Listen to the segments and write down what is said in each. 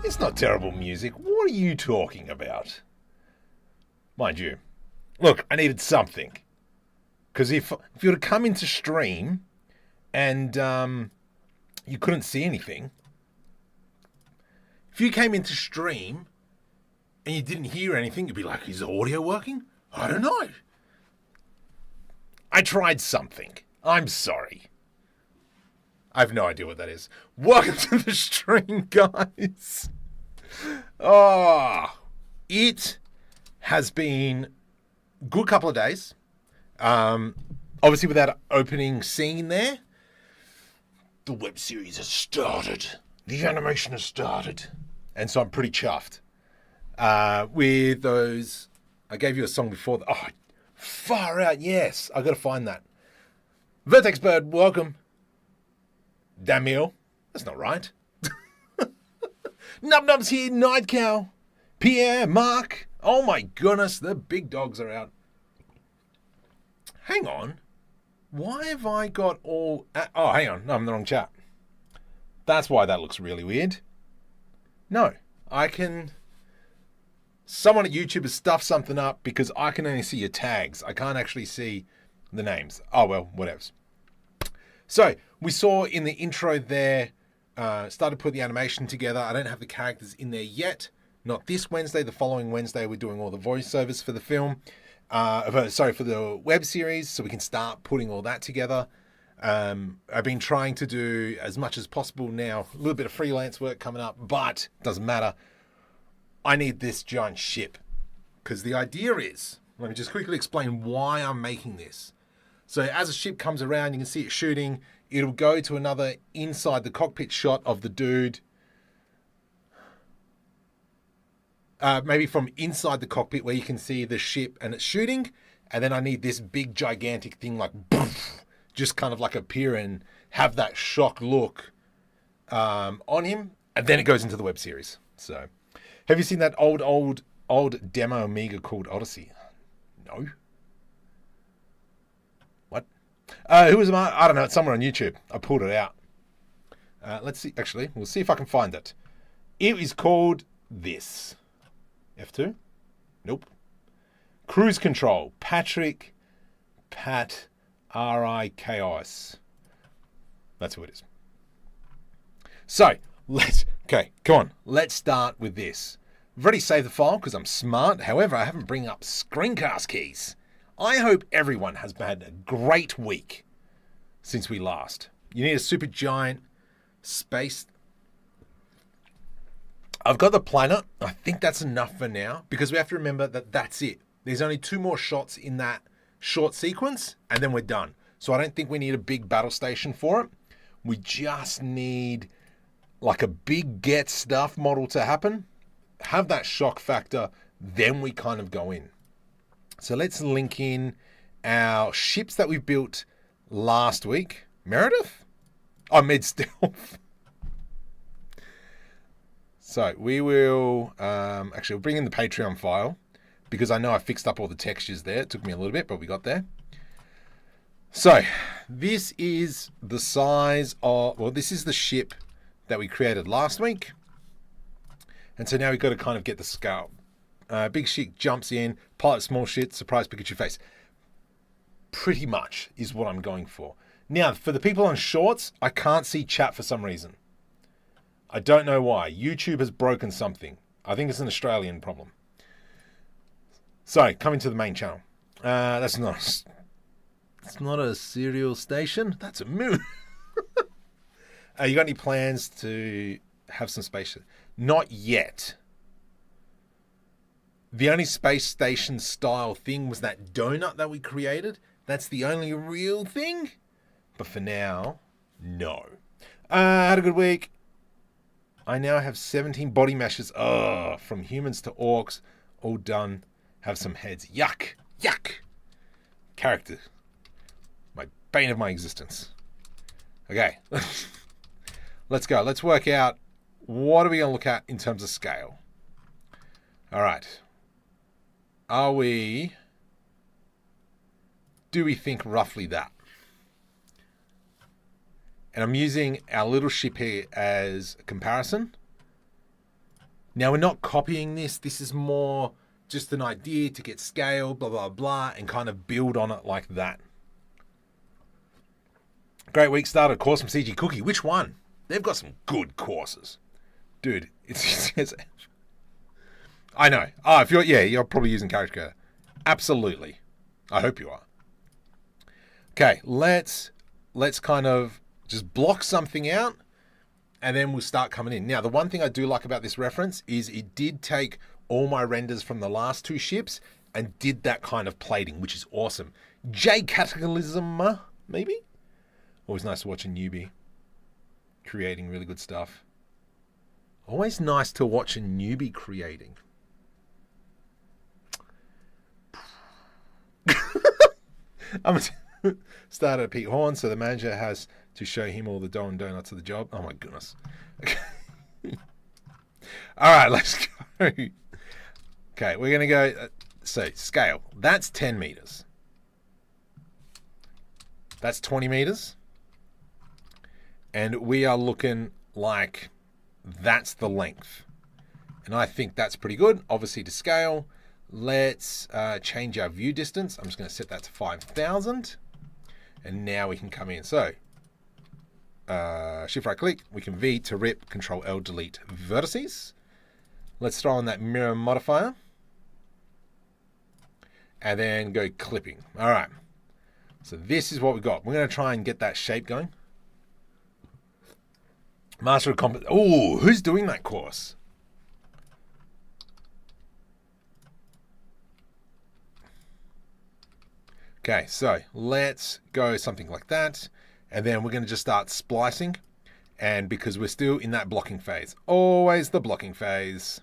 It's not terrible music. What are you talking about? Mind you, look, I needed something. Because if you were to come into stream and you couldn't see anything, if you came into stream and you didn't hear anything, you'd be like, is the audio working? I don't know. I tried something. I'm sorry. I have no idea what that is. Welcome to the stream, guys. Oh, it has been a good couple of days. Obviously, with that opening scene there, the web series has started. The animation has started. And so I'm pretty chuffed. With those, I gave you a song before. Oh, far out, yes. I got to find that. Vertex Bird, welcome. Damiel, that's not right. Nub Nub's here, Night Cow, Pierre, Mark. Oh my goodness, the big dogs are out. Hang on. Why have I got all... Oh, hang on. No, I'm in the wrong chat. That's why that looks really weird. No, I can... Someone at YouTube has stuffed something up because I can only see your tags. I can't actually see the names. Oh, well, whatevs. So, we saw in the intro there, started to put the animation together. I don't have the characters in there yet. Not this Wednesday. The following Wednesday, we're doing all the voiceovers for the film. For the web series, so we can start putting all that together. I've been trying to do as much as possible now. A little bit of freelance work coming up, but it doesn't matter. I need this giant ship. Because the idea is, let me just quickly explain why I'm making this. So as a ship comes around, you can see it shooting. It'll go to another inside the cockpit shot of the dude. Maybe from inside the cockpit where you can see the ship and it's shooting. And then I need this big gigantic thing like poof, just kind of like appear and have that shock look on him. And then it goes into the web series. So have you seen that old demo Amiga called Odyssey? No. What? Who was it? I don't know. It's somewhere on YouTube. I pulled it out. Let's see. Actually, we'll see if I can find it. It is called this. F2? Nope. Cruise Control. Patrick, Pat, R-I-K-O-S. That's who it is. So, okay, come on. Let's start with this. I've already saved the file because I'm smart. However, I haven't bring up screencast keys. I hope everyone has had a great week since we last. You need a super giant space. I've got the planet. I think that's enough for now because we have to remember that that's it. There's only 2 more shots in that short sequence and then we're done. So I don't think we need a big battle station for it. We just need like a big get stuff model to happen. Have that shock factor. Then we kind of go in. So let's link in our ships that we built last week. Meredith? Oh, Mid Stealth. So we will, actually we'll bring in the Patreon file because I know I fixed up all the textures there. It took me a little bit, but we got there. So this is the size of, well, this is the ship that we created last week. And so now we've got to kind of get the scale. Big ship jumps in, pilot small shit, surprise Pikachu face. Pretty much is what I'm going for. Now, for the people on shorts, I can't see chat for some reason. I don't know why. YouTube has broken something. I think it's an Australian problem. So, coming to the main channel. That's not... It's not a serial station. That's a moon. You got any plans to have some space? Not yet. The only space station style thing was that donut that we created. That's the only real thing. But for now, no. Had a good week. I now have 17 body meshes. Oh, from humans to orcs. All done. Have some heads. Yuck. Yuck. Character. My bane of my existence. Okay. Let's go. Let's work out what are we going to look at in terms of scale. All right. Do we think roughly that? And I'm using our little ship here as a comparison. Now, we're not copying this. This is more just an idea to get scale, blah, blah, blah, and kind of build on it like that. Great week started. Course from CG Cookie. Which one? They've got some good courses. Dude, it's I know. Oh, if you're probably using Character Creator. Absolutely. I hope you are. Okay, let's kind of just block something out and then we'll start coming in. Now, the one thing I do like about this reference is it did take all my renders from the last two ships and did that kind of plating, which is awesome. J-Cataclysm, maybe? Always nice to watch a newbie creating really good stuff. Always nice to watch a newbie creating. I'm started at Pete Horn, so the manager has to show him all the dough and donuts of the job. Oh my goodness. All right, let's go. Okay, we're going to go, so scale. That's 10 meters. That's 20 meters. And we are looking like that's the length. And I think that's pretty good, obviously to scale. Let's change our view distance. I'm just going to set that to 5,000. And now we can come in. So, shift right click. We can V to rip, Control L, delete vertices. Let's throw on that mirror modifier. And then go clipping. All right. So this is what we got. We're going to try and get that shape going. Master of Compositing. Oh, who's doing that course? Okay, so let's go something like that. And then we're going to just start splicing. And because we're still in that blocking phase. Always the blocking phase.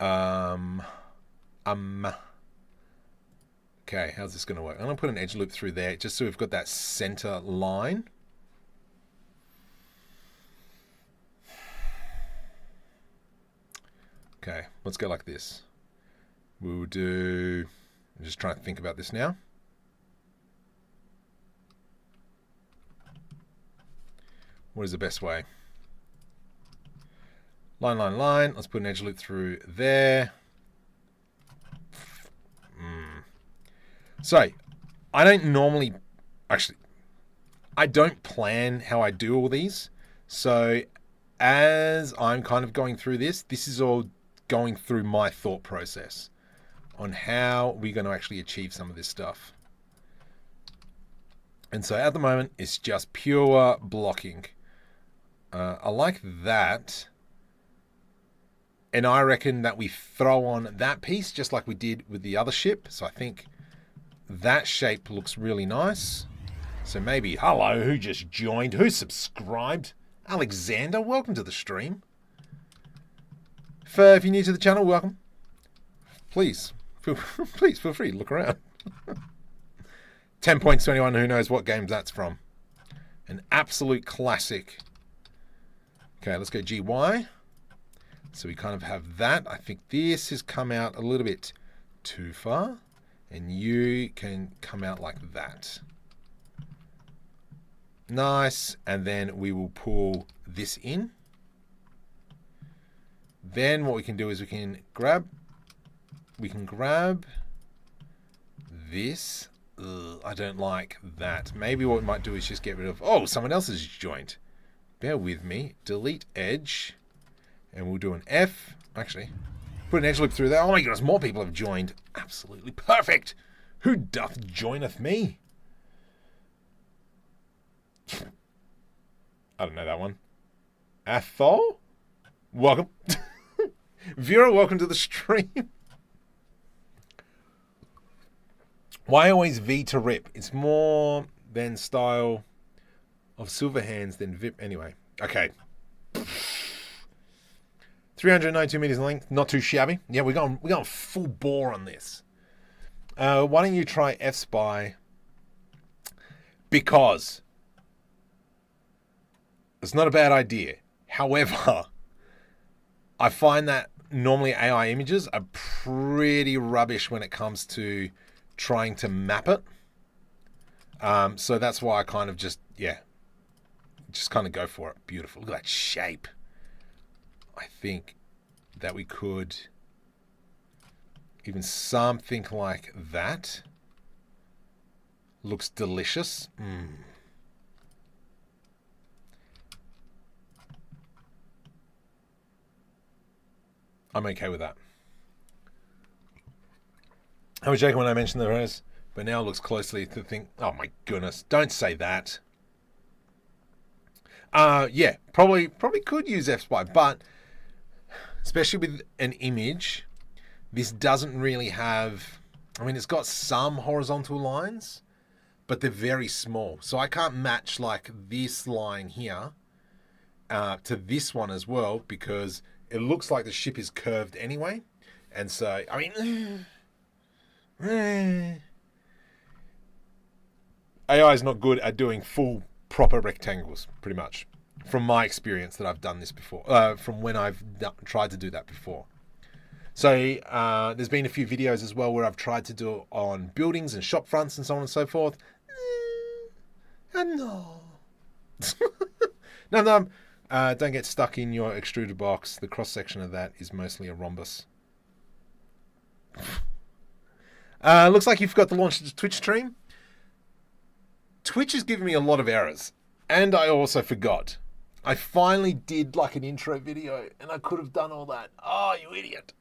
Okay, how's this going to work? I'm going to put an edge loop through there just so we've got that center line. Okay, let's go like this. We'll do... I'm just trying to think about this now. What is the best way? Line, line, line. Let's put an edge loop through there. So, I don't normally... Actually, I don't plan how I do all these. So, as I'm kind of going through this, this is all going through my thought process on how we're going to actually achieve some of this stuff. And so at the moment, it's just pure blocking. I like that. And I reckon that we throw on that piece just like we did with the other ship. So I think that shape looks really nice. So maybe, hello, who just joined? Who subscribed? Alexander, welcome to the stream. If you're new to the channel, welcome. Please feel free to look around. 10 points to anyone who knows what game that's from. An absolute classic. Okay, let's go GY. So we kind of have that. I think this has come out a little bit too far. And you can come out like that. Nice. And then we will pull this in. Then what we can do is we can grab this. Ugh, I don't like that. Maybe what we might do is just get rid of... Oh, someone else's joint. Bear with me. Delete edge. And we'll do an F. Actually, put an edge loop through there. Oh my goodness, more people have joined. Absolutely perfect. Who doth joineth me? I don't know that one. Athol? Welcome. Vera, welcome to the stream. Why always V to rip? It's more than style of Silverhands than VIP. Anyway, okay. 392 meters in length, not too shabby. Yeah, we're going full bore on this. Why don't you try F-Spy? Because it's not a bad idea. However, I find that normally AI images are pretty rubbish when it comes to trying to map it. So that's why I kind of just kind of go for it. Beautiful. Look at that shape. I think that we could even something like that. Looks delicious. I'm okay with that. I was joking when I mentioned the rose, but now it looks closely to think, oh my goodness, don't say that. Yeah, probably could use F-Spy, but especially with an image, this doesn't really have, I mean, it's got some horizontal lines, but they're very small. So I can't match like this line here to this one as well, because it looks like the ship is curved anyway. And so, I mean, AI is not good at doing full proper rectangles, pretty much, from my experience that I've done this before, from when I've tried to do that before. So there's been a few videos as well where I've tried to do it on buildings and shop fronts and so on and so forth. No. No, don't get stuck in your extruded box. The cross section of that is mostly a rhombus. Looks like you forgot to launch the Twitch stream. Twitch is giving me a lot of errors, and I also forgot. I finally did like an intro video, and I could have done all that. Oh, you idiot.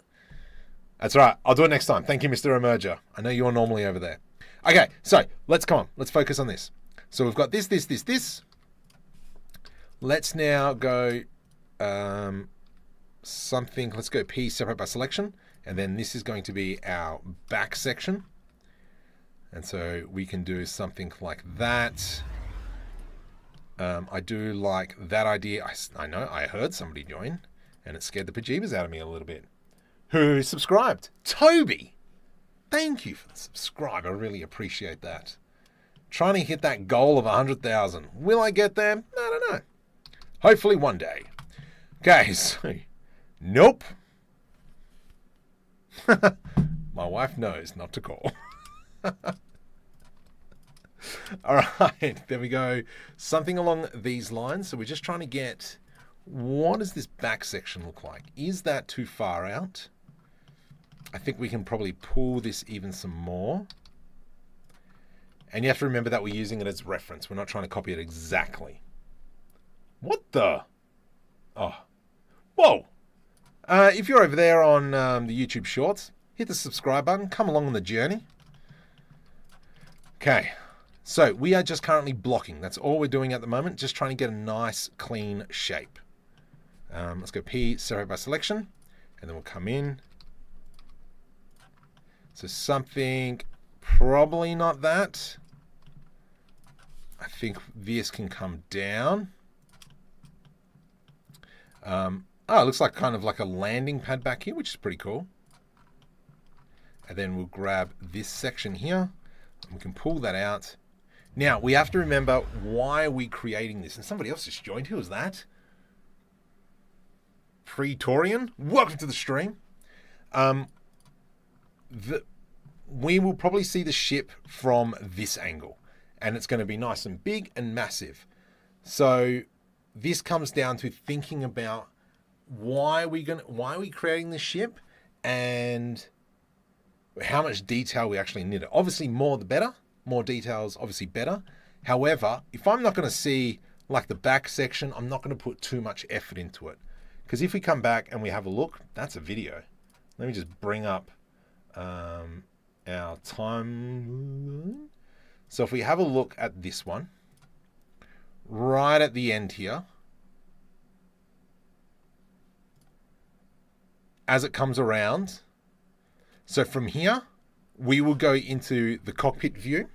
That's right. I'll do it next time. Thank you, Mr. Emerger. I know you're normally over there. Okay, so let's come on. Let's focus on this. So we've got this. Let's now go something. Let's go P, separate by selection. And then this is going to be our back section. And so we can do something like that. I do like that idea. I know I heard somebody join, and it scared the bejeebers out of me a little bit. Who subscribed? Toby! Thank you for the subscribe. I really appreciate that. Trying to hit that goal of 100,000. Will I get there? I don't know. Hopefully one day. Okay, so... Nope. My wife knows not to call. All right, there we go. Something along these lines. So we're just trying to get... What does this back section look like? Is that too far out? I think we can probably pull this even some more. And you have to remember that we're using it as reference. We're not trying to copy it exactly. What the? Oh. Whoa. If you're over there on the YouTube Shorts, hit the subscribe button. Come along on the journey. Okay. So we are just currently blocking. That's all we're doing at the moment. Just trying to get a nice, clean shape. Let's go P, separate by selection. And then we'll come in. So something, probably not that. I think this can come down. Oh, it looks like kind of like a landing pad back here, which is pretty cool. And then we'll grab this section here. We can pull that out. Now, we have to remember why are we creating this. And somebody else just joined. Who was that? Praetorian. Welcome to the stream. We will probably see the ship from this angle. And it's going to be nice and big and massive. So this comes down to thinking about why are we creating this ship and how much detail we actually need. Obviously, more the better. More details, obviously better. However, if I'm not going to see like the back section, I'm not going to put too much effort into it. Because if we come back and we have a look, that's a video. Let me just bring up our time. So if we have a look at this one, right at the end here, as it comes around, so from here, we will go into the cockpit view.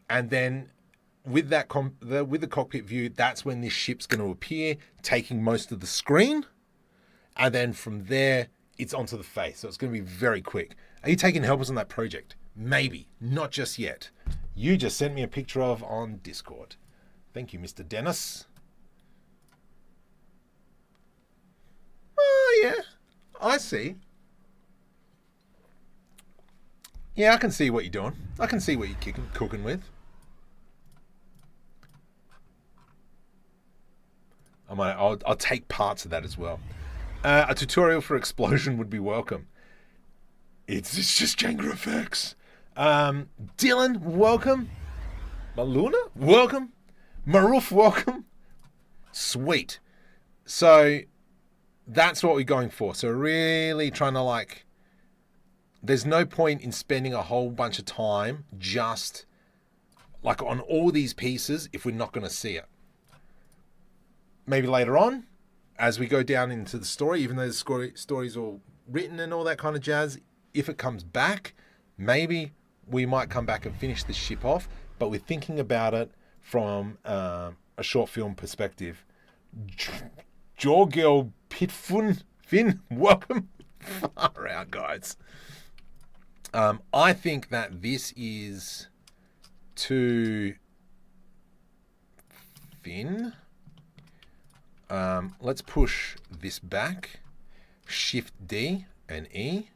And then with that with the cockpit view, that's when this ship's going to appear, taking most of the screen. And then from there, it's onto the face. So it's going to be very quick. Are you taking helpers on that project? Maybe. Not just yet. You just sent me a picture of on Discord. Thank you, Mr. Dennis. Oh, yeah. I see. Yeah, I can see what you're doing. I can see what you're cooking with. I'll take parts of that as well. A tutorial for explosion would be welcome. It's just Jenga effects. Dylan, welcome. Maluna, welcome. Maruf, welcome. Sweet. So that's what we're going for. So really trying to like, there's no point in spending a whole bunch of time just like on all these pieces if we're not going to see it. Maybe later on, as we go down into the story, even though the story's all written and all that kind of jazz, if it comes back, maybe we might come back and finish this ship off, but we're thinking about it from a short film perspective. Jorgel Pitfun Finn, welcome. Far out, guys. I think that this is too thin. Let's push this back. Shift D and E.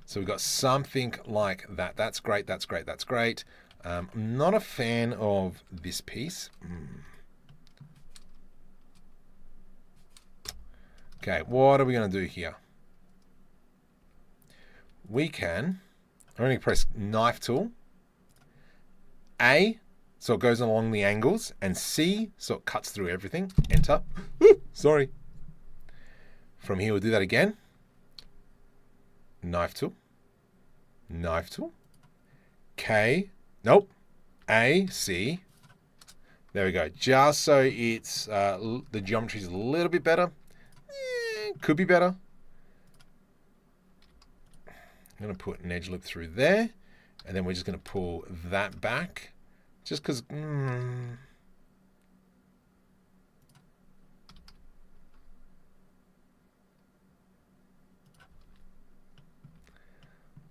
So we've got something like that. That's great. That's great. That's great. I'm not a fan of this piece. Okay, what are we going to do here? We can, I'm going to press knife tool. A, so it goes along the angles, and C, so it cuts through everything. Enter. Ooh, sorry. From here, we'll do that again. Knife tool. Knife tool. K. Nope. A, C. There we go. Just so it's the geometry is a little bit better. Could be better. I'm going to put an edge loop through there, and then we're just going to pull that back, just because. I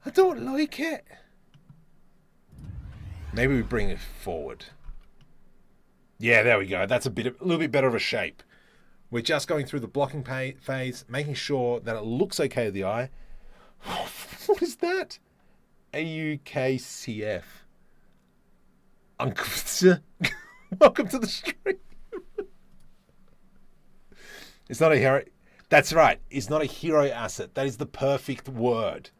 don't like it. Maybe we bring it forward. Yeah, there we go. That's a little bit better of a shape. We're just going through the blocking phase, making sure that it looks okay to the eye. What is that? AUKCF. Welcome to the stream. It's not a hero. That's right. It's not a hero asset. That is the perfect word.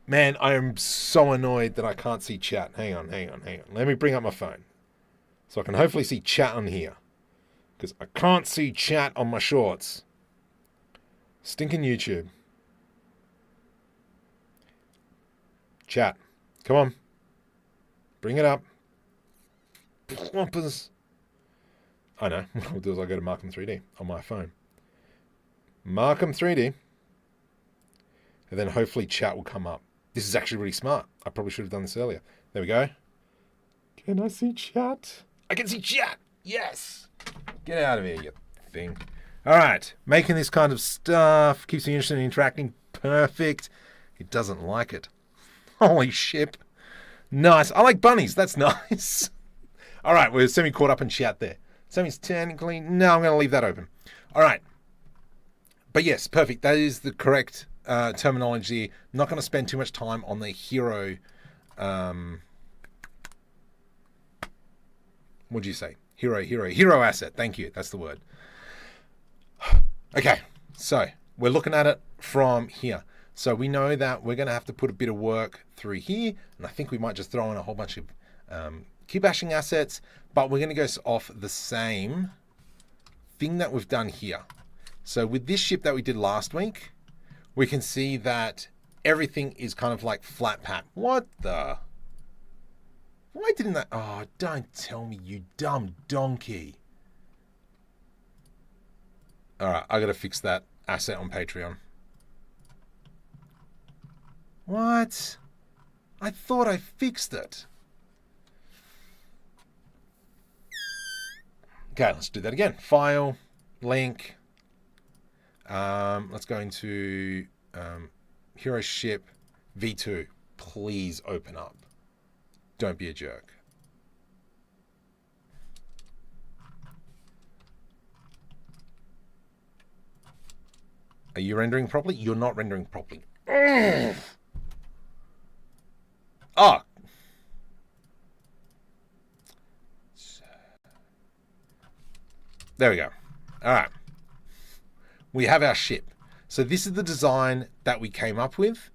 Man, I am so annoyed that I can't see chat. Hang on. Let me bring up my phone so I can hopefully see chat on here, because I can't see chat on my shorts. Stinking YouTube. Chat. Come on. Bring it up. Plompers. I know. What I'll do is I'll go to Markham 3D on my phone. Markham 3D. And then hopefully chat will come up. This is actually really smart. I probably should have done this earlier. There we go. Can I see chat? I can see chat. Yes. Get out of here, you thing. All right. Making this kind of stuff keeps me interested in interacting. Perfect. It doesn't like it. Holy shit. Nice. I like bunnies. That's nice. All right, we're semi-caught up in chat there. Semi's technically... No, I'm going to leave that open. All right. But yes, perfect. That is the correct terminology. I'm not going to spend too much time on the hero... what'd you say? Hero asset. Thank you. That's the word. Okay, so we're looking at it from here. So we know that we're going to have to put a bit of work through here, and I think we might just throw in a whole bunch of Kitbashing assets, but we're going to go off the same thing that we've done here. So with this ship that we did last week, we can see that everything is kind of like flat pat. What the? Why didn't that? Oh, don't tell me, you dumb donkey. All right, I got to fix that asset on Patreon. What? I thought I fixed it. Okay, let's do that again. File, link. Let's go into Hero Ship V2. Please open up. Don't be a jerk. Are you rendering properly? You're not rendering properly. Oh. There we go. All right. We have our ship. So this is the design that we came up with.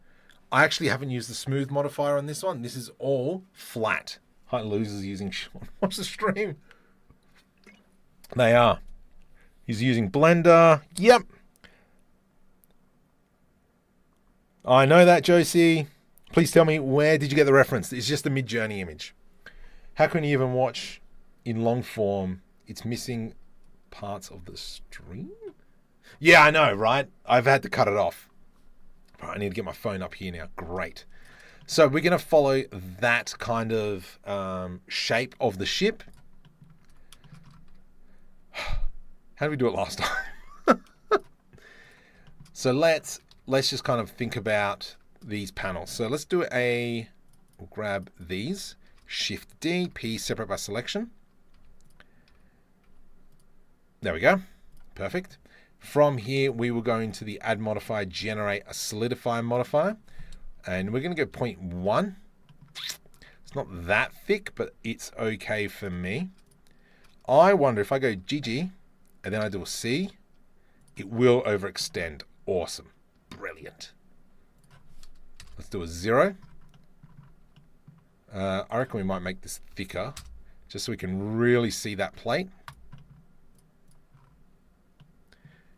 I actually haven't used the smooth modifier on this one. This is all flat. Hi, Losers using Sean. Watch the stream. They are. He's using Blender. Yep. I know that, Josie. Please tell me, where did you get the reference? It's just a mid-journey image. How can you even watch in long form? It's missing parts of the stream? Yeah, I know, right? I've had to cut it off. Right, I need to get my phone up here now. Great. So we're going to follow that kind of shape of the ship. How did we do it last time? So let's just kind of think about these panels. So let's do we'll grab these. Shift D, P, separate by selection. There we go. Perfect. From here, we will go into the add modifier, generate a solidifying modifier. And we're going to go 0.1. It's not that thick, but it's okay for me. I wonder if I go GG and then I do a C, it will overextend. Awesome. Brilliant. Let's do a 0. I reckon we might make this thicker just so we can really see that plate.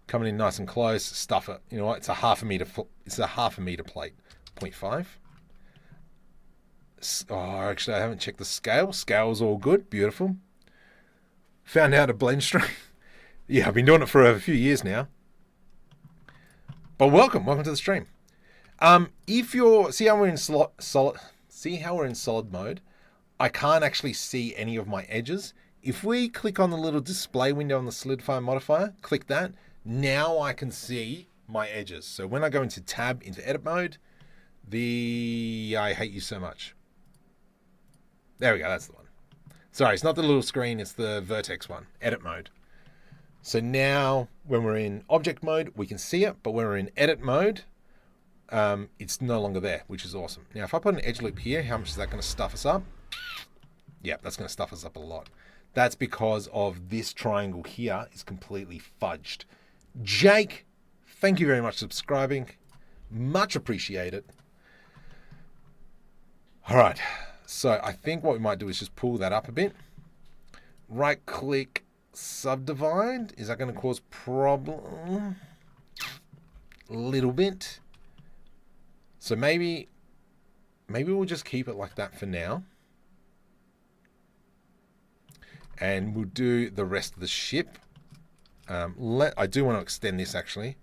Coming in nice and close, stuff it. You know what? It's a half a meter plate. 0.5. Oh, actually, I haven't checked the scale. Scale's all good. Beautiful. Found out a blend stream. Yeah, I've been doing it for a few years now. But welcome to the stream. If you're see how we're in solid mode, I can't actually see any of my edges. If we click on the little display window on the solidify modifier, click that. Now I can see my edges. So when I go into tab into edit mode, I hate you so much. There we go, that's the one. Sorry, it's not the little screen, it's the vertex one, edit mode. So now when we're in object mode, we can see it, but when we're in edit mode, it's no longer there, which is awesome. Now, if I put an edge loop here, how much is that going to stuff us up? Yeah, that's going to stuff us up a lot. That's because of this triangle here is completely fudged. Jake, thank you very much for subscribing. Much appreciated. All right, so I think what we might do is just pull that up a bit. Right click, subdivide. Is that going to cause problem? A little bit. So maybe we'll just keep it like that for now. And we'll do the rest of the ship. I do want to extend this actually.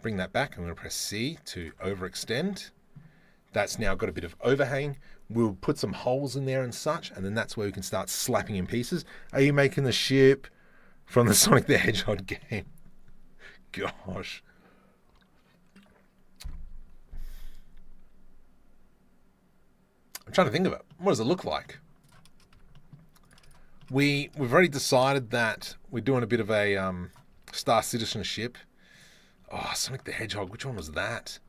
Bring that back. I'm going to press C to overextend. That's now got a bit of overhang. We'll put some holes in there and such, and then that's where we can start slapping in pieces. Are you making the ship from the Sonic the Hedgehog game? Gosh. I'm trying to think of it. What does it look like? We've already decided that we're doing a bit of a Star Citizenship. Oh, Sonic the Hedgehog. Which one was that?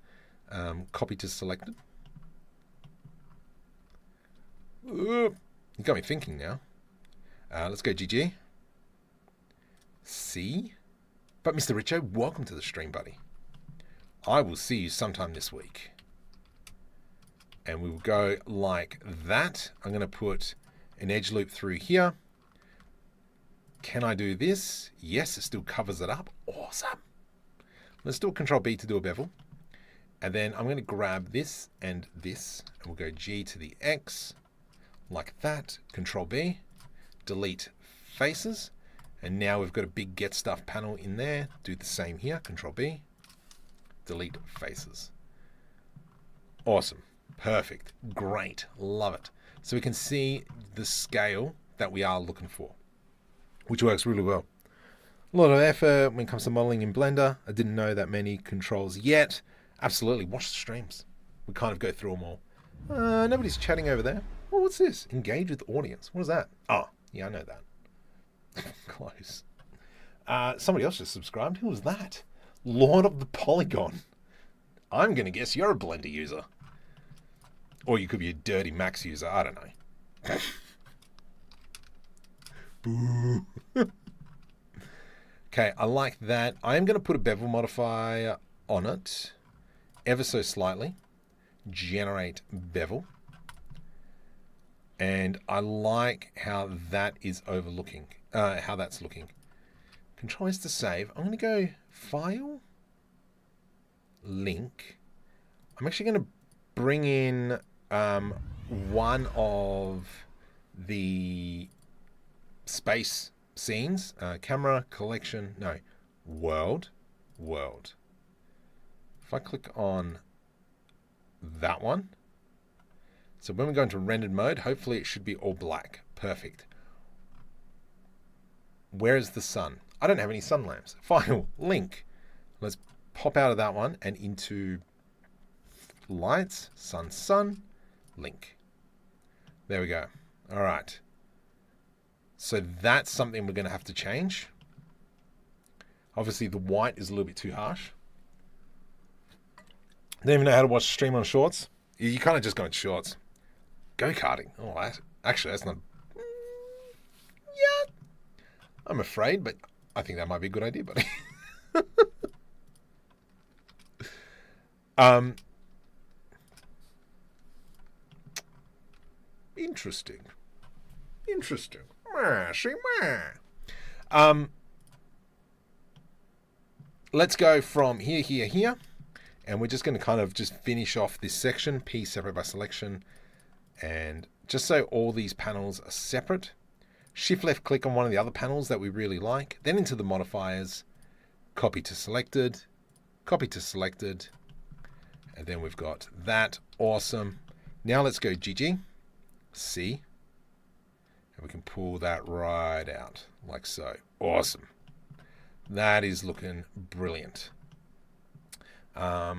Copy to selected. You got me thinking now. Let's go GG. C. But Mr. Richo, welcome to the stream, buddy. I will see you sometime this week. And we will go like that. I'm going to put an edge loop through here. Can I do this? Yes, it still covers it up. Awesome. Let's do a Control B to do a bevel. And then I'm going to grab this and this. And we'll go G to the X. Like that. Control B. Delete faces. And now we've got a big Get Stuff panel in there. Do the same here. Control B. Delete faces. Awesome. Perfect. Great. Love it. So we can see the scale that we are looking for, which works really well. A lot of effort when it comes to modeling in Blender. I didn't know that many controls yet. Absolutely. Watch the streams. We kind of go through them all. Nobody's chatting over there. Oh, what's this? Engage with audience. What is that? Oh, yeah, I know that. Close. Somebody else just subscribed. Who was that? Lord of the Polygon. I'm going to guess you're a Blender user. Or you could be a dirty Max user. I don't know. Boo. Okay, I like that. I am going to put a bevel modifier on it. Ever so slightly. Generate bevel. And I like how that is overlooking. How that's looking. Control S to save. I'm going to go File. Link. I'm actually going to bring in one of the space scenes. Camera, collection, no. World. If I click on that one. So when we go into rendered mode, hopefully it should be all black. Perfect. Where is the sun? I don't have any sun lamps. File, link. Let's pop out of that one and into lights, sun, link. There we go. All right. So that's something we're going to have to change. Obviously the white is a little bit too harsh. Don't even know how to watch the stream on shorts. You kind of just go in shorts. Go-karting. Oh, actually, that's not... Yeah. I'm afraid, but I think that might be a good idea, buddy. Interesting. Let's go from here. And we're just going to kind of just finish off this section. P separate by selection. And just so all these panels are separate, shift left click on one of the other panels that we really like. Then into the modifiers, copy to selected. And then we've got that. Awesome. Now let's go GG. C. And we can pull that right out like so. Awesome. That is looking brilliant. I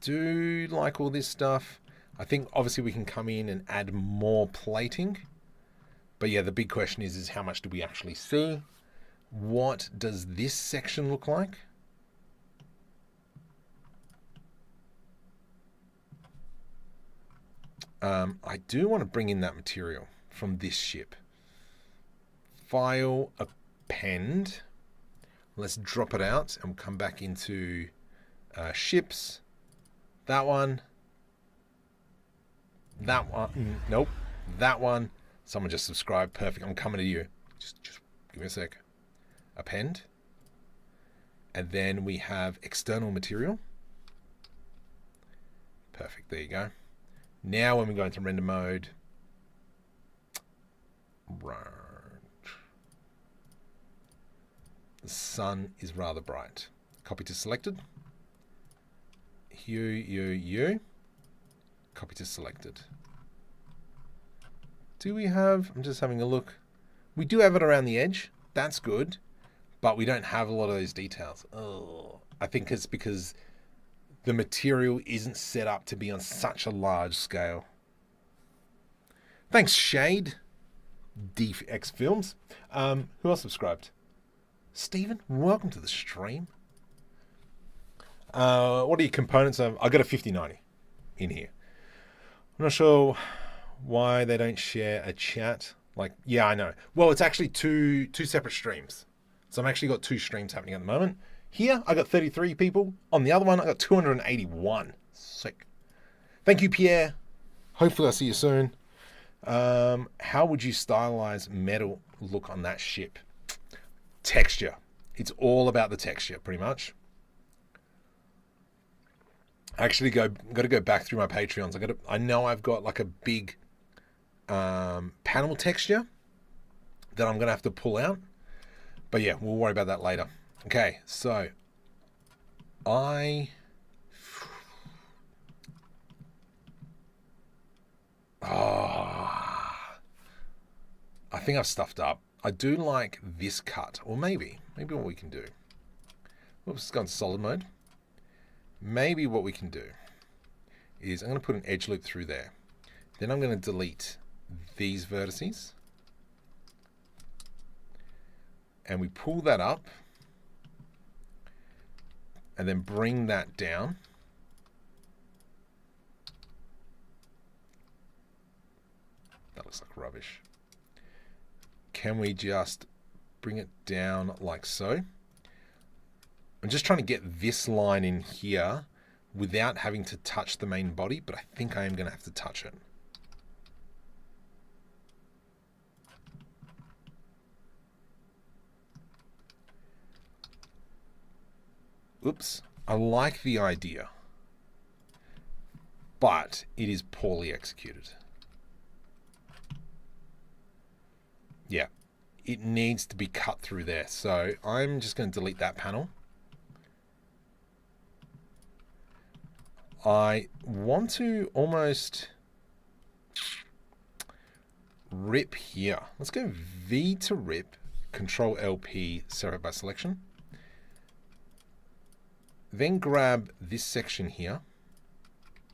do like all this stuff. I think obviously we can come in and add more plating. But yeah, the big question is how much do we actually see? What does this section look like? I do want to bring in that material from this ship. File, append. Let's drop it out and we'll come back into ships. That one. Nope. That one. Someone just subscribed. Perfect. I'm coming to you. Just give me a sec. Append. And then we have external material. Perfect. There you go. Now when we go into render mode, right, the sun is rather bright. Copy to selected. Hue. Copy to selected. Do we have, I'm just having a look. We do have it around the edge. That's good. But we don't have a lot of those details. Oh, I think it's because the material isn't set up to be on such a large scale. Thanks, Shade. DX Films. Who else subscribed? Stephen, welcome to the stream. What are your components of? I got a 5090 in here. I'm not sure why they don't share a chat. Like, yeah, I know. Well, it's actually two separate streams. So I've actually got 2 streams happening at the moment. Here, I got 33 people. On the other one, I got 281. Sick. Thank you, Pierre. Hopefully I'll see you soon. How would you stylize metal look on that ship? Texture. It's all about the texture, pretty much. I actually got to go back through my Patreons. I know I've got like a big panel texture that I'm gonna have to pull out. But yeah, we'll worry about that later. Okay, so I think I've stuffed up. I do like this cut, or maybe what we can do. Oops, it's gone solid mode. Maybe what we can do is I'm going to put an edge loop through there. Then I'm going to delete these vertices. And we pull that up. And then bring that down. That looks like rubbish. Can we just bring it down like so? I'm just trying to get this line in here without having to touch the main body, but I think I am going to have to touch it. Oops. I like the idea, but it is poorly executed. Yeah, it needs to be cut through there. So I'm just going to delete that panel. I want to almost rip here. Let's go V to rip, Control LP, separate by selection. Then grab this section here.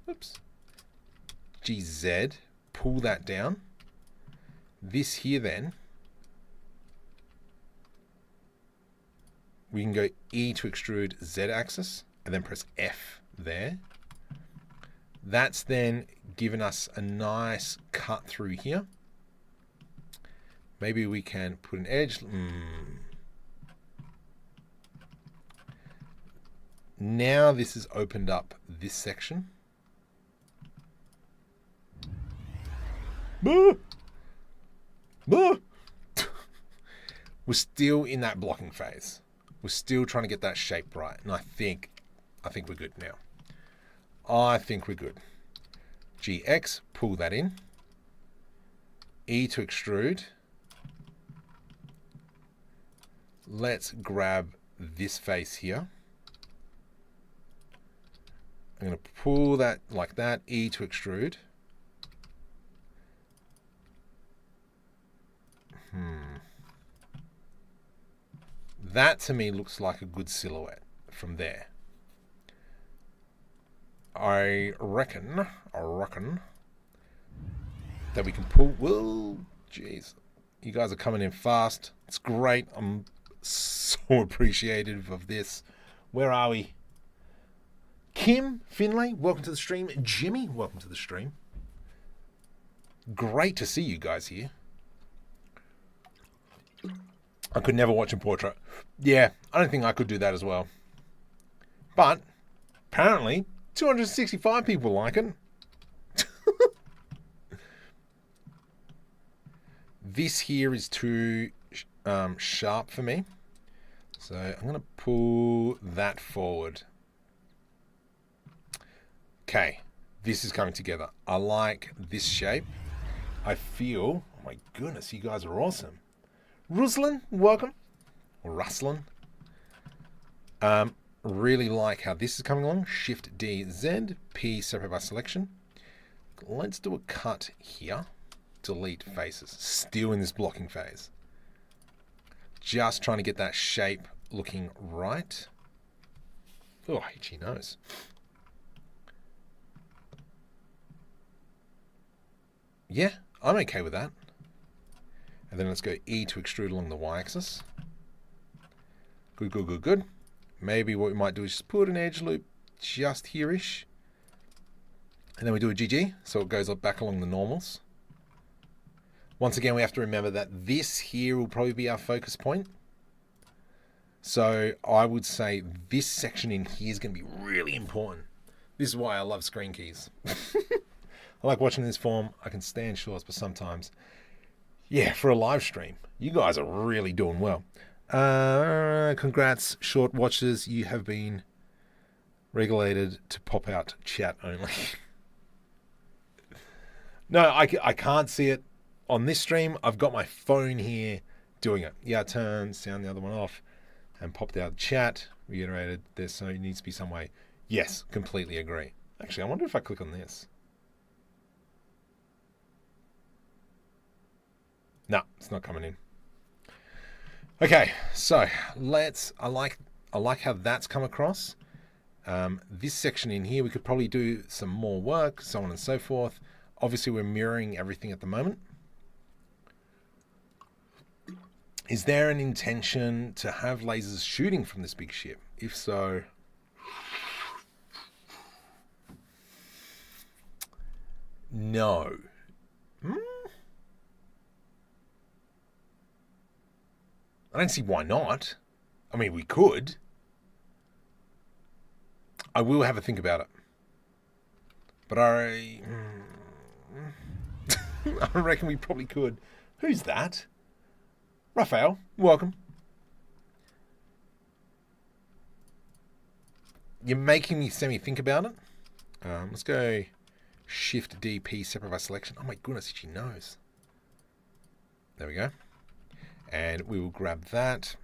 Oops. GZ, pull that down. This here then, we can go E to extrude Z axis and then press F there. That's then given us a nice cut through here. Maybe we can put an edge. Now this has opened up this section. We're still in that blocking phase. We're still trying to get that shape right. And I think we're good now. I think we're good. GX, pull that in. E to extrude. Let's grab this face here. I'm going to pull that like that. E to extrude. That to me looks like a good silhouette from there. I reckon that we can pull. Whoa, jeez. You guys are coming in fast. It's great. I'm so appreciative of this. Where are we? Kim Finlay, welcome to the stream. Jimmy, welcome to the stream. Great to see you guys here. I could never watch in portrait. Yeah, I don't think I could do that as well. But apparently 265 people like it. This here is too sharp for me. So I'm going to pull that forward. Okay, this is coming together. I like this shape. I feel, oh my goodness, you guys are awesome. Ruslan, welcome. Or Ruslan. Really like how this is coming along. Shift D, Z, P, separate by selection. Let's do a cut here. Delete faces. Still in this blocking phase. Just trying to get that shape looking right. Oh, itchy nose. Yeah, I'm okay with that. And then let's go E to extrude along the y-axis. Good, good, good, good. Maybe what we might do is just put an edge loop just here-ish. And then we do a GG, so it goes back along the normals. Once again, we have to remember that this here will probably be our focus point. So I would say this section in here is going to be really important. This is why I love screen keys. I like watching this form. I can stand shorts, but sometimes, yeah, for a live stream, you guys are really doing well. Congrats, short watchers. You have been regulated to pop out chat only. No, I can't see it on this stream. I've got my phone here doing it. Yeah, turn, sound the other one off, and popped out chat. Reiterated, there so needs to be some way. Yes, completely agree. Actually, I wonder if I click on this. No, it's not coming in. Okay, so I like how that's come across. This section in here, we could probably do some more work, so on and so forth. Obviously, we're mirroring everything at the moment. Is there an intention to have lasers shooting from this big ship? If so, no. I don't see why not. I mean, we could. I will have a think about it. But I reckon we probably could. Who's that? Raphael, welcome. You're making me semi-think about it. Let's go Shift DP, separate by selection. Oh my goodness, she knows. There we go. And we will grab that.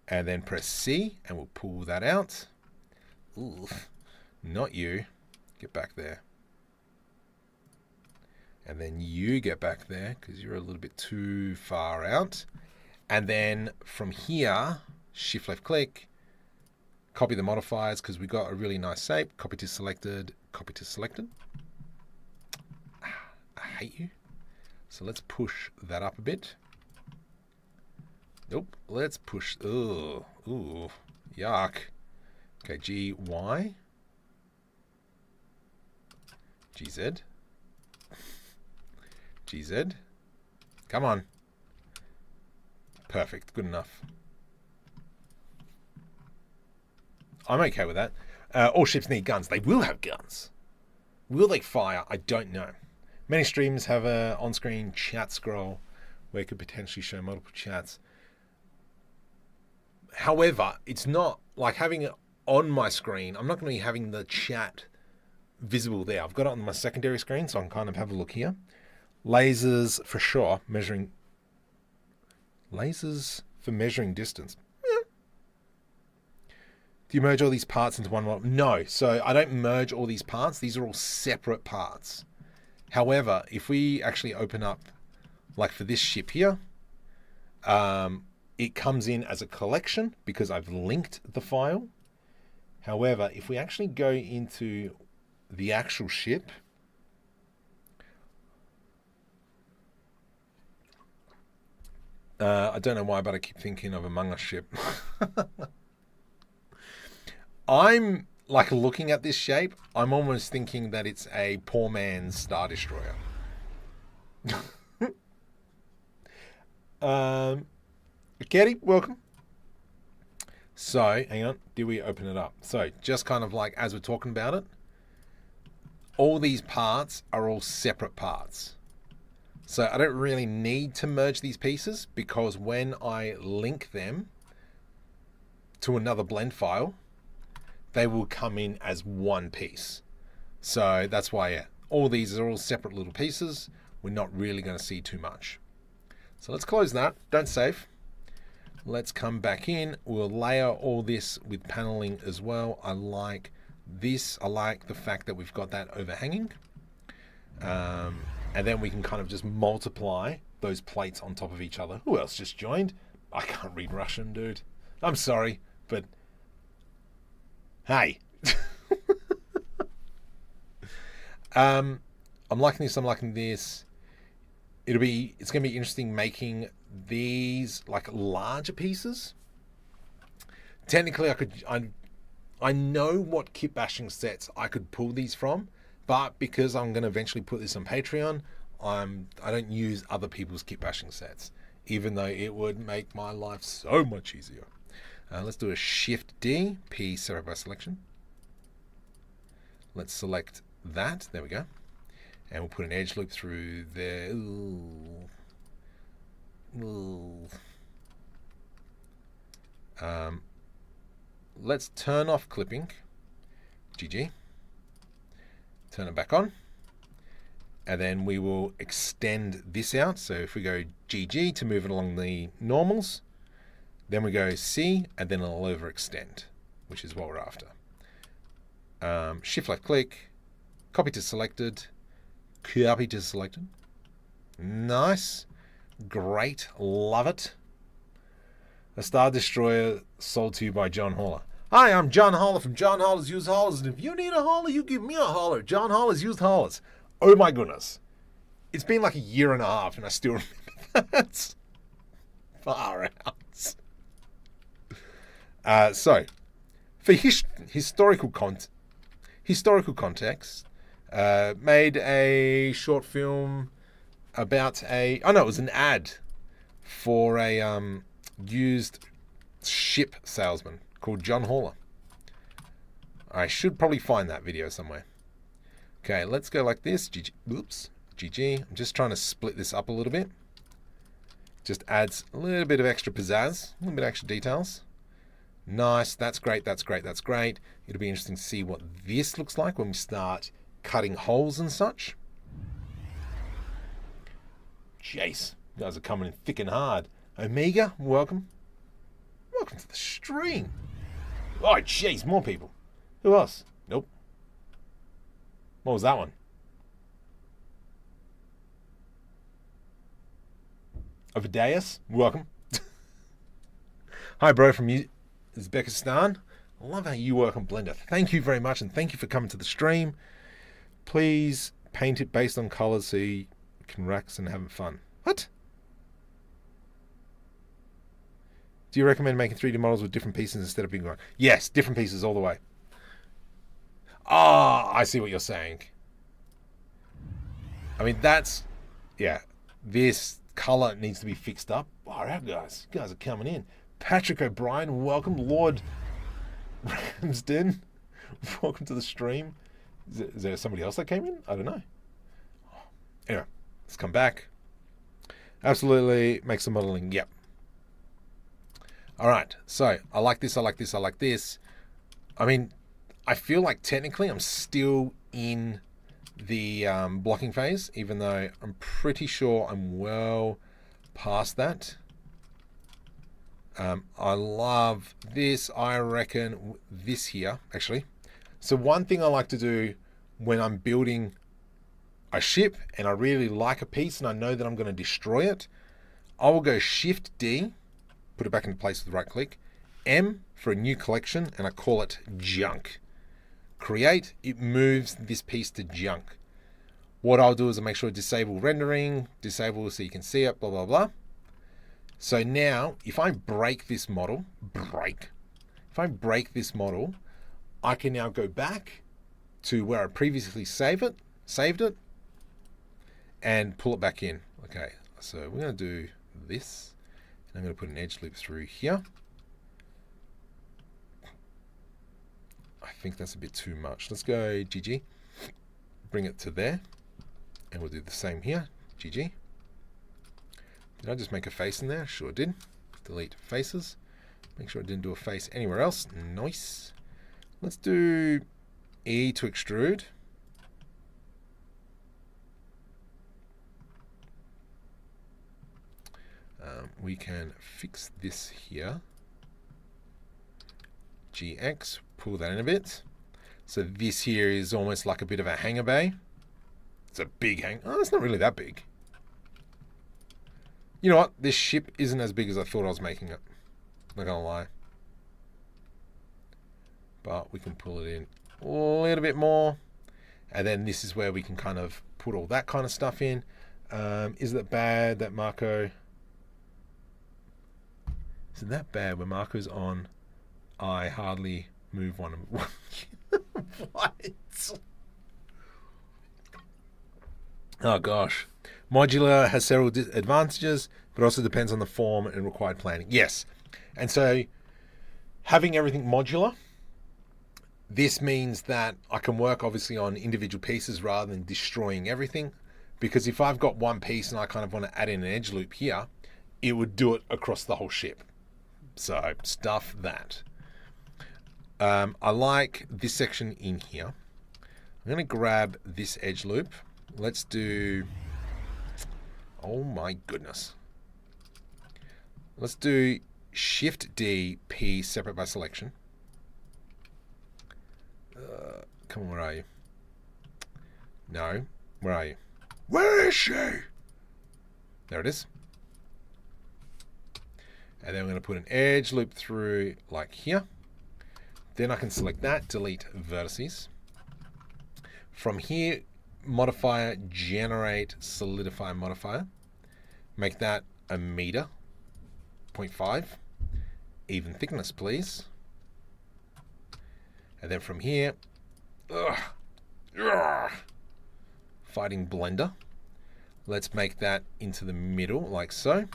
And then press C, and we'll pull that out. Ooh, not you. Get back there. And then you get back there, because you're a little bit too far out. And then from here, Shift left click, copy the modifiers, because we got a really nice shape. Copy to selected, copy to selected. I hate you. So let's push that up a bit. Nope, let's push, ooh, yuck. Okay, G, Y, GZ, GZ, come on. Perfect, good enough. I'm okay with that. All ships need guns. They will have guns. Will they fire? I don't know. Many streams have a on-screen chat scroll where it could potentially show multiple chats. However, it's not like having it on my screen. I'm not going to be having the chat visible there. I've got it on my secondary screen, so I can kind of have a look here. Lasers for sure, measuring. Lasers for measuring distance. Yeah. Do you merge all these parts into one model? No, so I don't merge all these parts. These are all separate parts. However, if we actually open up, like for this ship here, it comes in as a collection because I've linked the file. However, if we actually go into the actual ship, I don't know why, but I keep thinking of Among Us ship. I'm like looking at this shape, I'm almost thinking that it's a poor man's Star Destroyer. Getty, welcome. So, hang on, did we open it up? So, just kind of like as we're talking about it, all these parts are all separate parts. So, I don't really need to merge these pieces because when I link them to another blend file, they will come in as one piece. So, that's why, yeah, all these are all separate little pieces. We're not really going to see too much. So, let's close that. Don't save. Let's come back in. We'll layer all this with paneling as well. I like this. I like the fact that we've got that overhanging. And then we can kind of just multiply those plates on top of each other. Who else just joined? I can't read Russian, dude. I'm sorry, but hey. I'm liking this. I'm liking this. It's going to be interesting making these like larger pieces. Technically, I know what kitbashing sets I could pull these from, but because I'm going to eventually put this on Patreon, I don't use other people's kitbashing sets, even though it would make my life so much easier. Let's do a Shift D, P separate by selection. Let's select that. There we go. And we'll put an edge loop through there. Ooh. Ooh. Let's turn off clipping. GG. Turn it back on. And then we will extend this out. So if we go GG to move it along the normals, then we go C, and then it'll overextend, which is what we're after. Shift left click, copy to selected, copy to selected. Nice. Great. Love it. A Star Destroyer sold to you by John Hauler. Hi, I'm John Hauler from John Hauler's Used Haulers, and if you need a hauler, you give me a hauler. John Hauler's Used Haulers. Oh my goodness. It's been like a year and a half, and I still remember that. Far out. So, for historical context, made a short film about it was an ad for a used ship salesman called John Hauler. I should probably find that video somewhere. Okay, let's go like this. GG. Oops. GG. I'm just trying to split this up a little bit. Just adds a little bit of extra pizzazz, a little bit of extra details. Nice. That's great. That's great. That's great. It'll be interesting to see what this looks like when we start cutting holes and such. Jeez. You guys are coming in thick and hard. Omega, welcome. Welcome to the stream. Oh, jeez, more people. Who else? Nope. What was that one? Ovideus, welcome. Hi, bro, from Uzbekistan. I love how you work on Blender. Thank you very much, and thank you for coming to the stream. Please paint it based on colors so you can relax and have fun. What? Do you recommend making 3D models with different pieces instead of being one? Yes, different pieces all the way. Ah, I see what you're saying. I mean, yeah, this color needs to be fixed up. All right, guys. You guys are coming in. Patrick O'Brien, welcome. Lord Ramsden, welcome to the stream. Is there somebody else that came in? I don't know. Anyway, let's come back. Absolutely, make some modeling. Yep. All right, so I like this, I like this, I like this. I mean, I feel like technically I'm still in the blocking phase, even though I'm pretty sure I'm well past that. I love this. I reckon this here, actually. So one thing I like to do when I'm building a ship and I really like a piece and I know that I'm going to destroy it, I will go Shift D, put it back into place with right click, M for a new collection, and I call it junk. Create, it moves this piece to junk. What I'll do is I'll make sure disable rendering, disable so you can see it, blah, blah, blah. So now, if I break this model, if I break this model, I can now go back to where I previously saved it, and pull it back in. Okay, so we're going to do this, and I'm going to put an edge loop through here. I think that's a bit too much. Let's go GG, bring it to there, and we'll do the same here, GG. Did I just make a face in there? Sure did. Delete faces. Make sure I didn't do a face anywhere else. Nice. Let's do E to extrude. We can fix this here. GX, pull that in a bit. So this here is almost like a bit of a hangar bay. It's a big hang. Oh, it's not really that big. You know what? This ship isn't as big as I thought I was making it. Not gonna lie. But we can pull it in a little bit more. And then this is where we can kind of put all that kind of stuff in. Is it bad that Marco... Is it that bad when Marco's on, I hardly move one of... What? Oh gosh. Modular has several advantages, but also depends on the form and required planning. Yes. And so having everything modular, this means that I can work obviously on individual pieces rather than destroying everything. Because if I've got one piece and I kind of want to add in an edge loop here, it would do it across the whole ship. So stuff that. I like this section in here. I'm going to grab this edge loop. Let's do... Oh my goodness. Let's do Shift D, P, separate by selection. Come on, where are you? No, where are you? Where is she? There it is. And then we're going to put an edge loop through like here. Then I can select that, delete vertices. From here, modifier, generate solidify modifier. Make that a meter, 0.5. Even thickness, please. And then from here, fighting blender. Let's make that into the middle like so.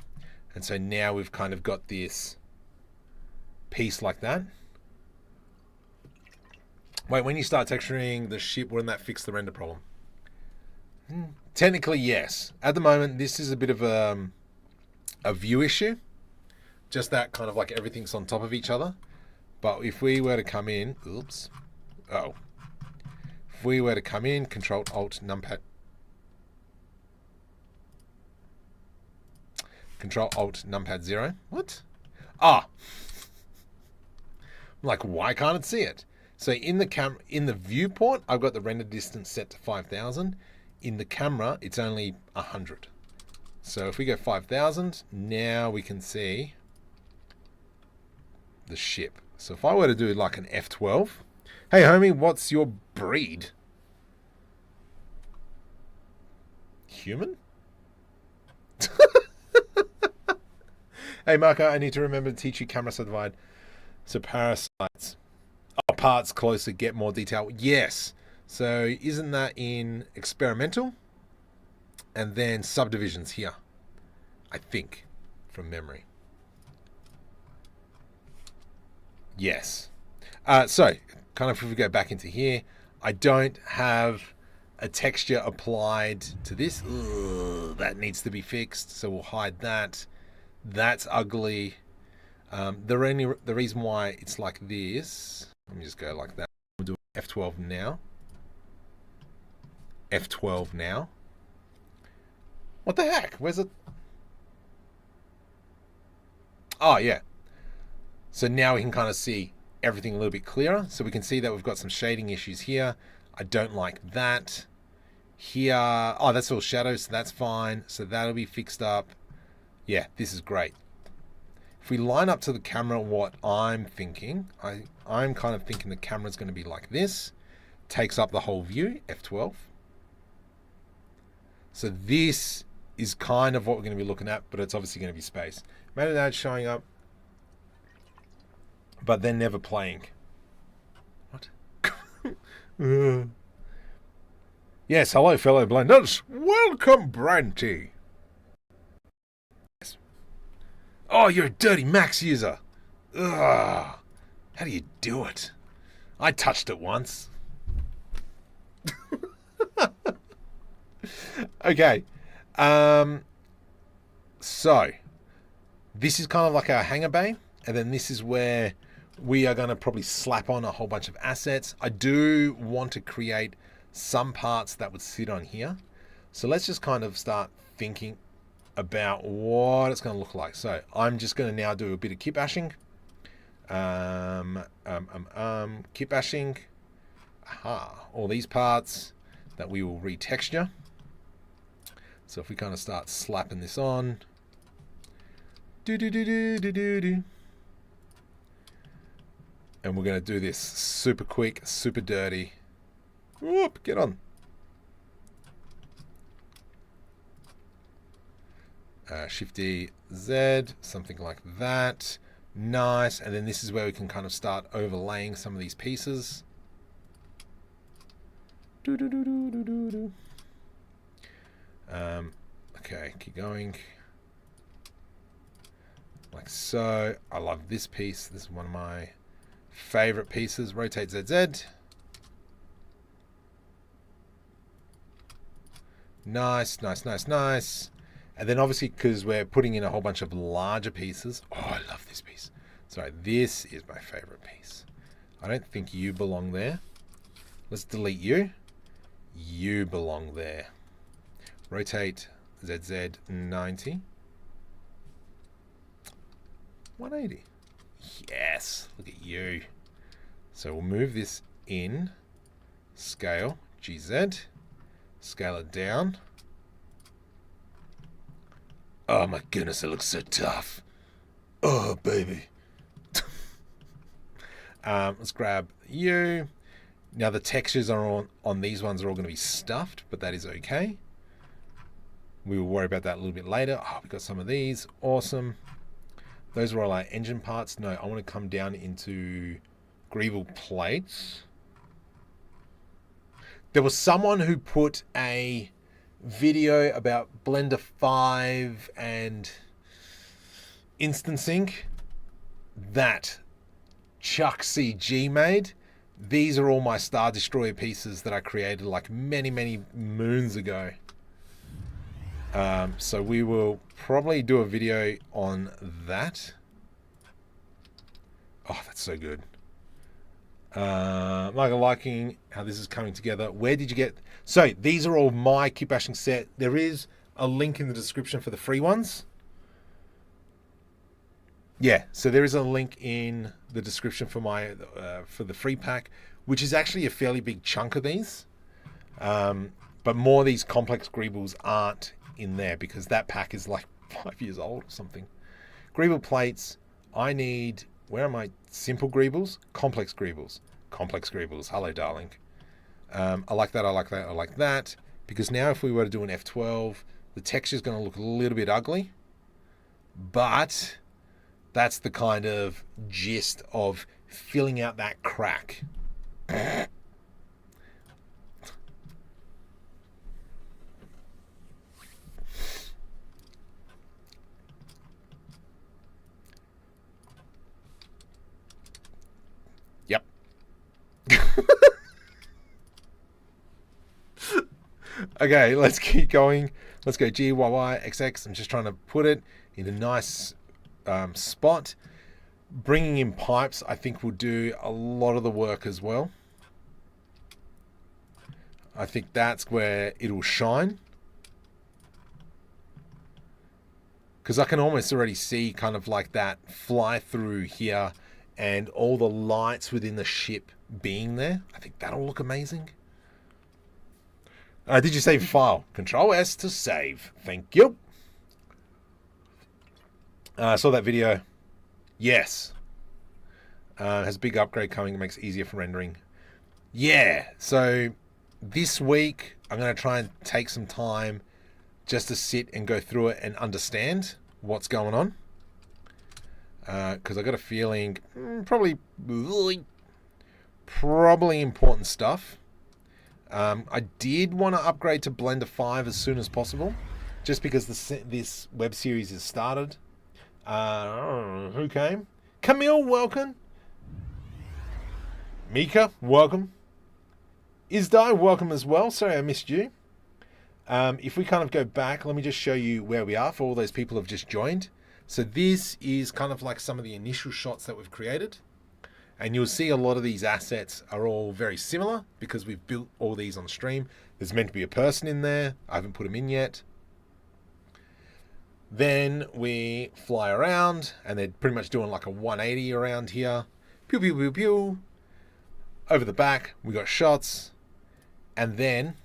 And so now we've kind of got this piece like that. Wait, when you start texturing the ship, wouldn't that fix the render problem? Technically, yes. At the moment, this is a bit of a view issue. Just that kind of like everything's on top of each other. But if we were to come in, oops. Oh. If we were to come in, Control Alt Numpad. Control Alt Numpad 0. What? Ah. I'm like, why can't it see it? So in the viewport, I've got the render distance set to 5,000. In the camera, it's only 100. So if we go 5,000, now we can see the ship. So if I were to do like an F12, hey homie, what's your breed? Human? Hey Marco, I need to remember to teach you camera subdivide. So parasites. Oh, parts closer, get more detail. Yes. So isn't that in experimental? And then subdivisions here. I think, from memory. Yes. So, kind of if we go back into here, I don't have a texture applied to this. Ugh, that needs to be fixed, so we'll hide that. That's ugly. The reason why it's like this, let me just go like that. We'll do F12 now. F12 now. What the heck? Where's it? Oh, yeah. So now we can kind of see everything a little bit clearer. So we can see that we've got some shading issues here. I don't like that. Here, oh, that's all shadows, so that's fine. So that'll be fixed up. Yeah, this is great. If we line up to the camera what I'm thinking, I'm kind of thinking the camera's going to be like this. Takes up the whole view, F12. So this is kind of what we're going to be looking at, but it's obviously going to be space. Made an ad showing up, but then never playing. What? Yes, hello fellow blenders. Welcome, Branty. Yes. Oh, you're a dirty Max user. Ugh. How do you do it? I touched it once. Okay. So this is kind of like our hangar bay, and then this is where we are going to probably slap on a whole bunch of assets. I do want to create some parts that would sit on here. So let's just kind of start thinking about what it's going to look like. So I'm just going to now do a bit of kitbashing. Kitbashing. Aha. All these parts that we will retexture. So if we kind of start slapping this on. And we're going to do this super quick, super dirty. Whoop, get on. Shift D, Z, something like that. Nice. And then this is where we can kind of start overlaying some of these pieces. Okay, keep going. Like so. I love this piece. This is one of my favorite pieces. Rotate ZZ. Nice, nice, nice, nice. And then obviously, because we're putting in a whole bunch of larger pieces. Oh, I love this piece. Sorry, this is my favorite piece. I don't think you belong there. Let's delete you. You belong there. Rotate ZZ 90. 180. Yes, look at you. So we'll move this in. Scale, GZ. Scale it down. Oh my goodness, it looks so tough. Oh, baby. Let's grab you. Now the textures are on these ones are all going to be stuffed, but that is okay. We will worry about that a little bit later. Oh, we've got some of these. Awesome. Those are all our engine parts. No, I want to come down into greeble plates. There was someone who put a video about Blender 5 and instancing that Chuck CG made. These are all my Star Destroyer pieces that I created like many, many moons ago. So we will probably do a video on that. Oh, that's so good. Michael, liking how this is coming together. Where did you get... So these are all my Kitbashing set. There is a link in the description for the free ones. Yeah, so there is a link in the description for my for the free pack, which is actually a fairly big chunk of these. But more of these complex greebles aren't in there because that pack is like 5 years old or something. Greeble plates. I need... Where are my simple greebles? Complex greebles. Complex greebles. Hello, darling. I like that, I like that, I like that. Because now if we were to do an F12, the texture is going to look a little bit ugly. But that's the kind of gist of filling out that crack. Yep. Okay, let's keep going. Let's go G, Y, Y, X, X. I'm just trying to put it in a nice spot. Bringing in pipes, I think, will do a lot of the work as well. I think that's where it'll shine. Because I can almost already see kind of like that fly through here and all the lights within the ship being there. I think that'll look amazing. Did you save file? Control S to save. Thank you. Saw that video. Yes. Has a big upgrade coming. It makes it easier for rendering. Yeah. So this week, I'm going to try and take some time just to sit and go through it and understand what's going on. Because I got a feeling probably important stuff. I did want to upgrade to Blender 5 as soon as possible, just because this web series has started. Who came? Camille, welcome. Mika, welcome. Isdai, welcome as well. Sorry I missed you. If we kind of go back, let me just show you where we are for all those people who have just joined. So this is kind of like some of the initial shots that we've created. And you'll see a lot of these assets are all very similar because we've built all these on stream. There's meant to be a person in there. I haven't put him in yet. Then we fly around and they're pretty much doing like a 180 around here. Pew, pew, pew, pew. Over the back, we got shots. And then,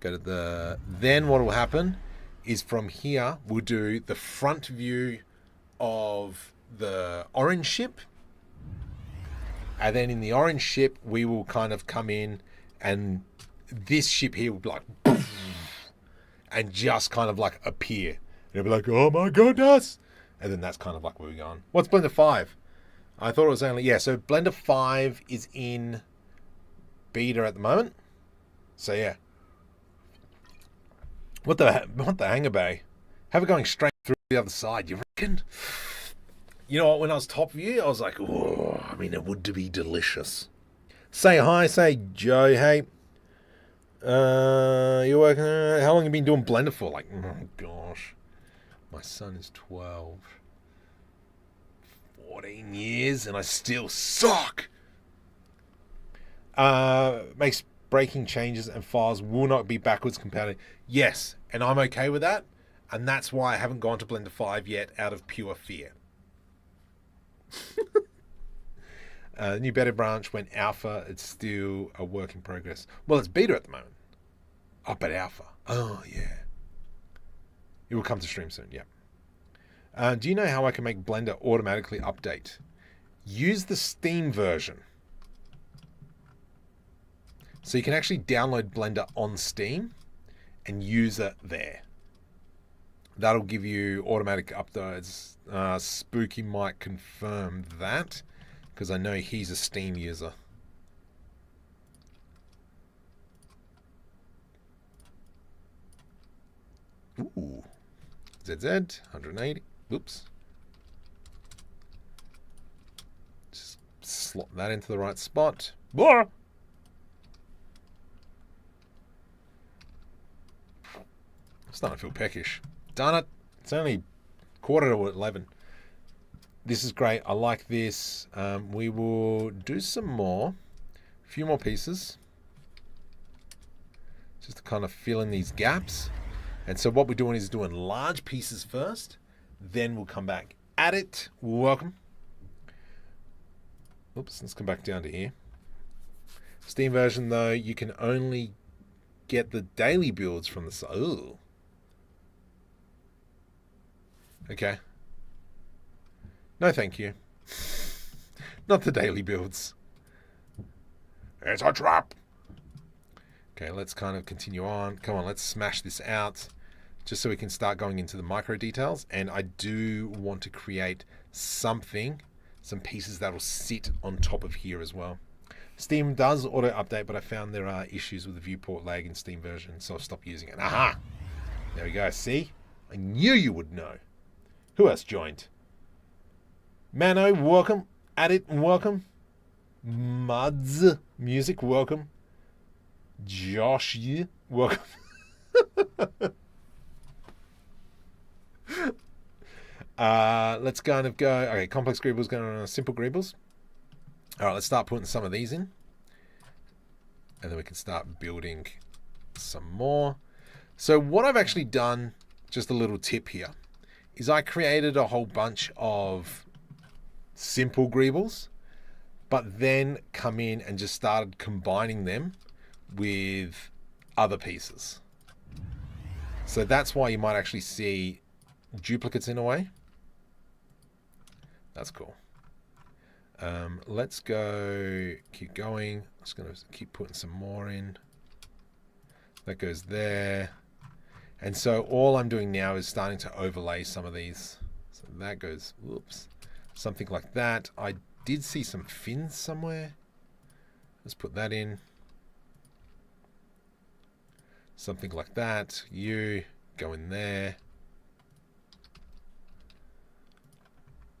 then what will happen is from here, we'll do the front view of the orange ship. And then in the orange ship, we will kind of come in and this ship here will be like, and just kind of like appear. you'll be like, oh my goodness. And then that's kind of like where we're going. What's Blender 5? I thought it was only, yeah, so Blender 5 is in beta at the moment. So yeah. What the Hangar Bay? Have it going straight through the other side, you reckon? You know what, when I was top view, I was like, oh, I mean, it would be delicious. Say hi, say Joe, hey. You're working, how long have you been doing Blender for? Like, oh gosh. My son is 12. 14 years and I still suck. Makes breaking changes and files will not be backwards compatible. Yes, and I'm okay with that. And that's why I haven't gone to Blender 5 yet out of pure fear. New beta branch went alpha. It's still a work in progress. Well, it's beta at the moment. Up at alpha. Oh, yeah. It will come to stream soon, yeah. Do you know how I can make Blender automatically update? Use the Steam version. So you can actually download Blender on Steam and use it there. That'll give you automatic updates. Spooky might confirm that because I know he's a Steam user. Ooh. ZZ, 180. Oops. Just slot that into the right spot. Blah! I'm starting to feel peckish. Darn it. It's only 11:15. This is great. I like this. We will do some more. A few more pieces. Just to kind of fill in these gaps. And so what we're doing is doing large pieces first. Then we'll come back at it. Welcome. Oops, let's come back down to here. Steam version, though, you can only get the daily builds from the site. Ooh. Okay. No, thank you. Not the daily builds. It's a trap. Okay, let's kind of continue on. Come on, let's smash this out just so we can start going into the micro details. And I do want to create something, some pieces that will sit on top of here as well. Steam does auto update, but I found there are issues with the viewport lag in Steam version, so I've stopped using it. Aha! There we go. See? I knew you would know. Who else joined? Mano, welcome. Adit, welcome. Muds Music, welcome. Josh, welcome. Let's kind of go. Okay, complex greebles going on simple greebles. All right, let's start putting some of these in. And then we can start building some more. So what I've actually done, just a little tip here, is I created a whole bunch of simple greebles, but then come in and just started combining them with other pieces. So that's why you might actually see duplicates in a way. That's cool. Let's go, keep going. Just going to keep putting some more in. That goes there. And so all I'm doing now is starting to overlay some of these. So that goes, whoops, something like that. I did see some fins somewhere. Let's put that in. Something like that. You go in there.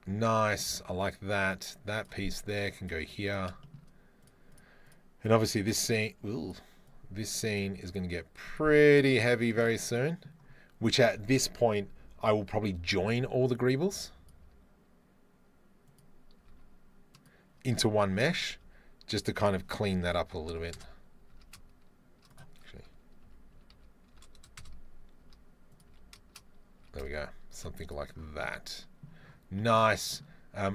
Nice. I like that. That piece there can go here. And obviously this scene, ooh, this scene is going to get pretty heavy very soon, which at this point I will probably join all the greebles into one mesh just to kind of clean that up a little bit. Actually, there we go. Something like that. Nice.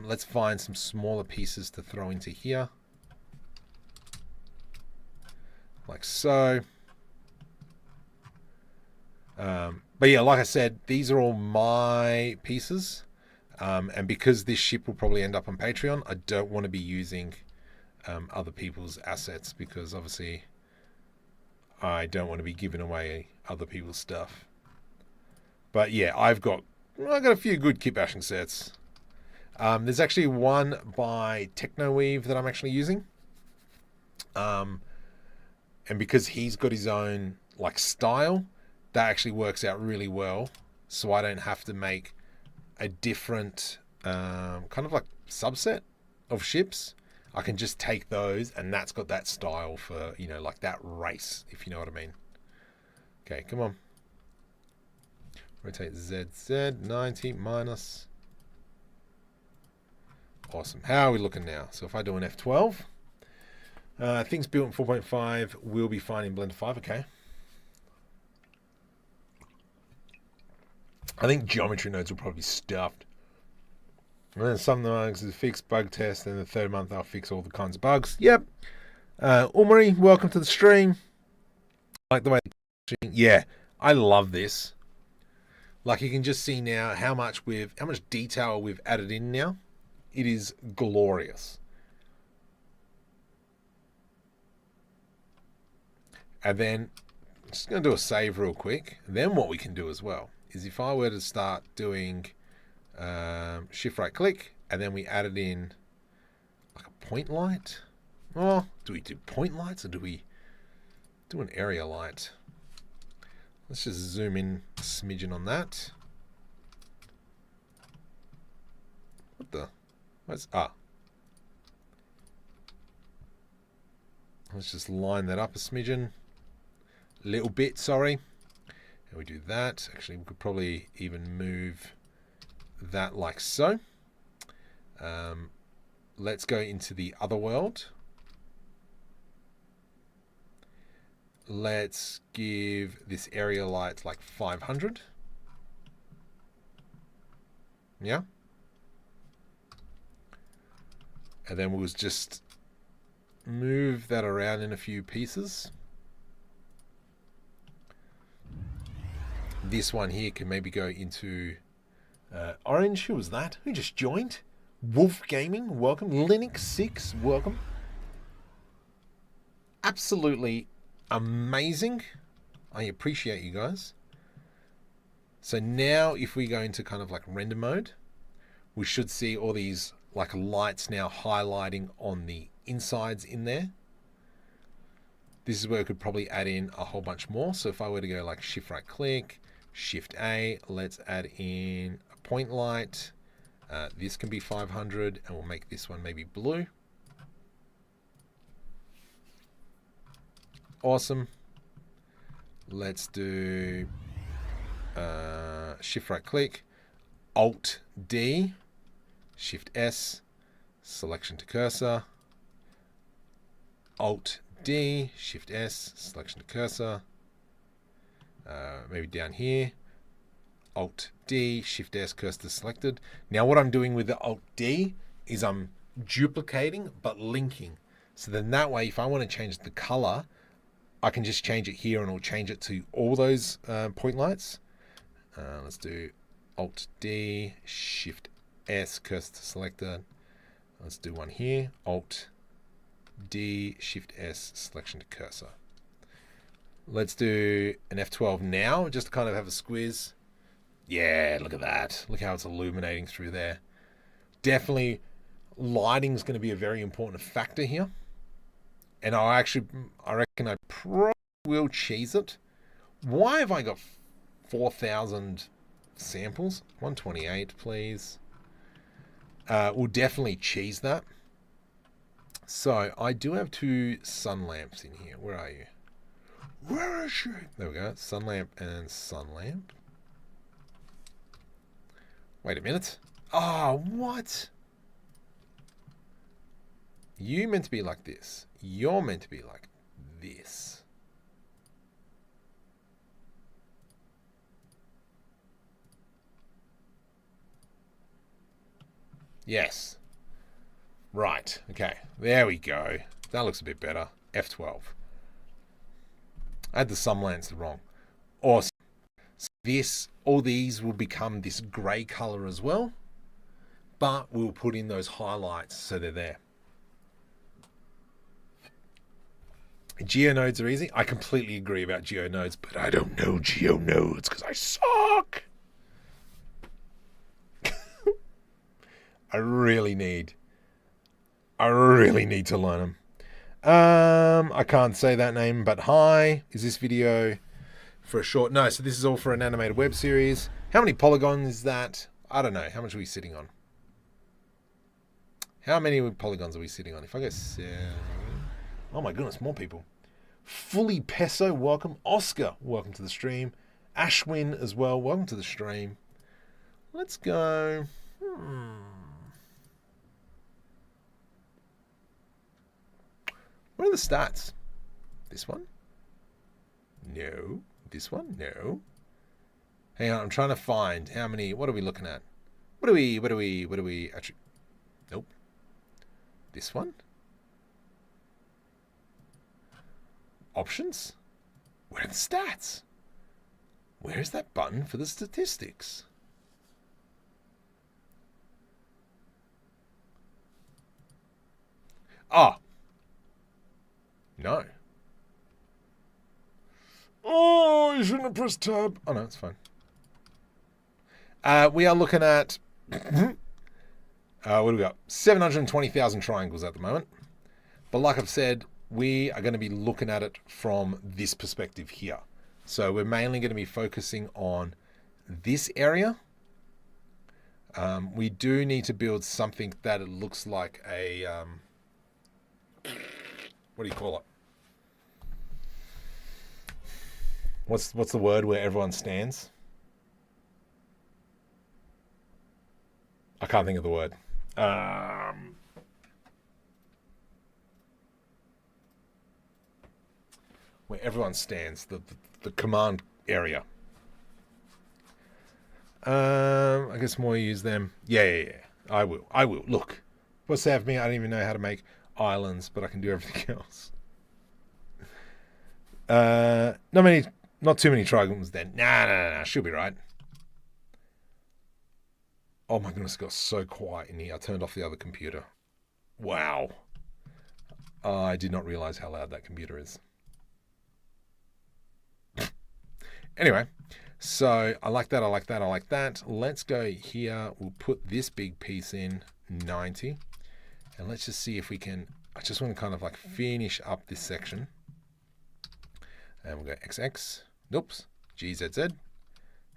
Let's find some smaller pieces to throw into here. Like so. But yeah, like I said, these are all my pieces. And because this ship will probably end up on Patreon, I don't want to be using other people's assets because obviously I don't want to be giving away other people's stuff. But yeah, I've got a few good kitbashing sets. There's actually one by Technoweave that I'm actually using. And because he's got his own like style, that actually works out really well. So I don't have to make a different kind of like subset of ships. I can just take those, and that's got that style for, you know, like that race, if you know what I mean. Okay, come on. Rotate ZZ, 90 minus. Awesome. How are we looking now? So if I do an F12, things built in 4.5 will be fine in Blender 5. Okay. I think geometry nodes will probably be stuffed. And then some bugs is fixed bug test, and the third month I'll fix all the kinds of bugs. Yep. Umari, welcome to the stream. I like the way, yeah, I love this. Like you can just see now how much detail we've added in now. It is glorious. And then I'm just going to do a save real quick. And then what we can do as well is if I were to start doing shift right click, and then we added in like a point light. Oh, do we do point lights, or do we do an area light? Let's just zoom in a smidgen on that. What the? Let's just line that up a smidgen. A little bit, sorry. And we do that. Actually, we could probably even move that like so. Let's go into the other world. Let's give this area light like 500. Yeah. And then we'll just move that around in a few pieces. This one here can maybe go into orange. Who was that? Who just joined? Wolf Gaming, welcome. Linux 6, welcome. Absolutely amazing. I appreciate you guys. So now if we go into kind of like render mode, we should see all these like lights now highlighting on the insides in there. This is where we could probably add in a whole bunch more. So if I were to go like shift right click, shift A, let's add in a point light. This can be 500, and we'll make this one maybe blue. Awesome. Let's do shift right click, Alt D, Shift S, selection to cursor, Alt D, Shift S, selection to cursor. Maybe down here, Alt D, Shift S, cursor selected. Now what I'm doing with the Alt D is I'm duplicating but linking. So then that way, if I want to change the color, I can just change it here and it'll change it to all those point lights. Let's do Alt D, Shift S, cursor selected. Let's do one here, Alt D, Shift S, selection to cursor. Let's do an F12 now, just to kind of have a squeeze. Yeah, look at that. Look how it's illuminating through there. Definitely, lighting is going to be a very important factor here. And I reckon I probably will cheese it. Why have I got 4,000 samples? 128, please. We'll definitely cheese that. So I do have 2 sun lamps in here. Where are you? Where is she? There we go. Sun lamp and sun lamp. Wait a minute. Oh, what? You meant to be like this. You're meant to be like this. Yes. Right. Okay. There we go. That looks a bit better. F12. I had the sun lamps wrong. Awesome. So all these will become this grey color as well, but we'll put in those highlights so they're there. GeoNodes are easy. I completely agree about GeoNodes, but I don't know GeoNodes because I suck. I really need to learn them. I can't say that name, but hi. Is this video for a short? No, so this is all for an animated web series. How many polygons is that? I don't know. How much are we sitting on? How many polygons are we sitting on? If I go 7... Oh my goodness, more people. Fully Peso, welcome. Oscar, welcome to the stream. Ashwin as well, welcome to the stream. Let's go. What are the stats? This one? No. This one? No. Hang on, I'm trying to find how many. What are we looking at? What are we actually? Nope. This one? Options? Where are the stats? Where is that button for the statistics? Ah. No. Oh, you shouldn't have pressed tab. Oh, no, it's fine. We are looking at... what do we got? 720,000 triangles at the moment. But like I've said, we are going to be looking at it from this perspective here. So we're mainly going to be focusing on this area. We do need to build something that it looks like a... what do you call it? What's the word where everyone stands? I can't think of the word. Where everyone stands, the command area. I guess more use them. Yeah. I will. Look, what's that for me? I don't even know how to make islands, but I can do everything else. Not too many triangles then. Nah. She'll be right. Oh my goodness, it got so quiet in here. I turned off the other computer. Wow. I did not realize how loud that computer is. Anyway, so I like that. Let's go here. We'll put this big piece in 90. And let's just see if we can... I just want to kind of like finish up this section. And we'll go XX. Oops. GZZ. And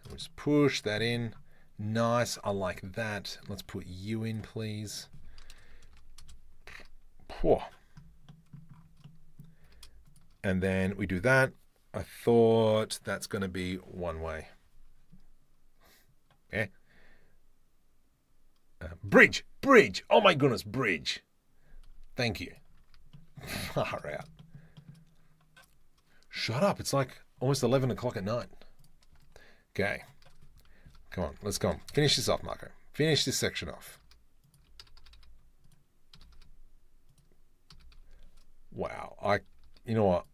we'll just push that in. Nice. I like that. Let's put you in, please. And then we do that. I thought that's going to be one way. Yeah. Bridge. Oh my goodness, bridge. Thank you. Far out. Shut up. It's like almost 11 o'clock at night. Okay. Come on, let's go on. Finish this off, Marco. Finish this section off. Wow. You know what?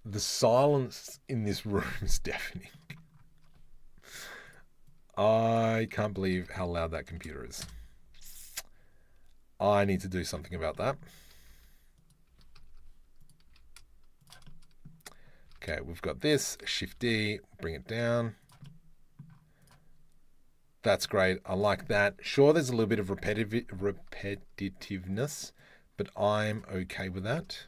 The silence in this room is deafening. I can't believe how loud that computer is. I need to do something about that. Okay, we've got this. Shift D, bring it down. That's great. I like that. Sure, there's a little bit of repetitiveness, but I'm okay with that.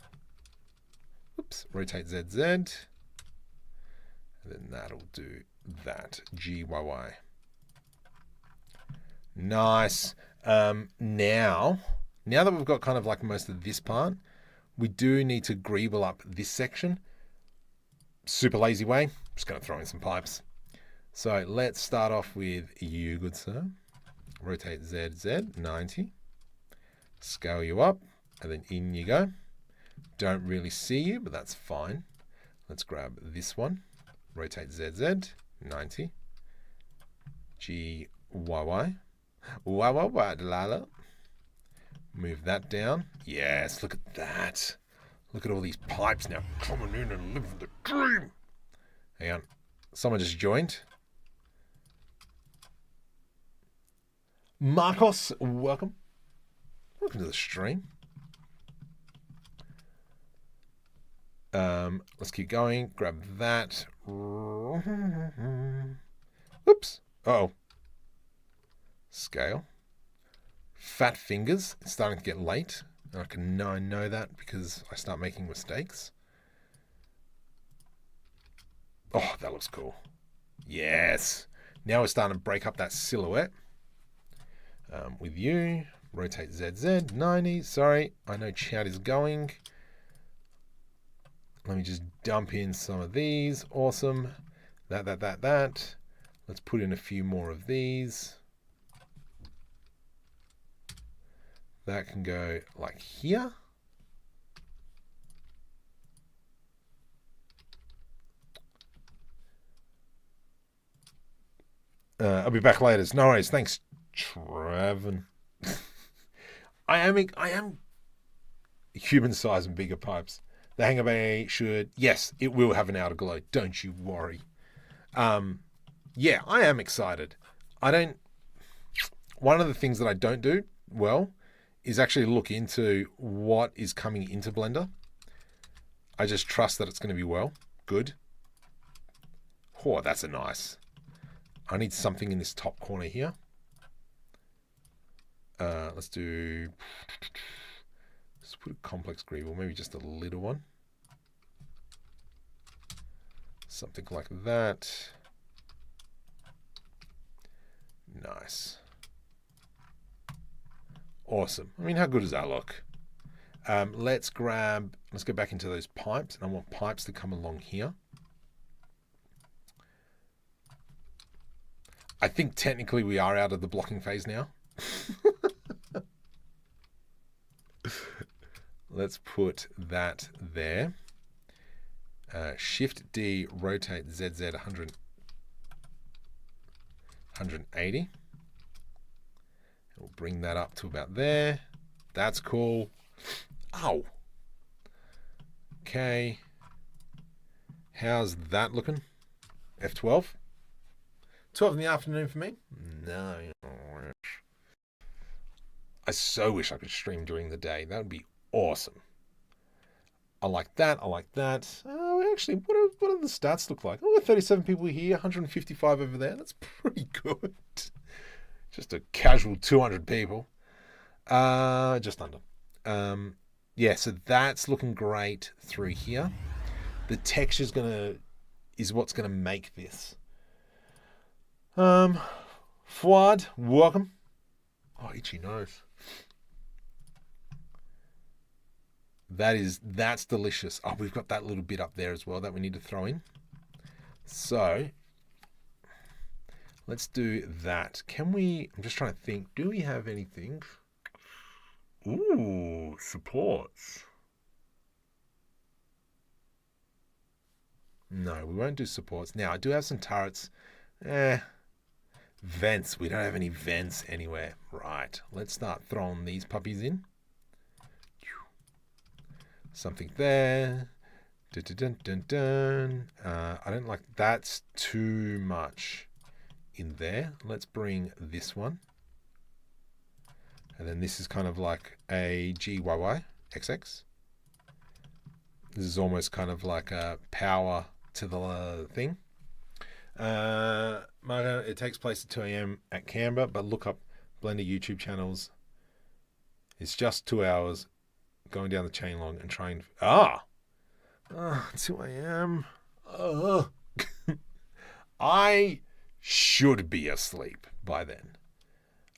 Oops, rotate ZZ. And then that'll do that. GYY. Nice. Now that we've got kind of like most of this part, we do need to greeble up this section. Super lazy way. Just going to throw in some pipes. So let's start off with you, good sir. Rotate ZZ 90. Scale you up, and then in you go. Don't really see you, but that's fine. Let's grab this one. Rotate ZZ 90. GYY. Lala. Move that down. Yes, look at that. Look at all these pipes now coming in and living the dream. Hang on. Someone just joined. Marcos, welcome. Welcome to the stream. Let's keep going. Grab that. Uh-oh. Scale. Fat fingers. It's starting to get late. And I know that because I start making mistakes. Oh, that looks cool. Yes. Now we're starting to break up that silhouette. With you. Rotate ZZ. 90. Sorry. I know chat is going. Let me just dump in some of these. Awesome. That. Let's put in a few more of these. That can go like here. I'll be back later. No worries. Thanks, Traven. I am human size and bigger pipes. The Hangar Bay should, yes, it will have an outer glow. Don't you worry. Yeah, I am excited. One of the things that I don't do well is actually look into what is coming into Blender. I just trust that it's going to be good. Oh, that's a nice. I need something in this top corner here. Let's put a complex greeble, maybe just a little one. Something like that. Nice. Awesome. I mean, how good does that look? Let's go back into those pipes, and I want pipes to come along here. I think technically we are out of the blocking phase now. Let's put that there. Shift D, rotate ZZ 180. We'll bring that up to about there. That's cool. Ow. Okay. How's that looking? F12? 12 in the afternoon for me? No. I so wish I could stream during the day. That would be awesome. I like that. I like that. Actually, what do the stats look like? Oh, 37 people here, 155 over there. That's pretty good. Just a casual 200 people. Just under. Yeah, so that's looking great through here. The texture's is what's gonna make this. Fuad, welcome. Oh, itchy nose. That's delicious. Oh, we've got that little bit up there as well that we need to throw in. So let's do that. Can we? I'm just trying to think. Do we have anything? Ooh, supports. No, we won't do supports. Now I do have some turrets. Vents. We don't have any vents anywhere. Right. Let's start throwing these puppies in. Something there. Dun, dun, dun, dun. I don't like that's too much in there. Let's bring this one. And then this is kind of like a GYY XX. This is almost kind of like a power to the thing. Margo, it takes place at 2 a.m. at Canberra, but look up Blender YouTube channels. It's just 2 hours going down the chain log and trying. 2 a.m. I should be asleep by then.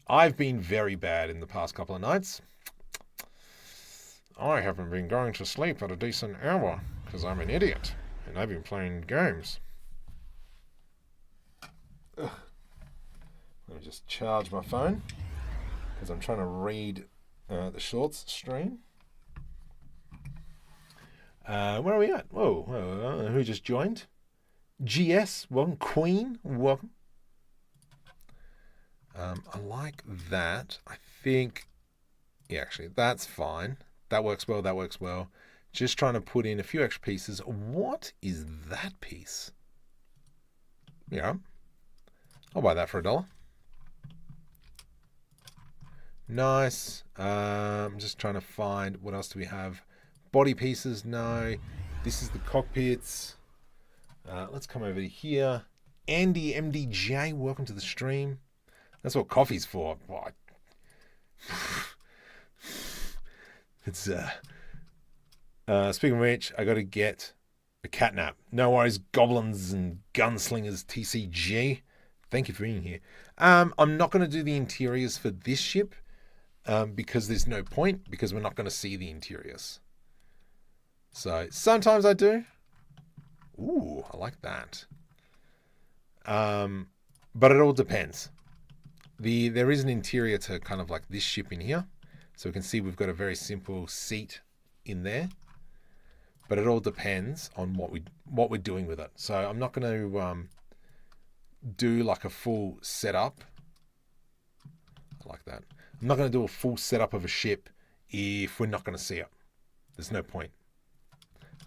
I've been very bad in the past couple of nights. I haven't been going to sleep at a decent hour because I'm an idiot and I've been playing games. Let me just charge my phone because I'm trying to read the shorts stream. Where are we at? Whoa, who just joined? GS, welcome. Queen, welcome. I like that. I think, yeah, actually, that's fine. That works well. Just trying to put in a few extra pieces. What is that piece? Yeah, I'll buy that for $1. Nice. I'm just trying to find, what else do we have? Body pieces, no. This is the cockpits. Let's come over here. Andy MDJ, welcome to the stream. That's what coffee's for. Oh, it's speaking of which, I got to get a cat nap. No worries, goblins and gunslingers TCG. Thank you for being here. I'm not going to do the interiors for this ship because there's no point, because we're not going to see the interiors. So sometimes I do. Ooh, I like that. But it all depends. There is an interior to kind of like this ship in here. So we can see we've got a very simple seat in there. But it all depends on what we're doing with it. So I'm not going to do like a full setup. I like that. I'm not going to do a full setup of a ship if we're not going to see it. There's no point.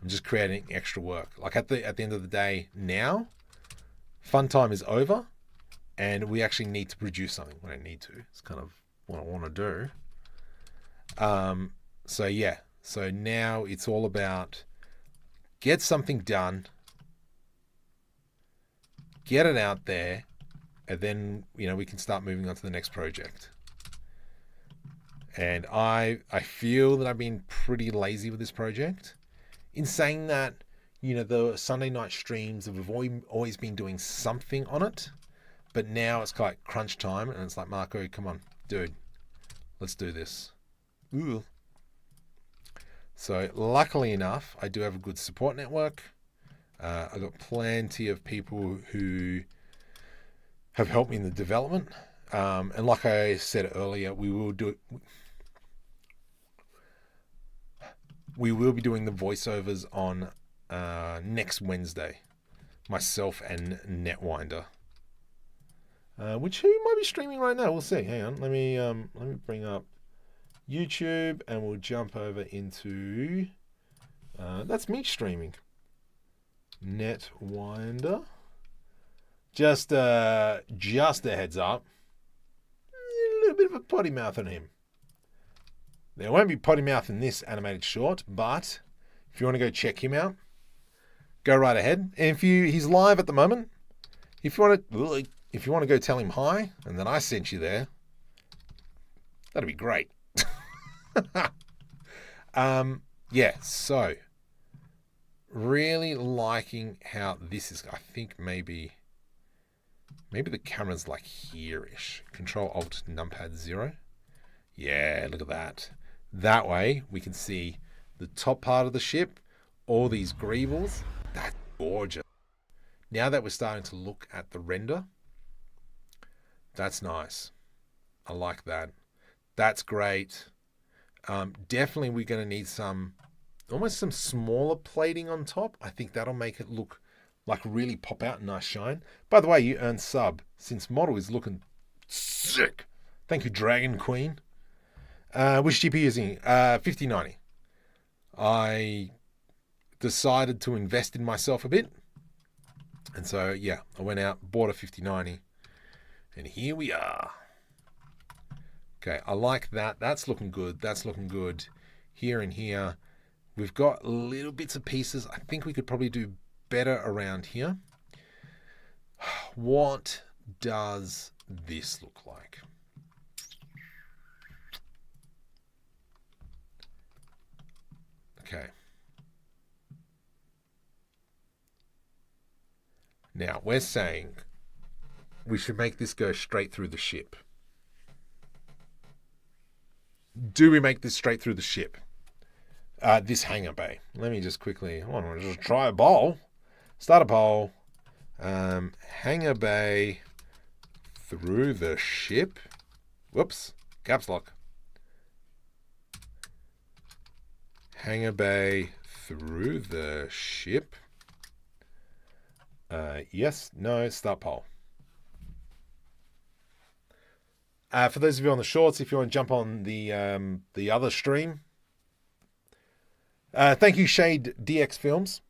I'm just creating extra work. Like at the end of the day now, fun time is over, and we actually need to produce something when I need to. It's kind of what I want to do. So yeah. So now it's all about get something done, get it out there, and then, you know, we can start moving on to the next project. And I feel that I've been pretty lazy with this project. In saying that, you know, the Sunday night streams, we've always been doing something on it, but now it's like crunch time, and it's like, Marco, come on, dude, let's do this. Ooh. So luckily enough, I do have a good support network. I've got plenty of people who have helped me in the development. And like I said earlier, we will be doing the voiceovers on next Wednesday. Myself and Netwinder. Which who might be streaming right now? We'll see. Hang on. Let me bring up YouTube, and we'll jump over into that's me streaming. Netwinder. Just a heads up. A little bit of a potty mouth on him. There won't be potty mouth in this animated short, but if you want to go check him out, go right ahead. And he's live at the moment. If you want to go tell him hi, and then I sent you there, that'd be great. Yeah, so really liking how this is. I think maybe the camera's like here-ish. Control Alt Numpad 0. Yeah, look at that. That way we can see the top part of the ship, all these greebles. That's gorgeous. Now that we're starting to look at the render, that's nice. I like that. That's great. Definitely we're going to need almost some smaller plating on top. I think that'll make it look like really pop out and nice shine. By the way, you earned sub since model is looking sick. Thank you, Dragon Queen. Which GPU using? 5090. I decided to invest in myself a bit. And so, yeah, I went out, bought a 5090. And here we are. Okay, I like that. That's looking good. That's looking good. Here and here. We've got little bits and pieces. I think we could probably do better around here. What does this look like? Okay. Now, we're saying we should make this go straight through the ship. Do we make this straight through the ship? This hangar bay. Let me just quickly, I want to just try a poll. Start a poll. Hangar bay through the ship. Whoops. Caps lock. Hangar bay through the ship. Yes, no, start poll. For those of you on the shorts, if you want to jump on the other stream, thank you, Shade DX Films.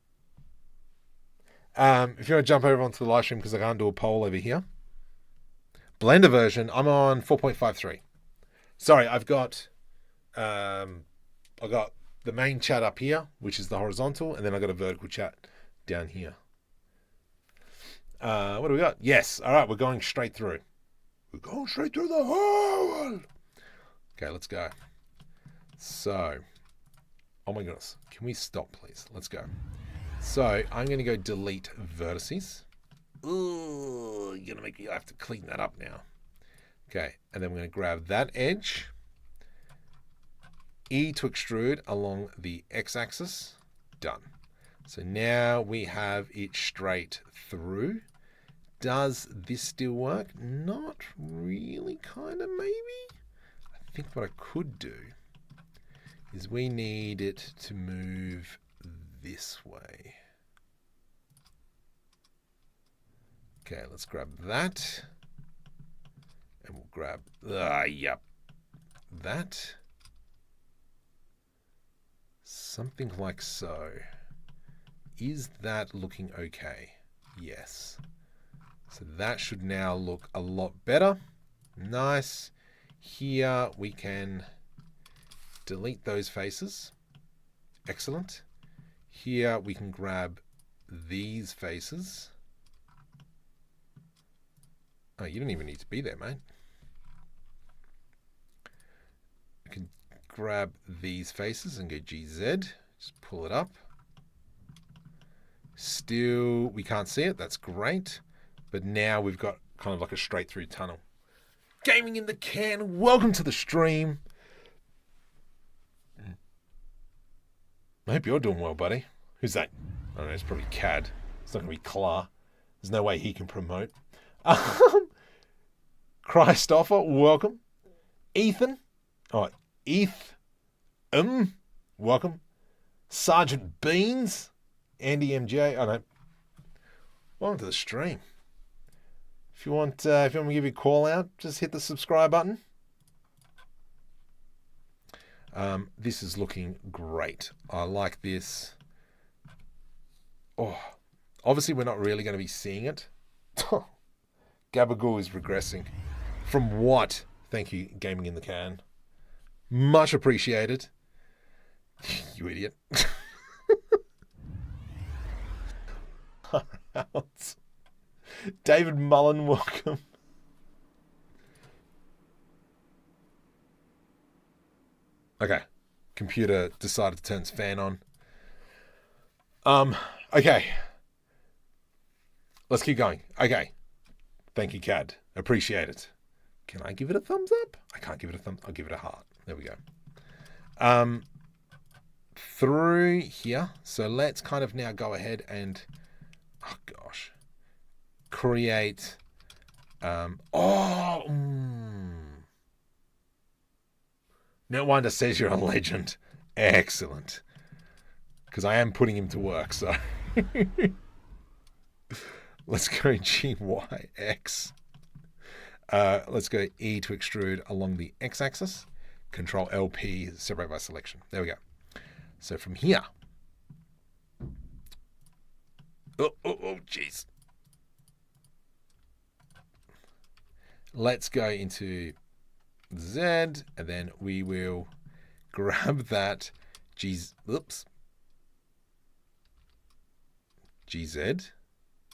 If you want to jump over onto the live stream, because I can't do a poll over here. Blender version, I'm on 4.53. Sorry, I've got the main chat up here, which is the horizontal, and then I've got a vertical chat down here. What do we got? Yes. All right, we're going straight through. We're going straight through the hole. Okay, let's go. So, oh my goodness. Can we stop, please? Let's go. So, I'm going to go delete vertices. Ooh, you're going to make me have to clean that up now. Okay, and then we're going to grab that edge. E to extrude along the x-axis. Done. So now we have it straight through. Does this still work? Not really, kind of, maybe. I think what I could do is we need it to move this way. Okay, let's grab that. And we'll grab, yep, that. Something like so. Is that looking okay? Yes. So that should now look a lot better. Nice. Here we can delete those faces. Excellent. Here we can grab these faces. Oh, you don't even need to be there, mate. We can grab these faces and go GZ. Just pull it up. Still, we can't see it. That's great. But now we've got kind of like a straight through tunnel. Gaming in the can. Welcome to the stream. I hope you're doing well, buddy. Who's that? I don't know. It's probably Cad. It's not going to be Klar. There's no way he can promote. Christopher, welcome. Ethan. Oh, welcome. Sergeant Beans. Andy MJ. Oh, no. Welcome to the stream. If you want me to give you a call out, just hit the subscribe button. This is looking great. I like this. Oh, obviously we're not really going to be seeing it. Gabagool is regressing. From what? Thank you, Gaming in the Can. Much appreciated. You idiot. David Mullen, welcome. Okay. Computer decided to turn its fan on. Okay. Let's keep going. Okay. Thank you, Cad. Appreciate it. Can I give it a thumbs up? I can't give it a thumbs. I'll give it a heart. There we go. Through here. So let's kind of now go ahead and, oh gosh, create. Netwinder says you're a legend. Excellent. Because I am putting him to work, so. Let's go GYX. Let's go E to extrude along the x-axis. Control LP, separate by selection. There we go. So from here. Oh, jeez. Let's go into Z, and then we will grab that GZ.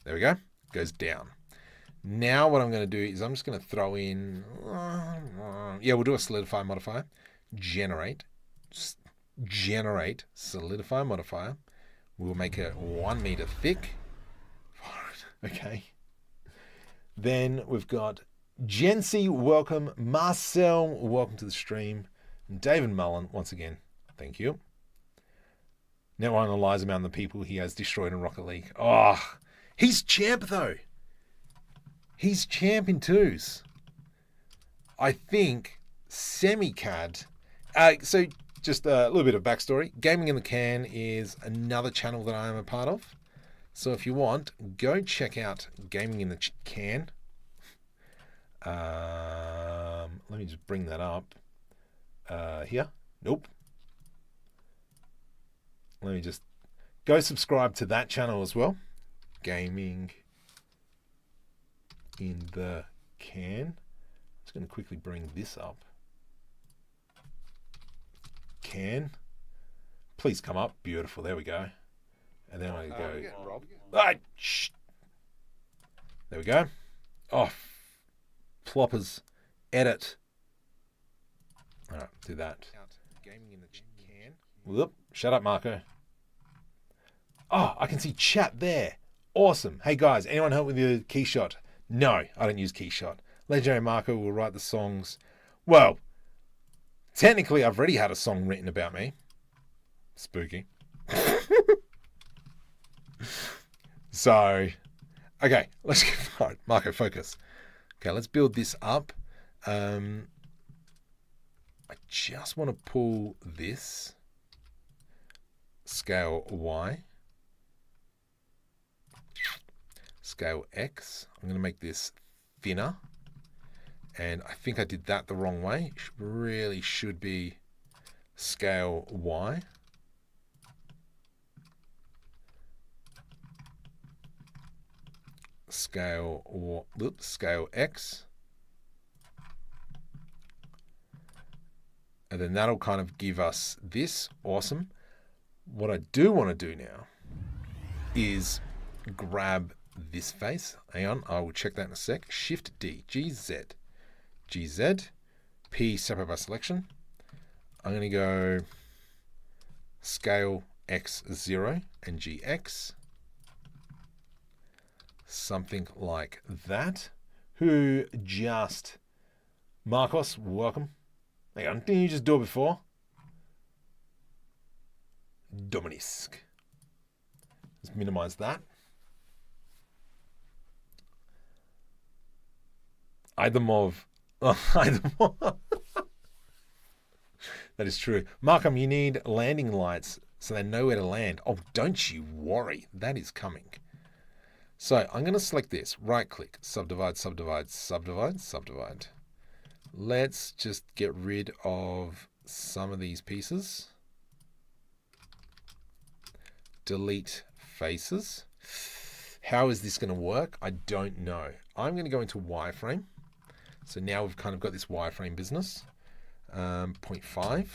There we go. Goes down. Now what I'm going to do is I'm just going to throw in, we'll do a solidify modifier. Generate solidify modifier. We'll make it 1 meter thick. Okay. Then we've got Jency, welcome. Marcel, welcome to the stream. And David Mullen, once again, thank you. Now one lies among the people he has destroyed in Rocket League. Oh, he's champ though. He's champ in twos. I think Semicad. So just a little bit of backstory. Gaming in the Can is another channel that I am a part of. So if you want, go check out Gaming in the Can. Let me just bring that up. Here. Nope. Let me just go subscribe to that channel as well. Gaming in the Can. I'm just going to quickly bring this up. Can. Please come up. Beautiful. There we go. And then I go. There we go. Oh, ploppers. Edit. All right, do that. Gaming in the can. Whoop. Shut up, Marco. Oh, I can see chat there. Awesome. Hey, guys, anyone help with your keyshot? No, I don't use keyshot. Legendary Marco will write the songs. Well, technically, I've already had a song written about me. Spooky. So, okay, let's get started. Marco, focus. Okay, let's build this up. I just want to pull this scale Y, scale X. I'm going to make this thinner. And I think I did that the wrong way. It really should be scale Y. Scale X. And then that'll kind of give us this. Awesome. What I do want to do now is grab this face. Hang on, I will check that in a sec. Shift D, GZ. GZ, P separate by selection. I'm going to go scale X0 and GX. Something like that. Who just... Marcos, welcome. Hang on, didn't you just do it before? Dominisk. Let's minimize that. Idemov. Idemov. That is true. Markham, you need landing lights so they know where to land. Oh, don't you worry. That is coming. So I'm going to select this. Right click. Subdivide, subdivide, subdivide, subdivide. Let's just get rid of some of these pieces. Delete faces. How is this going to work? I don't know. I'm going to go into wireframe. So now we've kind of got this wireframe business. 0.5.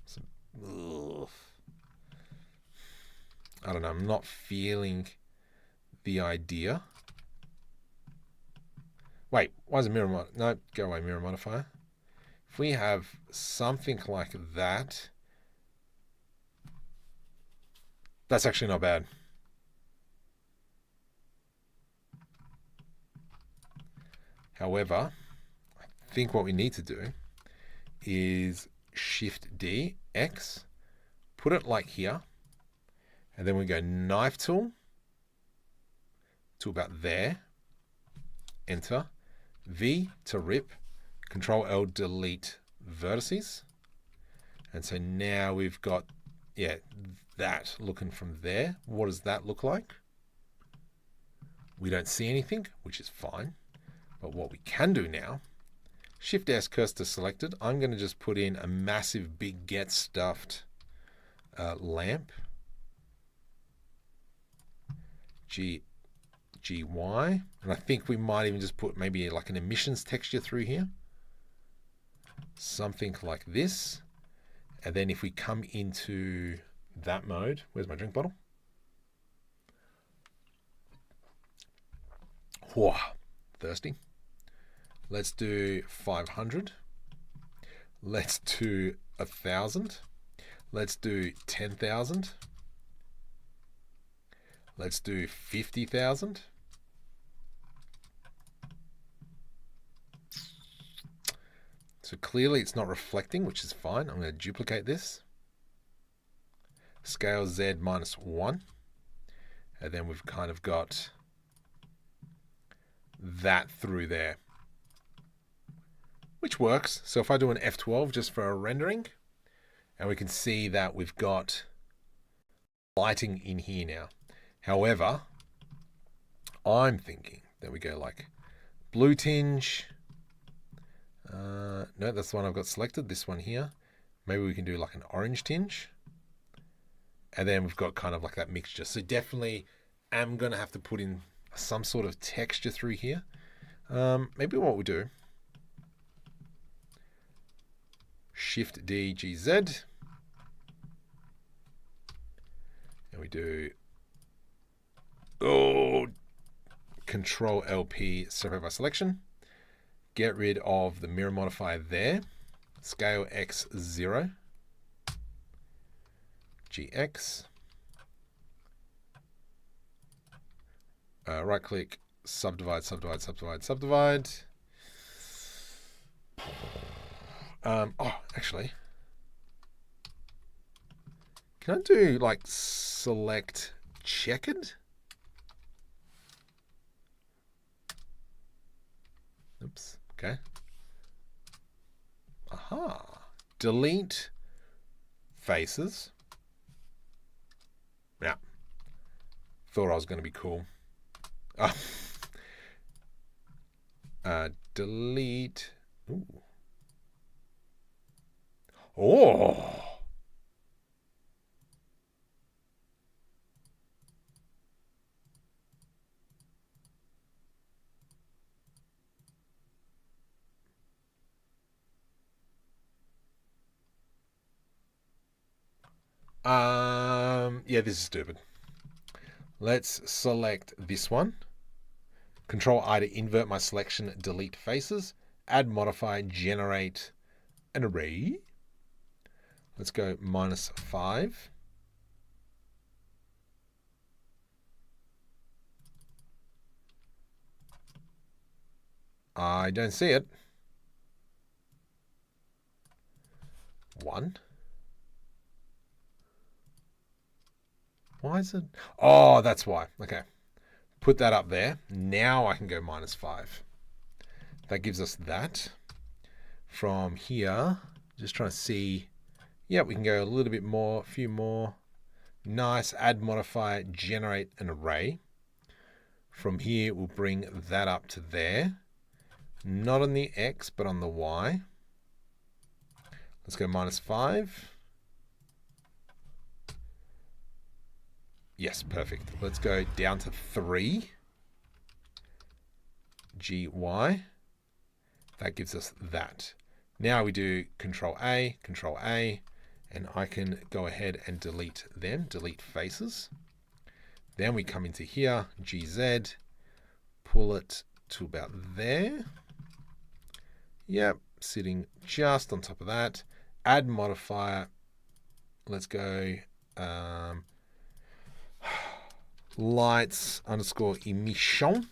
So, I don't know. I'm not feeling the idea. Wait, why is it mirror mod? No, go away, mirror modifier. If we have something like that, that's actually not bad. However, I think what we need to do is Shift D, X, put it like here, and then we go knife tool to about there, enter, V to rip, Control L, delete vertices. And so now we've got, yeah, that looking from there. What does that look like? We don't see anything, which is fine. But what we can do now, Shift S, cursor selected. I'm going to just put in a massive big get stuffed lamp. GY. And I think we might even just put maybe like an emissions texture through here. Something like this. And then if we come into that mode, where's my drink bottle? Whoa, thirsty. Let's do 500. Let's do 1,000. Let's do 10,000. Let's do 50,000. So clearly it's not reflecting, which is fine. I'm going to duplicate this. Scale Z -1. And then we've kind of got that through there, which works. So if I do an F12 just for a rendering, and we can see that we've got lighting in here now. However, I'm thinking that we go like blue tinge. No, that's the one I've got selected, this one here. Maybe we can do like an orange tinge. And then we've got kind of like that mixture. So definitely am going to have to put in some sort of texture through here. Maybe what we do, Shift D, GZ. And we do, oh, Control LP, separate by selection. Get rid of the mirror modifier there. Scale X0. GX. Right click, subdivide, subdivide, subdivide, subdivide. Oh, actually, can I do like select checkered? Oops. Okay. Aha. Delete faces. Yeah. Thought I was going to be cool. Delete. Ooh. Oh. Yeah, this is stupid. Let's select this one. Control I to invert my selection, delete faces, add modifier, generate an array. Let's go -5. I don't see it. 1. Why is it? Oh, that's why. Okay. Put that up there. Now I can go -5. That gives us that. From here, just trying to see. Yeah, we can go a little bit more, a few more. Nice. Add modifier, generate an array. From here, we'll bring that up to there. Not on the X, but on the Y. Let's go -5. Yes, perfect. Let's go down to 3. GY. That gives us that. Now we do Control A, and I can go ahead and delete them, delete faces. Then we come into here, GZ, pull it to about there. Yep, sitting just on top of that. Add modifier. Let's go lights underscore emission.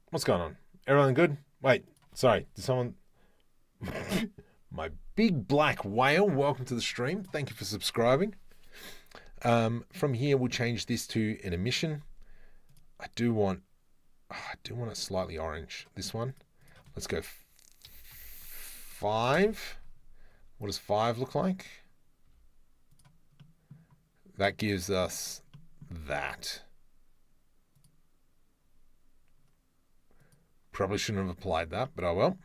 What's going on? Everyone good? Wait, sorry. Did someone... My big black whale, welcome to the stream. Thank you for subscribing. From here, we'll change this to an emission. I do want it slightly orange, this one. Let's go 5. What does 5 look like? That gives us that. Probably shouldn't have applied that, but oh well.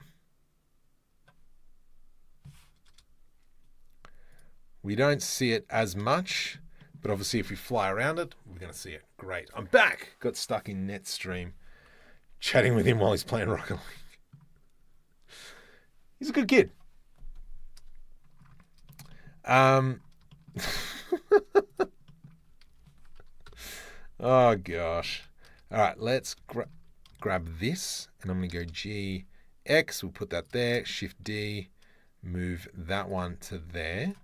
We don't see it as much, but obviously if we fly around it, we're going to see it. Great. I'm back. Got stuck in Netstream, chatting with him while he's playing Rocket League. He's a good kid. Oh, gosh. All right, let's grab this, and I'm going to go GX. We'll put that there. Shift D. Move that one to there.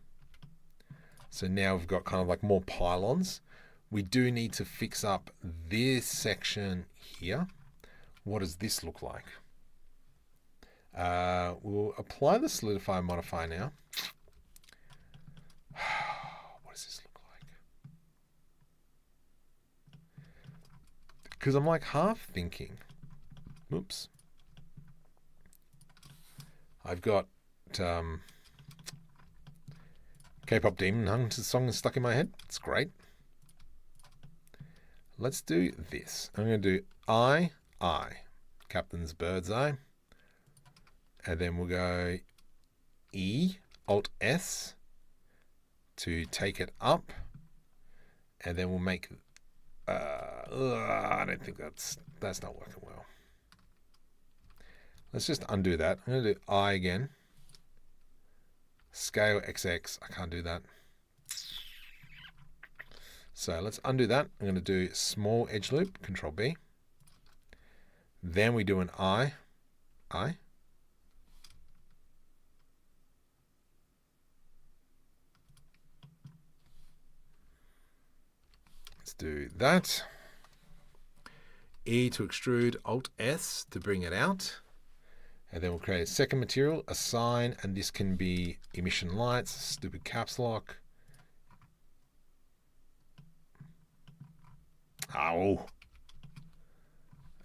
So now we've got kind of like more pylons. We do need to fix up this section here. What does this look like? We'll apply the solidify modifier now. What does this look like? Because I'm like half thinking. Oops. I've got K-pop Demon Hunter song stuck in my head. It's great. Let's do this. I'm going to do I, Captain's Bird's Eye. And then we'll go E, Alt S to take it up. And then we'll make, I don't think that's not working well. Let's just undo that. I'm going to do I again. Scale XX. I can't do that. So let's undo that. I'm going to do small edge loop, Control B. Then we do an I. Let's do that. E to extrude, Alt S to bring it out. And then we'll create a second material, assign, and this can be emission lights, stupid caps lock. Oh.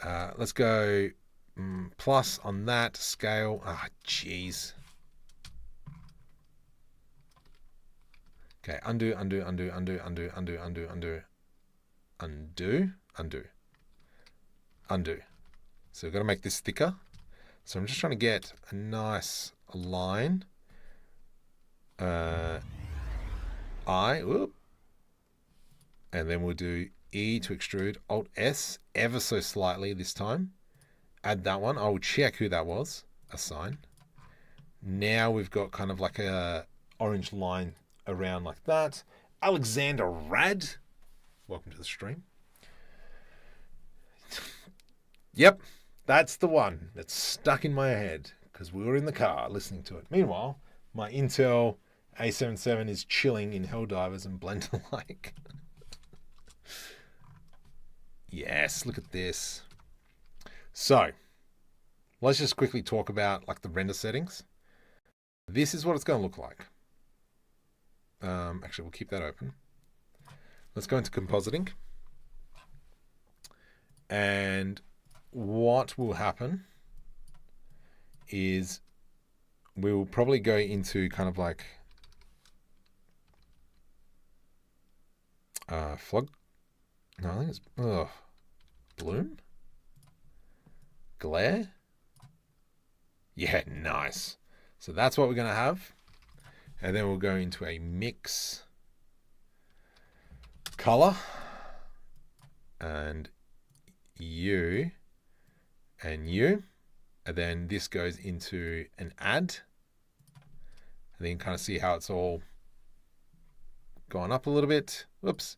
Let's go plus on that scale. Ah, jeez. Okay, undo. So we've got to make this thicker. So I'm just trying to get a nice line. Whoop. And then we'll do E to extrude, Alt S, ever so slightly this time. Add that one. I'll check who that was. Assign. Now we've got kind of like a orange line around like that. Alexander Rad, welcome to the stream. Yep, that's the one that's stuck in my head because we were in the car listening to it. Meanwhile, my Intel A77 is chilling in Helldivers and Blend alike. Yes, look at this. So, let's just quickly talk about like the render settings. This is what it's going to look like. Actually, we'll keep that open. Let's go into Compositing. And what will happen is we will probably go into kind of like Flug. No, I think it's Bloom? Glare? Yeah, nice. So that's what we're going to have. And then we'll go into a mix color and you and you. And then this goes into an add. And then kind of see how it's all gone up a little bit. Whoops.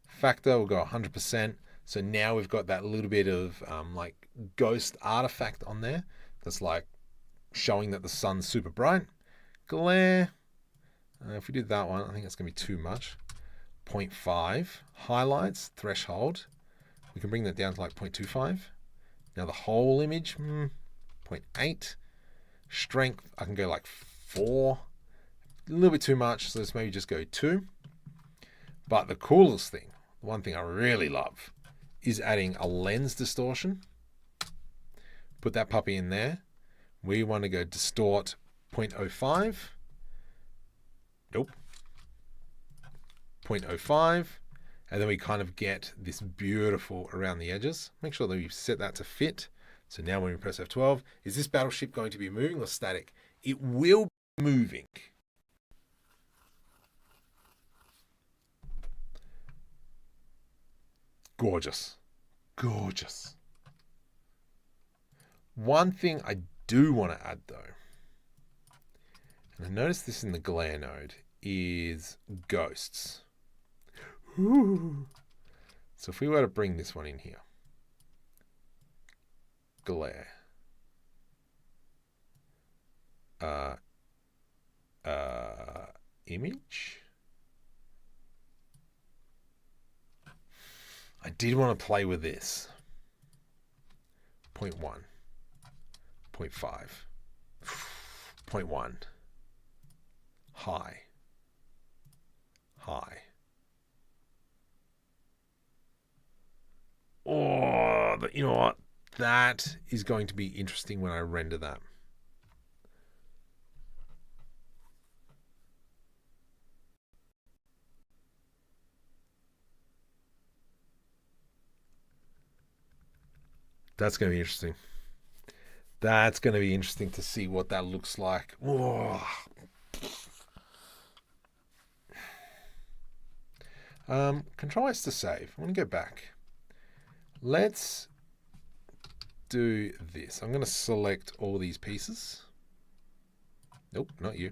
Factor will go 100%. So now we've got that little bit of like ghost artifact on there. That's like showing that the sun's super bright. Glare. If we do that one, I think it's going to be too much. 0.5. Highlights, threshold. We can bring that down to like 0.25. Now the whole image, 0.8. Strength, I can go like 4. A little bit too much, so let's maybe just go 2. But the coolest thing, the one thing I really love, is adding a lens distortion. Put that puppy in there. We want to go distort 0.05. Nope. 0.05. And then we kind of get this beautiful around the edges. Make sure that we set that to fit. So now when we press F12, is this battleship going to be moving or static? It will be moving. Gorgeous. Gorgeous. One thing I do want to add though, and I noticed this in the glare node, is ghosts. Ooh. So if we were to bring this one in here, glare, image. I did want to play with this. 0.1, 0.5, 0.1, high. Oh, you know what? That is going to be interesting when I render that. That's going to be interesting. That's going to be interesting to see what that looks like. Oh. Control S to save. I want to go back. Let's do this. I'm going to select all these pieces. Nope, not you.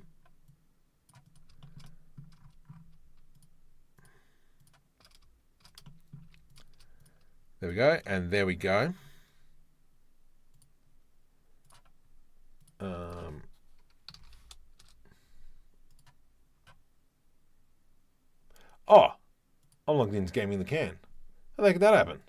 There we go. And there we go. Oh, I'm logged into Gaming the Can. How the heck did that happen?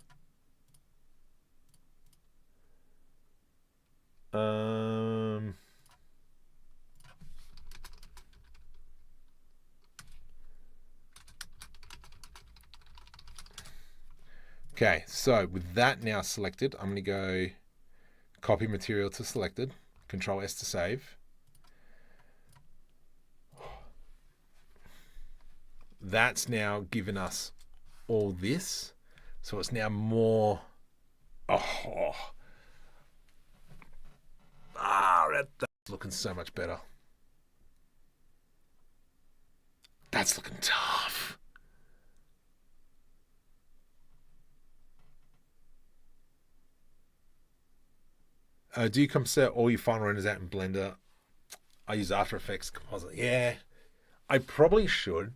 Okay, so with that now selected, I'm going to go copy material to selected, Control S to save. That's now given us all this. So it's now more, that's looking so much better. That's looking tough. Do you composite all your final renders out in Blender? I use After Effects Composite. Yeah, I probably should,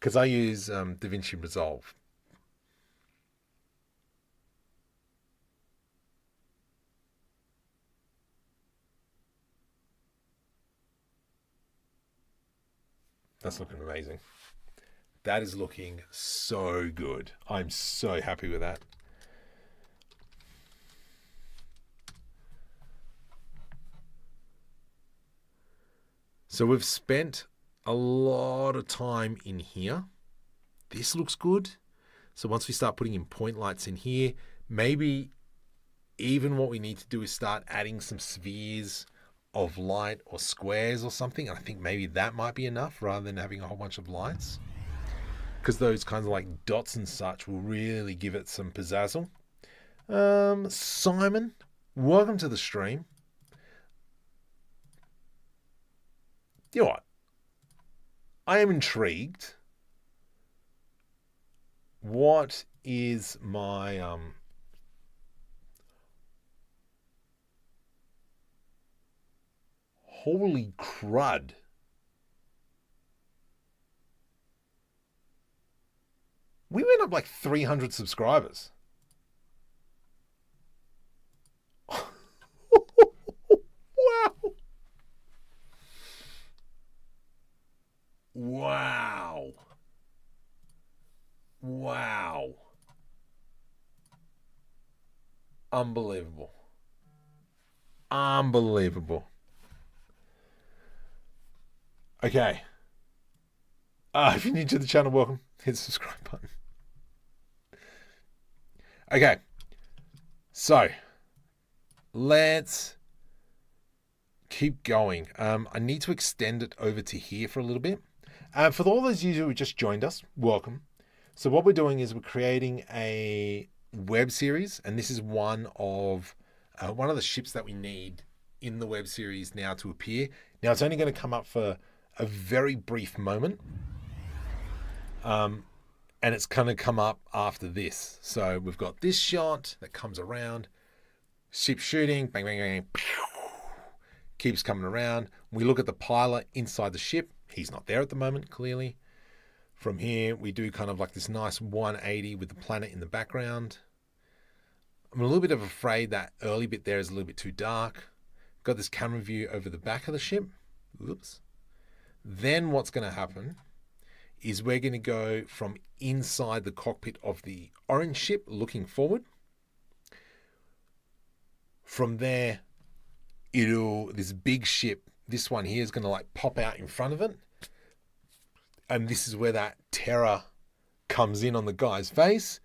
because I use DaVinci Resolve. That's looking amazing. That is looking so good. I'm so happy with that. So we've spent a lot of time in here. This looks good. So once we start putting in point lights in here, maybe even what we need to do is start adding some spheres of light or squares or something. I think maybe that might be enough rather than having a whole bunch of lights, because those kinds of like dots and such will really give it some pizzazzle. Simon, welcome to the stream. You know what? I am intrigued. What is my holy crud? We went up like 300 subscribers. Wow. Wow. Wow. Unbelievable. Unbelievable. Okay. If you're new to the channel, welcome. Hit the subscribe button. Okay. So, let's keep going. I need to extend it over to here for a little bit. For all those of you who just joined us, welcome. So what we're doing is we're creating a web series, and this is one of the ships that we need in the web series now to appear. Now it's only going to come up for a very brief moment, and it's going to come up after this. So we've got this shot that comes around, ship shooting, bang, bang, bang, keeps coming around. We look at the pilot inside the ship. He's not there at the moment, clearly. From here, we do kind of like this nice 180 with the planet in the background. I'm a little bit afraid that early bit there is a little bit too dark. Got this camera view over the back of the ship. Oops. Then what's going to happen is we're going to go from inside the cockpit of the orange ship looking forward. From there, this big ship, this one here is going to like pop out in front of it. And this is where that terror comes in on the guy's face.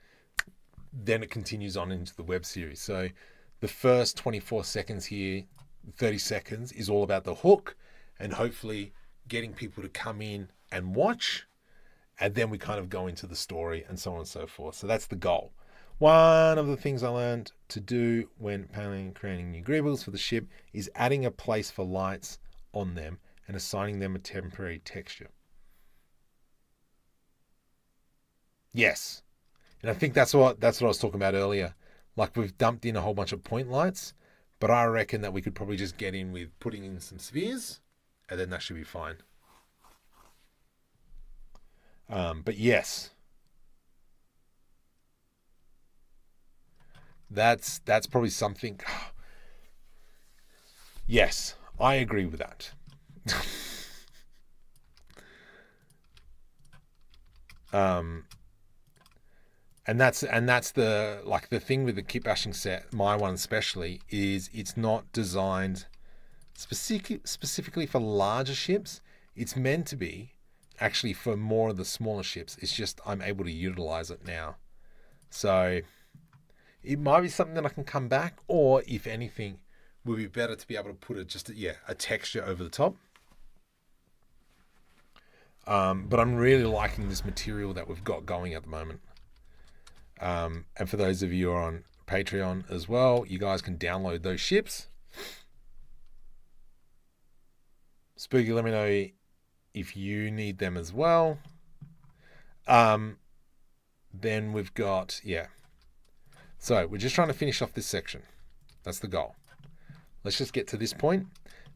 Then it continues on into the web series. So the first 24 seconds here, 30 seconds is all about the hook and hopefully getting people to come in and watch. And then we kind of go into the story and so on and so forth. So that's the goal. One of the things I learned to do when paneling, creating new greebles for the ship is adding a place for lights on them and assigning them a temporary texture. Yes. And I think that's what I was talking about earlier. Like we've dumped in a whole bunch of point lights, but I reckon that we could probably just get in with putting in some spheres and then that should be fine. But yes. That's probably something. Yes, I agree with that. um, and that's the like the thing with the kitbashing set, my one especially, is it's not designed specifically for larger ships. It's meant to be actually for more of the smaller ships. It's just I'm able to utilize it now. So it might be something that I can come back, or if anything, would be better to be able to put a texture over the top. But I'm really liking this material that we've got going at the moment. And for those of you who are on Patreon as well, you guys can download those ships. Spooky, let me know if you need them as well. Then we've got, So we're just trying to finish off this section. That's the goal. Let's just get to this point.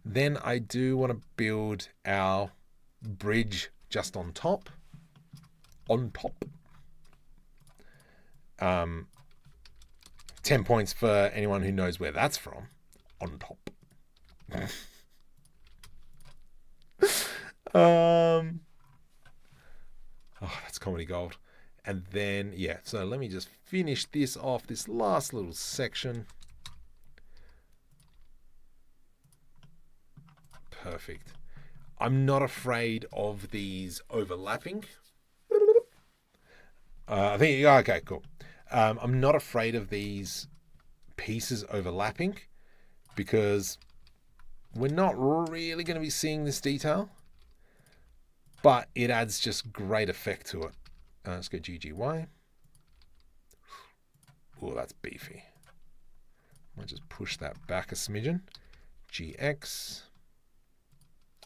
Then I do want to build our bridge just on top. 10 points for anyone who knows where that's from. On top. That's comedy gold. And then, so let me just finish this off, this last little section. Perfect. I'm not afraid of these overlapping. I think, okay, cool. I'm not afraid of these pieces overlapping because we're not really going to be seeing this detail, but it adds just great effect to it. Let's go GGY. Oh, that's beefy. Might just push that back a smidgen. GX.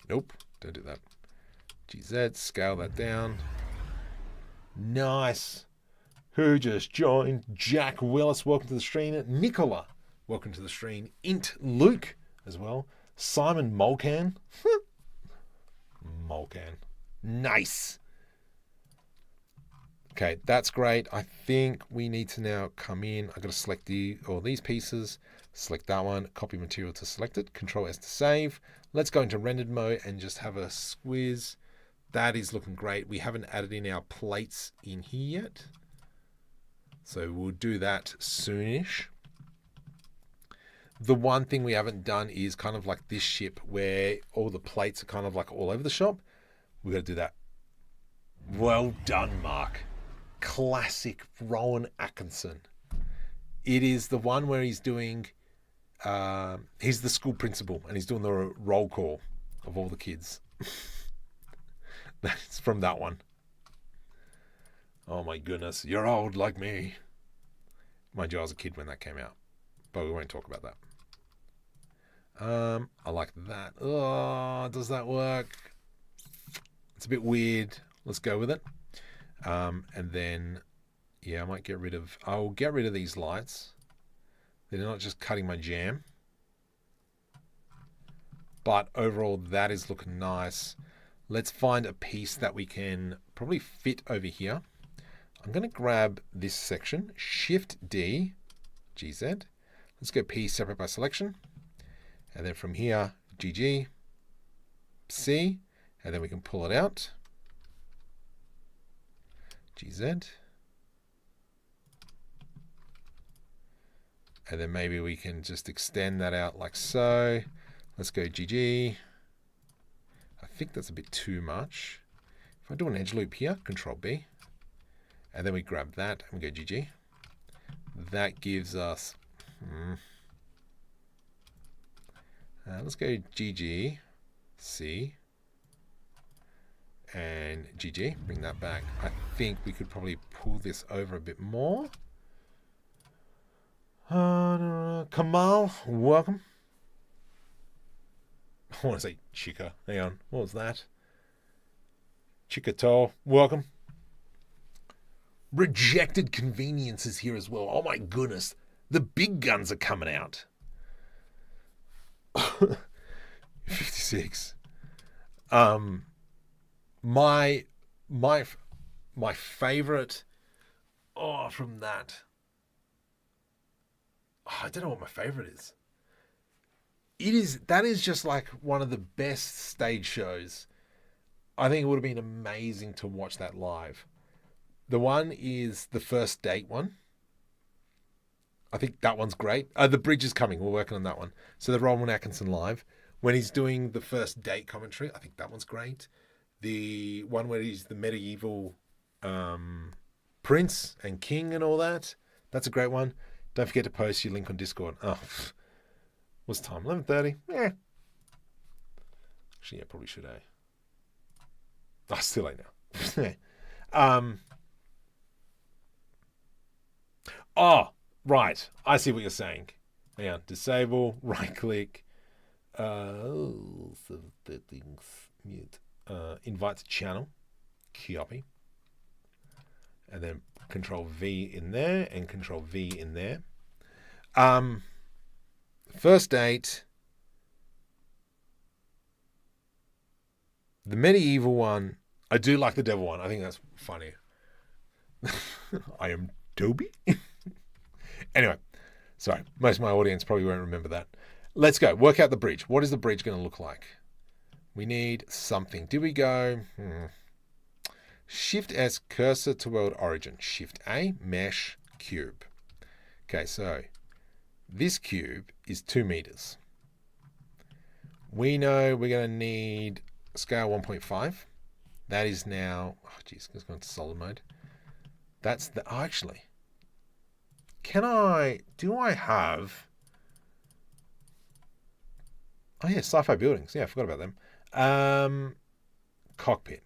Nope, don't do that. GZ, scale that down. Nice. Who just joined? Jack Willis, welcome to the stream. Nicola, welcome to the stream. Int Luke as well. Simon Molcan. Molcan. Nice. Okay, that's great. I think we need to now come in. I've got to select all these pieces. Select that one. Copy material to select it. Control S to save. Let's go into rendered mode and just have a squiz. That is looking great. We haven't added in our plates in here yet, so we'll do that soonish. The one thing we haven't done is kind of like this ship where all the plates are kind of like all over the shop. We've got to do that. Well done, Mark. Classic Rowan Atkinson. It is the one where he's doing, he's the school principal and he's doing the roll call of all the kids. That's from that one. Oh my goodness, you're old like me. Mind you, I was a kid when that came out, but we won't talk about that. I like that. Oh, does that work? It's a bit weird. Let's go with it. And then, I might get rid of... I'll get rid of these lights. They're not just cutting my jam. But overall, that is looking nice. Let's find a piece that we can probably fit over here. I'm going to grab this section. Shift-D, GZ. Let's go P, separate by selection. And then from here, GG, C. And then we can pull it out. GZ. And then maybe we can just extend that out like so. Let's go GG. I think that's a bit too much. If I do an edge loop here, Control B, and then we grab that and we go GG. That gives us, let's go GG, C, and GG, bring that back. I think we could probably pull this over a bit more. Kamal, welcome. I want to say Chica. Hang on. What was that? Chicato, welcome. Rejected Convenience is here as well. Oh my goodness. The big guns are coming out. 56. My favorite from that. I don't know what my favorite is. That is just like one of the best stage shows. I think it would have been amazing to watch that live. The one is the first date one. I think that one's great. The bridge is coming. We're working on that one. So the Rowan Atkinson live, when he's doing the first date commentary, I think that one's great. The one where he's the medieval prince and king and all that, that's a great one. Don't forget to post your link on Discord. Oh, what's the time? 11:30. Yeah. Actually, yeah, probably should. Oh, still late now. Oh, right. I see what you're saying. Hang on. Disable. Right click. Settings. Mute. Invite to channel. Copy. And then Control V in there and Control V in there. First date. The medieval one, I do like the devil one. I think that's funny. I am Toby. Anyway, sorry. Most of my audience probably won't remember that. Let's go. Work out the bridge. What is the bridge going to look like? We need something. Did we go? Shift S, cursor to world origin. Shift A, mesh, cube. Okay, so this cube is 2 meters. We know we're going to need scale 1.5. That is now, oh geez, let's go into solid mode. That's the, oh, actually, do I have, oh yeah, sci-fi buildings. Yeah, I forgot about them. Cockpit.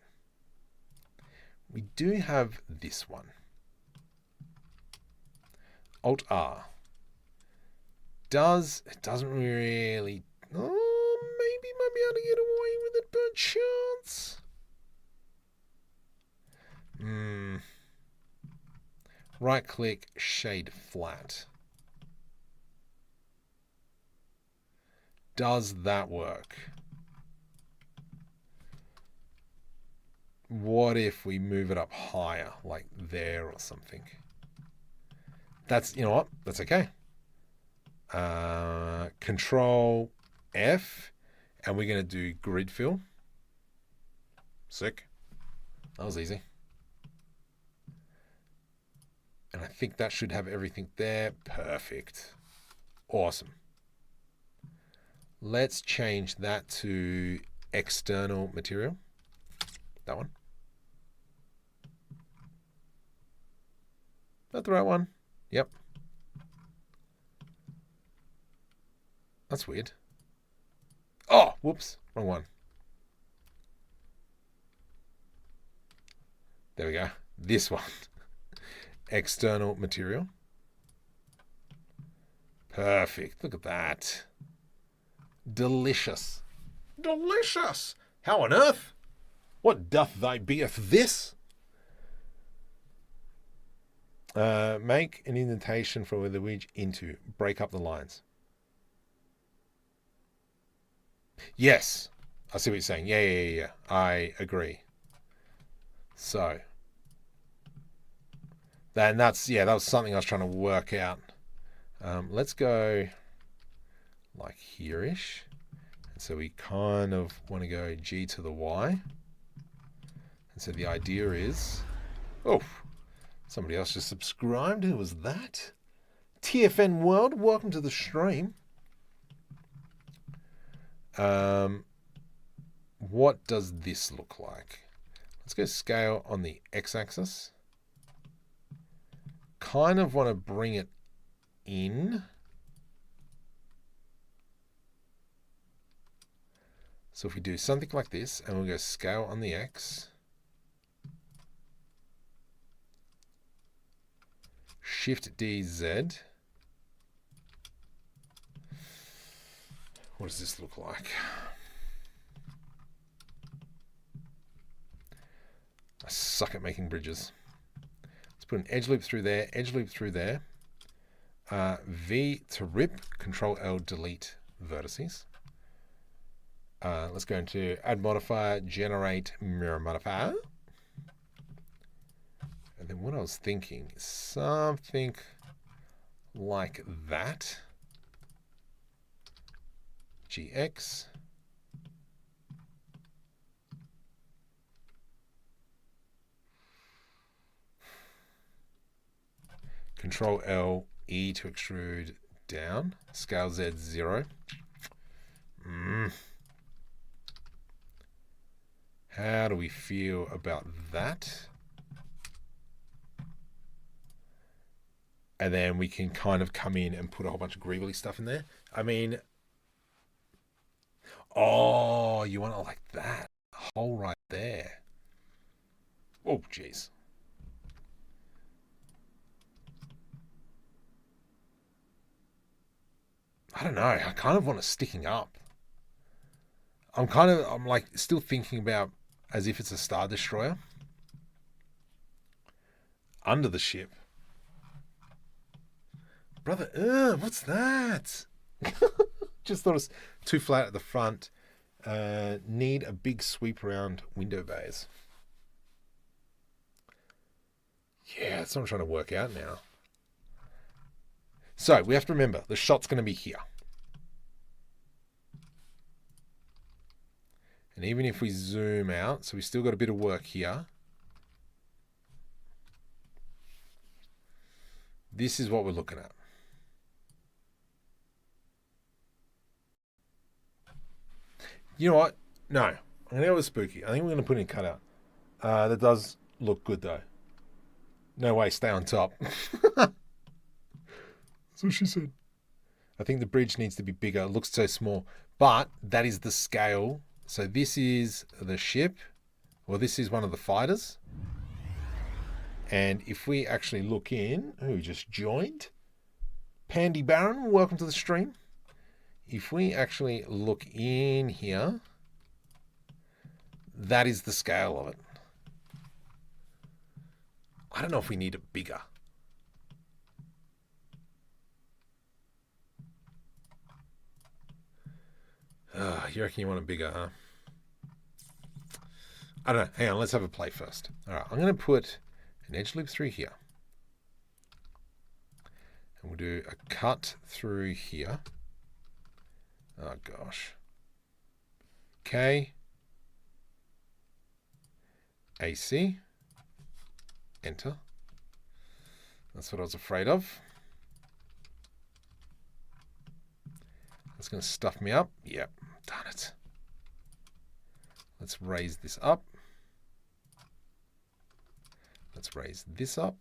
We do have this one. Alt R. It doesn't really, oh, maybe might be able to get away with it per chance. Right click, shade flat. Does that work? What if we move it up higher, like there or something? That's, you know what? That's okay. Control F, and we're going to do grid fill. Sick. That was easy. And I think that should have everything there. Perfect. Awesome. Let's change that to external material. That one. That the right one? Yep. That's weird. Oh, whoops. Wrong one. There we go. This one. External material. Perfect. Look at that. Delicious. Delicious. How on earth? What doth thy beeth this? Make an indentation for the wedge into. Break up the lines. Yes. I see what you're saying. Yeah. I agree. So. That was something I was trying to work out. Let's go like here-ish. And so we kind of want to go G to the Y. And so the idea is, oh, somebody else just subscribed. Who was that? TFN World, welcome to the stream. What does this look like? Let's go scale on the x-axis. Kind of want to bring it in. So if we do something like this, and we'll go scale on the x, Shift D Z. What does this look like? I suck at making bridges. Let's put an edge loop through there, edge loop through there. V to rip, Control L, delete vertices. Let's go into add modifier, generate mirror modifier. And then what I was thinking is something like that. GX. Control L, E to extrude down. Scale Z 0. How do we feel about that? And then we can kind of come in and put a whole bunch of greebly stuff in there. I mean, oh, you want it like that. Hole right there. Oh, jeez. I don't know. I kind of want it sticking up. I'm like still thinking about as if it's a Star Destroyer under the ship. Brother, what's that? Just thought it was too flat at the front. Need a big sweep around window bays. Yeah, that's what I'm trying to work out now. So we have to remember the shot's going to be here. And even if we zoom out, so we still got a bit of work here. This is what we're looking at. You know what? No, I'm going to go with spooky. I think we're going to put in a cutout. That does look good though. No way, stay on top. That's what she said. I think the bridge needs to be bigger. It looks so small. But that is the scale. So this is the ship. Well, this is one of the fighters. And if we actually look in, who just joined? Pandy Baron, welcome to the stream. If we actually look in here, that is the scale of it. I don't know if we need it bigger. You reckon you want it bigger, huh? I don't know. Hang on, let's have a play first. All right, I'm going to put an edge loop through here. And we'll do a cut through here. Oh, gosh. K. AC. Enter. That's what I was afraid of. That's going to stuff me up. Yep, darn it. Let's raise this up. Let's raise this up.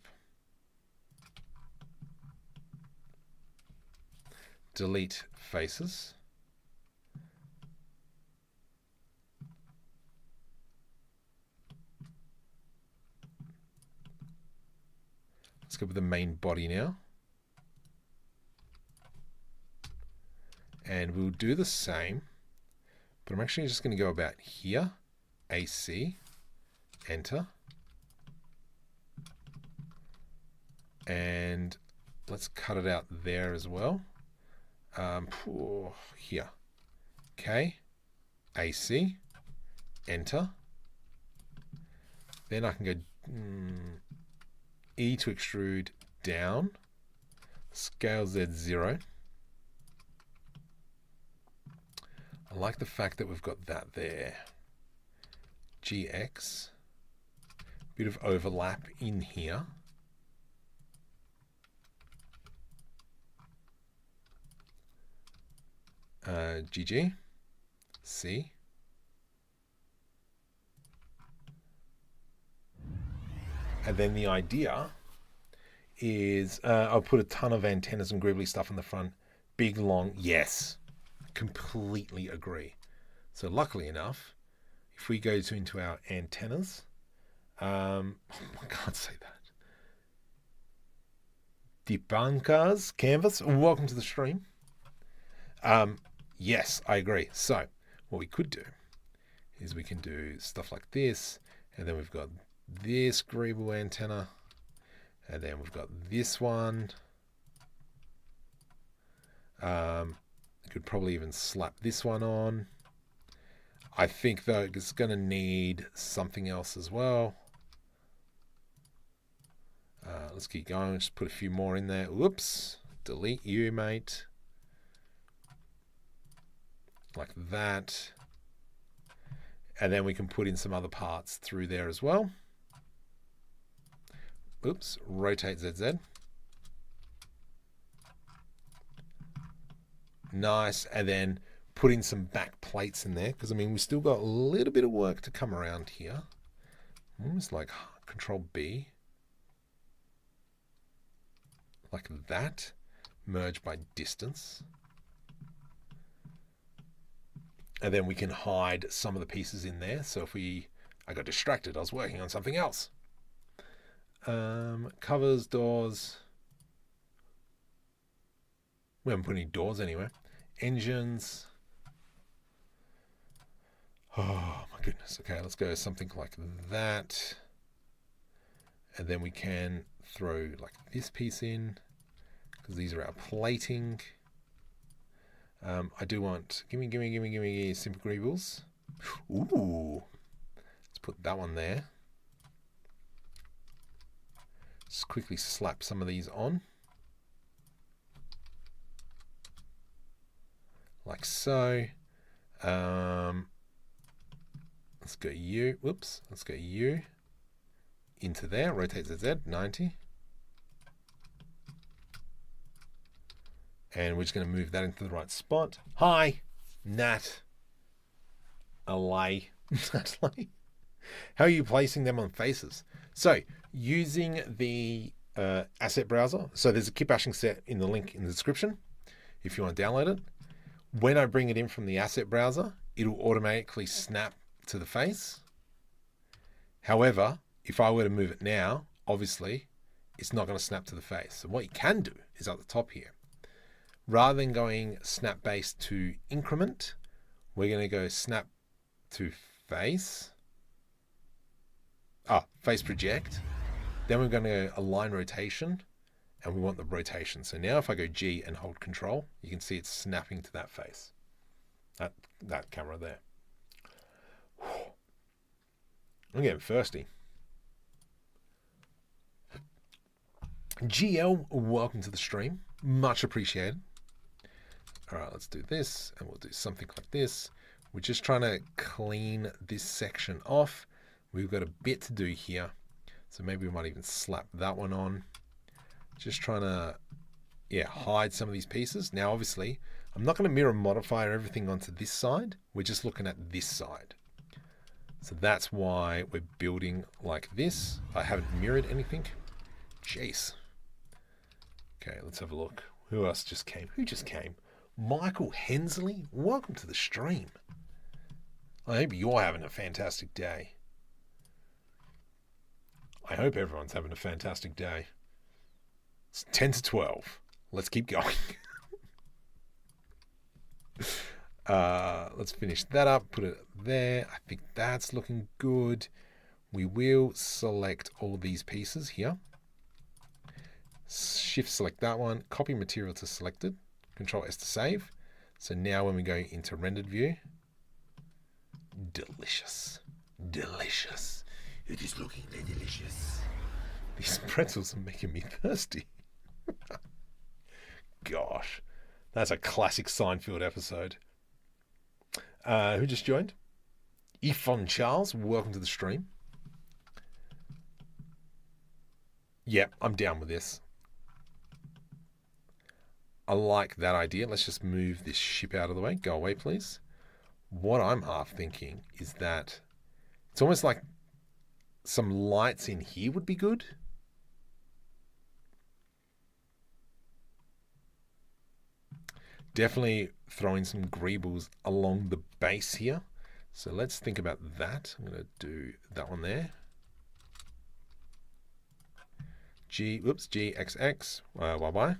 Delete faces. Let's go with the main body now. And we'll do the same, but I'm actually just going to go about here. AC, enter. And let's cut it out there as well. Here. K, AC, enter. Then I can go E to extrude down. Scale Z 0. I like the fact that we've got that there. GX. Bit of overlap in here. GG. C. And then the idea is I'll put a ton of antennas and greebly stuff in the front. Big, long, yes. Completely agree. So luckily enough, if we go into our antennas, I can't say that. Dipanka's canvas, welcome to the stream. Yes, I agree. So what we could do is we can do stuff like this, and then we've got this greeble antenna, and then we've got this one. Could probably even slap this one on. I think though it's going to need something else as well. Let's keep going. Just put a few more in there. Whoops, delete you, mate. Like that. And then we can put in some other parts through there as well. Oops, rotate ZZ. Nice, and then put in some back plates in there, because I mean, we still got a little bit of work to come around here. Almost like Control B. Like that. Merge by distance. And then we can hide some of the pieces in there. So if I got distracted, I was working on something else. Covers, doors. We haven't put any doors anywhere. Engines. Oh my goodness. Okay, let's go something like that. And then we can throw like this piece in, because these are our plating. I do want, give me simple greebles. Ooh. Let's put that one there. Just quickly slap some of these on. Like so. Let's go U. Whoops. Let's go U. Into there. Rotate ZZ. 90. And we're just going to move that into the right spot. Hi, Nat. Alay. How are you placing them on faces? So, using the asset browser. So there's a Kitbashing set in the link in the description if you want to download it. When I bring it in from the asset browser, it'll automatically snap to the face. However, if I were to move it now, obviously, it's not going to snap to the face. So what you can do is at the top here. Rather than going snap base to increment, we're going to go snap to face. Face project. Then we're going to go align rotation, and we want the rotation. So now if I go G and hold control, you can see it's snapping to that face. That camera there. I'm getting thirsty. GL, welcome to the stream. Much appreciated. All right, let's do this, and we'll do something like this. We're just trying to clean this section off. We've got a bit to do here, so maybe we might even slap that one on. Just trying to, hide some of these pieces. Now, obviously, I'm not going to mirror modify everything onto this side. We're just looking at this side. So that's why we're building like this. I haven't mirrored anything. Jeez. Okay, let's have a look. Who else just came? Who just came? Michael Hensley, welcome to the stream. I hope you're having a fantastic day. I hope everyone's having a fantastic day. It's 10 to 12. Let's keep going. Let's finish that up, put it there. I think that's looking good. We will select all these pieces here. Shift select that one, copy material to selected, Control S to save. So now when we go into rendered view, delicious, delicious. It is looking delicious. These pretzels are making me thirsty. Gosh, that's a classic Seinfeld episode. Who just joined? Yvonne Charles, welcome to the stream. Yep, I'm down with this. I like that idea. Let's just move this ship out of the way. Go away, please. What I'm half thinking is that it's almost like some lights in here would be good. Definitely throwing some greebles along the base here. So let's think about that. I'm going to do that one there. GXX, YY.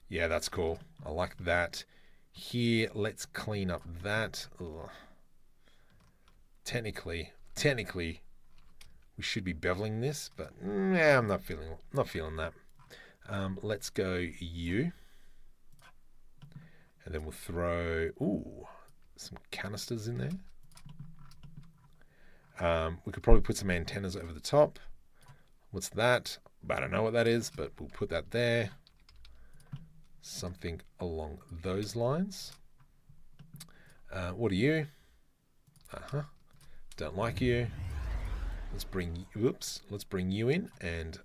Yeah, that's cool. I like that. Here, let's clean up that. Ugh. Technically, we should be beveling this, but I'm not feeling that. Let's go U, and then we'll throw some canisters in there. We could probably put some antennas over the top. What's that? I don't know what that is, but we'll put that there. Something along those lines. What are you? Don't like you. Let's bring you in, and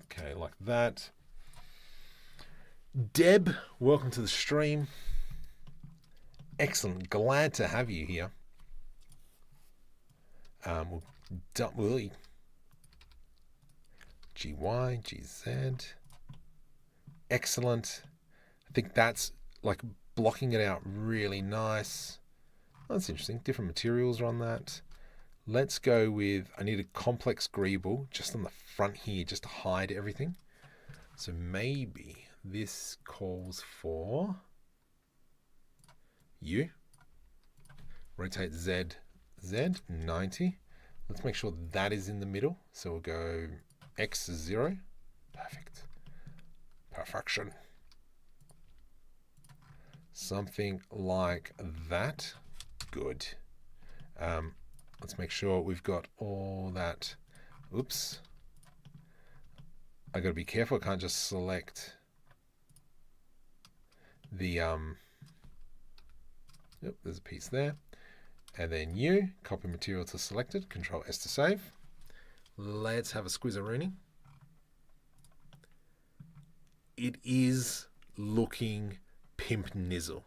okay, like that. Deb, welcome to the stream. Excellent, glad to have you here. Willie. GY, GZ. Excellent. I think that's like blocking it out really nice. That's interesting. Different materials are on that. Let's go with, I need a complex greeble just on the front here, just to hide everything. So maybe this calls for U. Rotate Z, 90. Let's make sure that is in the middle. So we'll go X0. Perfect. Perfection. Something like that. Good. Let's make sure we've got all that. Oops. I got to be careful. I can't just select the yep, there's a piece there. And then U, copy material to selected, Control S to save. Let's have a squizzaroonie. It is looking pimp nizzle.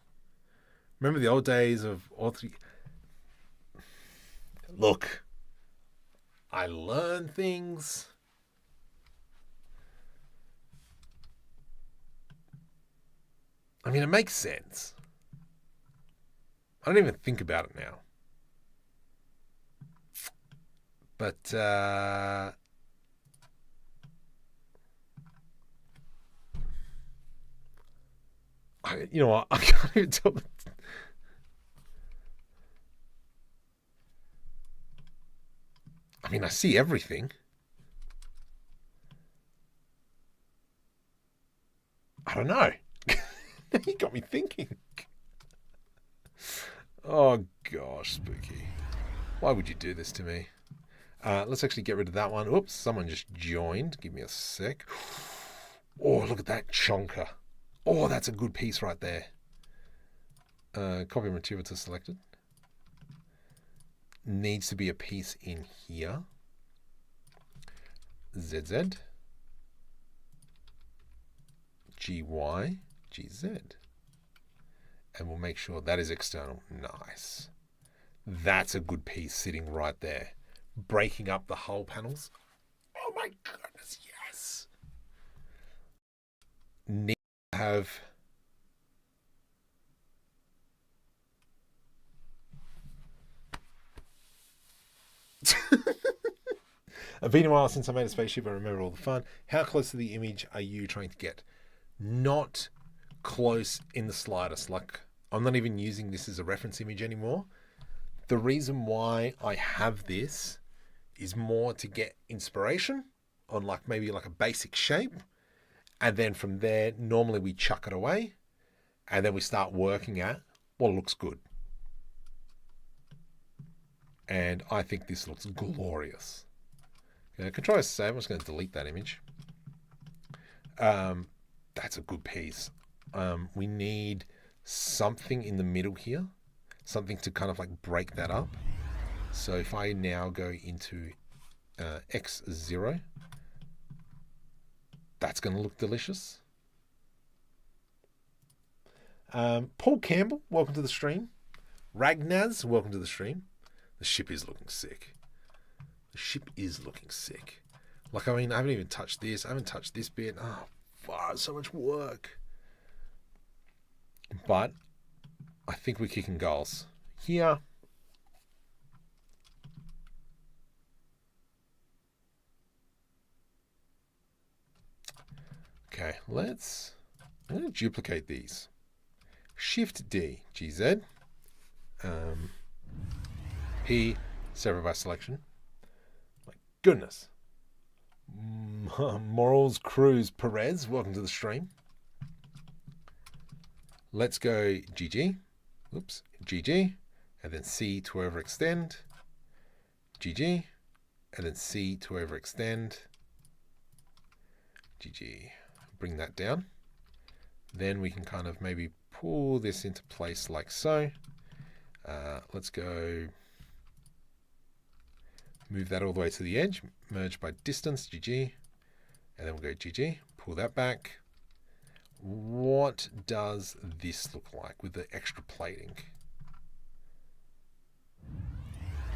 Remember the old days of all three? Look, I learn things. I mean, it makes sense. I don't even think about it now. But, you know what? I can't even tell. I mean, I see everything. I don't know. You got me thinking. Oh, gosh, spooky. Why would you do this to me? Let's actually get rid of that one. Oops, someone just joined. Give me a sec. Oh, look at that chonker. Oh, that's a good piece right there. Copy material to selected. Needs to be a piece in here. ZZ. GY. GZ. And we'll make sure that is external. Nice. That's a good piece sitting right there. Breaking up the hull panels. Oh my goodness, yes. Need to have It's been a while since I made a spaceship. I remember all the fun. How close to the image are you trying to get? Not close in the slightest. Like, I'm not even using this as a reference image anymore. The reason why I have this is more to get inspiration on like maybe like a basic shape. And then from there, normally we chuck it away. And then we start working at what looks good. And I think this looks glorious. Okay, Control S to save. I'm just going to delete that image. That's a good piece. We need something in the middle here. Something to kind of like break that up. So if I now go into X0, that's going to look delicious. Paul Campbell, welcome to the stream. Ragnaz, welcome to the stream. The ship is looking sick. The ship is looking sick. Like, I mean, I haven't even touched this. I haven't touched this bit. Oh, wow, so much work. But I think we're kicking goals. Here. Okay, I'm going to duplicate these. Shift D, GZ. P, separate by selection. My goodness. Morals Cruz Perez, welcome to the stream. Let's go GG. Oops, GG. And then C to over extend. GG. and then C to overextend. GG. Bring that down. Then we can kind of maybe pull this into place like so. Let's go move that all the way to the edge, merge by distance, GG. And then we'll go GG, pull that back. What does this look like with the extra plating?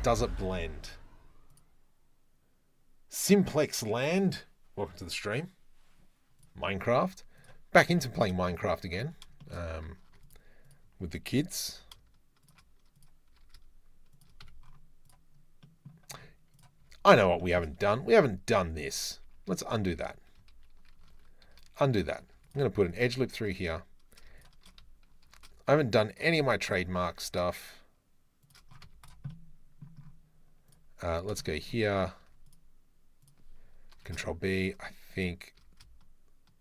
Does it blend? Simplex Land, welcome to the stream. Minecraft. Back into playing Minecraft again with the kids. I know what we haven't done. We haven't done this. Let's undo that. Undo that. I'm going to put an edge loop through here. I haven't done any of my trademark stuff. Let's go here. Control B. I think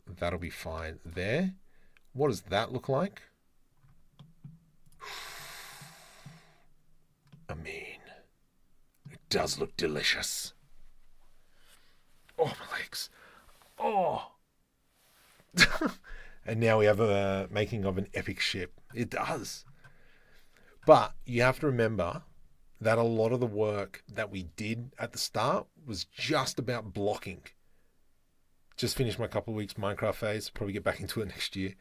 that'll be fine there. What does that look like? I mean, it does look delicious. Oh, my legs. Oh. And now we have a making of an epic ship. It does. But you have to remember that a lot of the work that we did at the start was just about blocking. Just finished my couple of weeks Minecraft phase. Probably get back into it next year.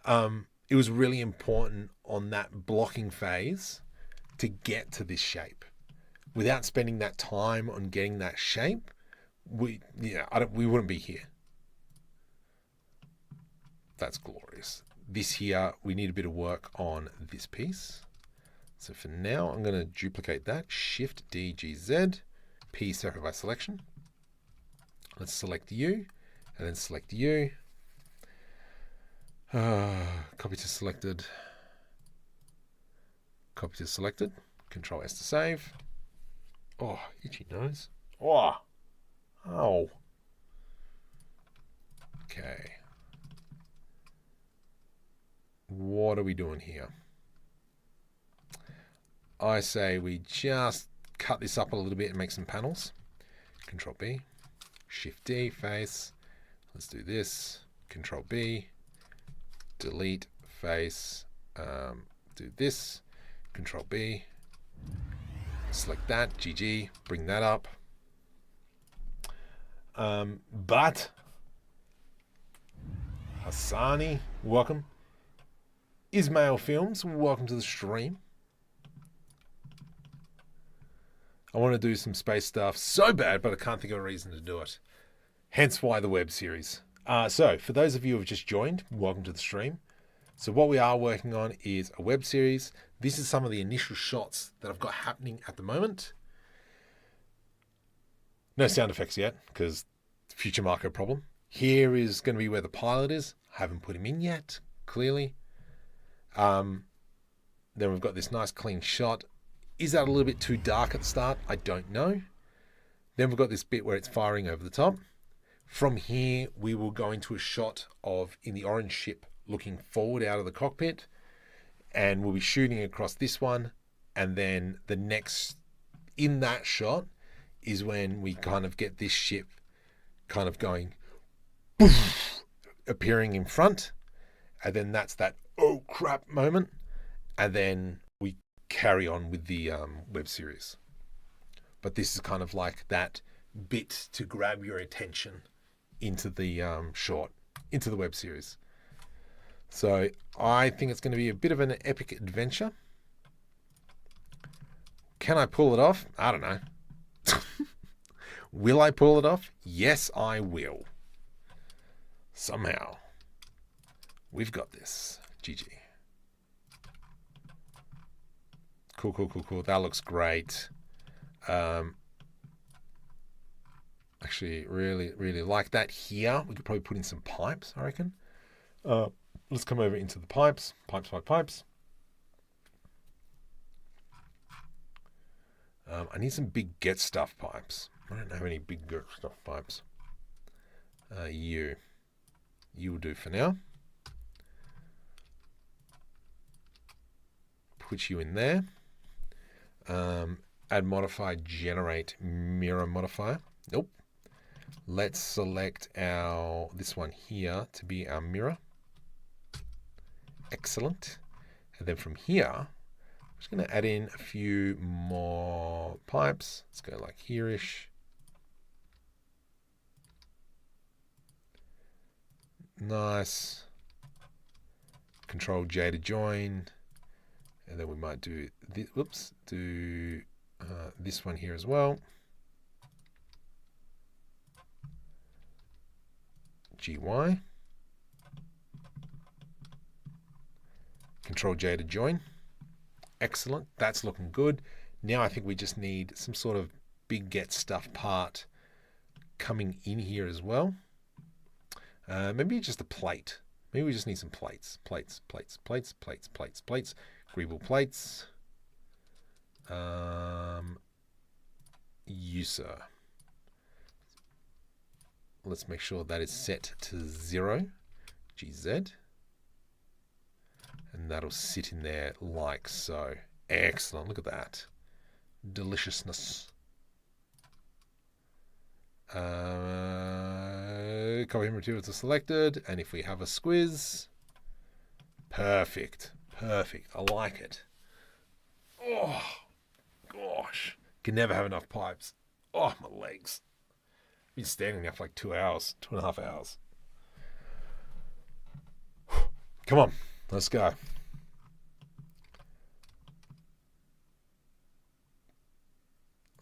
It was really important on that blocking phase to get to this shape. Without spending that time on getting that shape, we wouldn't be here. That's glorious. This here, we need a bit of work on this piece. So for now, I'm going to duplicate that. Shift D, G, Z, P separate by selection. Let's select U, and then select U. Copy to selected. Copy to selected. Control S to save. Oh, itchy nose. Oh. Oh. Okay. What are we doing here? I say we just cut this up a little bit and make some panels. Control B, Shift D, face. Let's do this. Control B, delete, face. Do this. Control B, select that, GG, bring that up. But Hassani, welcome. Ismail Films, welcome to the stream. I want to do some space stuff so bad, but I can't think of a reason to do it. Hence why the web series. So for those of you who have just joined, welcome to the stream. So what we are working on is a web series. This is some of the initial shots that I've got happening at the moment. No sound effects yet, because future Marco problem. Here is going to be where the pilot is. I haven't put him in yet, clearly. Then we've got this nice clean shot. Is that a little bit too dark at the start? I don't know. Then we've got this bit where it's firing over the top. From here, we will go into a shot of in the orange ship looking forward out of the cockpit. And we'll be shooting across this one. And then the next, in that shot, is when we kind of get this ship kind of going, poof, appearing in front. And then that's that, oh crap moment. And then we carry on with the web series. But this is kind of like that bit to grab your attention into the short, into the web series. So I think it's going to be a bit of an epic adventure. Can I pull it off? I don't know. Will I pull it off? Yes, I will. Somehow. We've got this. GG. Cool, cool, cool, cool. That looks great. Actually, really, really like that here. We could probably put in some pipes, I reckon. Let's come over into the pipes. Pipes, pipes, pipes. I need some big get stuff pipes. I don't have any big get stuff pipes. You will do for now. Put you in there. Add modifier, generate mirror modifier. Nope. Let's select this one here to be our mirror. Excellent. And then from here, I'm just going to add in a few more pipes. Let's go like here-ish. Nice. Control J to join. And then we might do this, this one here as well. GY. Control J to join. Excellent. That's looking good. Now I think we just need some sort of big get stuff part coming in here as well. Maybe just a plate. Maybe we just need some plates. Plates. Greeble plates. User. Let's make sure that is set to 0. GZ. And that'll sit in there like so. Excellent. Look at that. Deliciousness. Copy material to selected. And if we have a squiz. Perfect. Perfect. I like it. Oh, gosh. Can never have enough pipes. Oh, my legs. I've been standing there for like 2 hours, 2.5 hours. Come on. Let's go.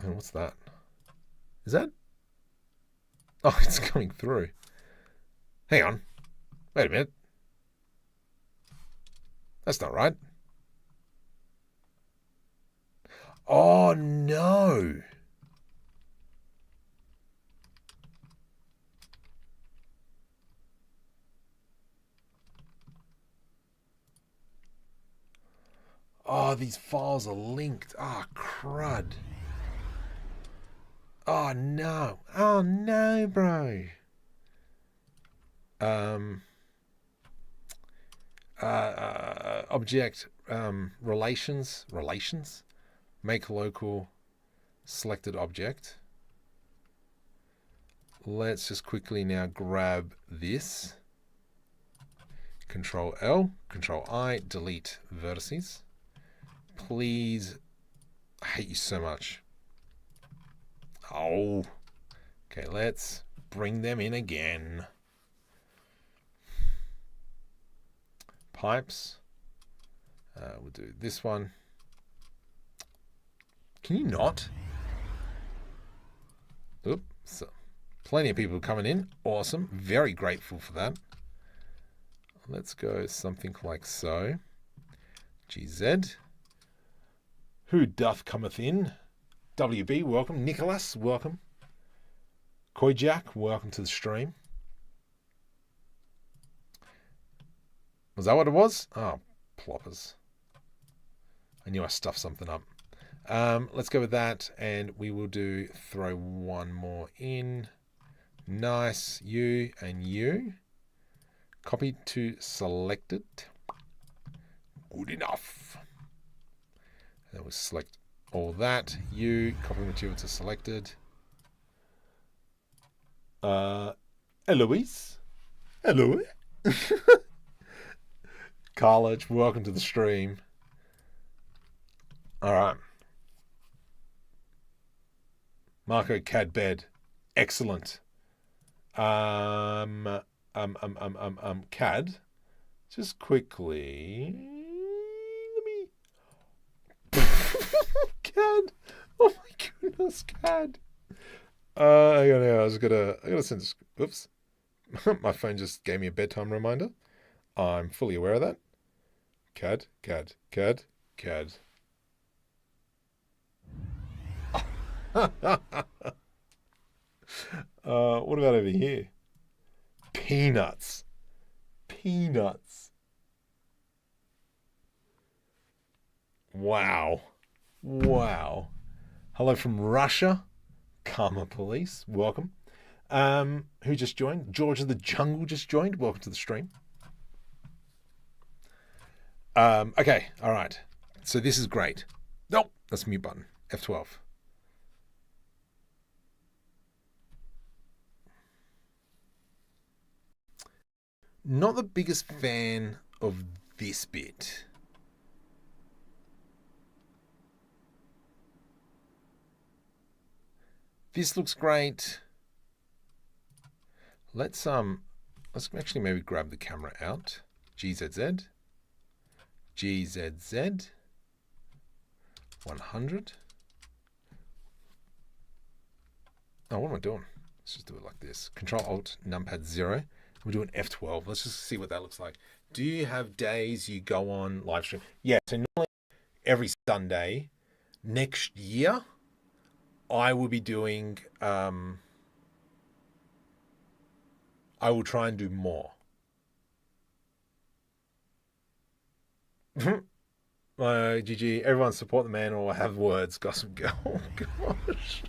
And what's that? Is that? Oh, it's coming through. Hang on. Wait a minute. That's not right. Oh, no. Oh, these files are linked. Ah, oh, crud. Oh, no. Oh, no, bro. Object relations. Make local selected object. Let's just quickly now grab this. Control L, Control I, delete vertices. Please, I hate you so much. Oh, okay, let's bring them in again. Pipes. We'll do this one. Can you not? Oops. So, plenty of people coming in. Awesome. Very grateful for that. Let's go something like so. GZ. Who doth cometh in? WB, welcome. Nicholas, welcome. Koijak, welcome to the stream. Was that what it was? Oh, ploppers. I knew I stuffed something up. Let's go with that, and we will throw one more in. Nice. You and you. Copy to selected. Good enough. And then we'll select all that. You, copy material to selected. Eloise. Hello. Carlage, welcome to the stream. All right. Marco Cadbed. Excellent. CAD. Just quickly. Let me. CAD. Oh my goodness, CAD. I gotta send this. Oops. My phone just gave me a bedtime reminder. I'm fully aware of that. CAD. What about over here? Peanuts. Wow. Hello from Russia. Karma Police, welcome. Who just joined? George of the Jungle just joined. Welcome to the stream. Okay, all right. So this is great. Nope, that's the mute button. F12. Not the biggest fan of this bit. This looks great. Let's actually maybe grab the camera out. GZZ. GZZ. 100. Oh, what am I doing? Let's just do it like this. Control Alt Numpad 0. We'll do an F12. Let's just see what that looks like. Do you have days you go on live stream? Yeah, so normally every Sunday. Next year, I will be doing, I will try and do more. GG, everyone support the man or have words. Gossip Girl. Oh, gosh.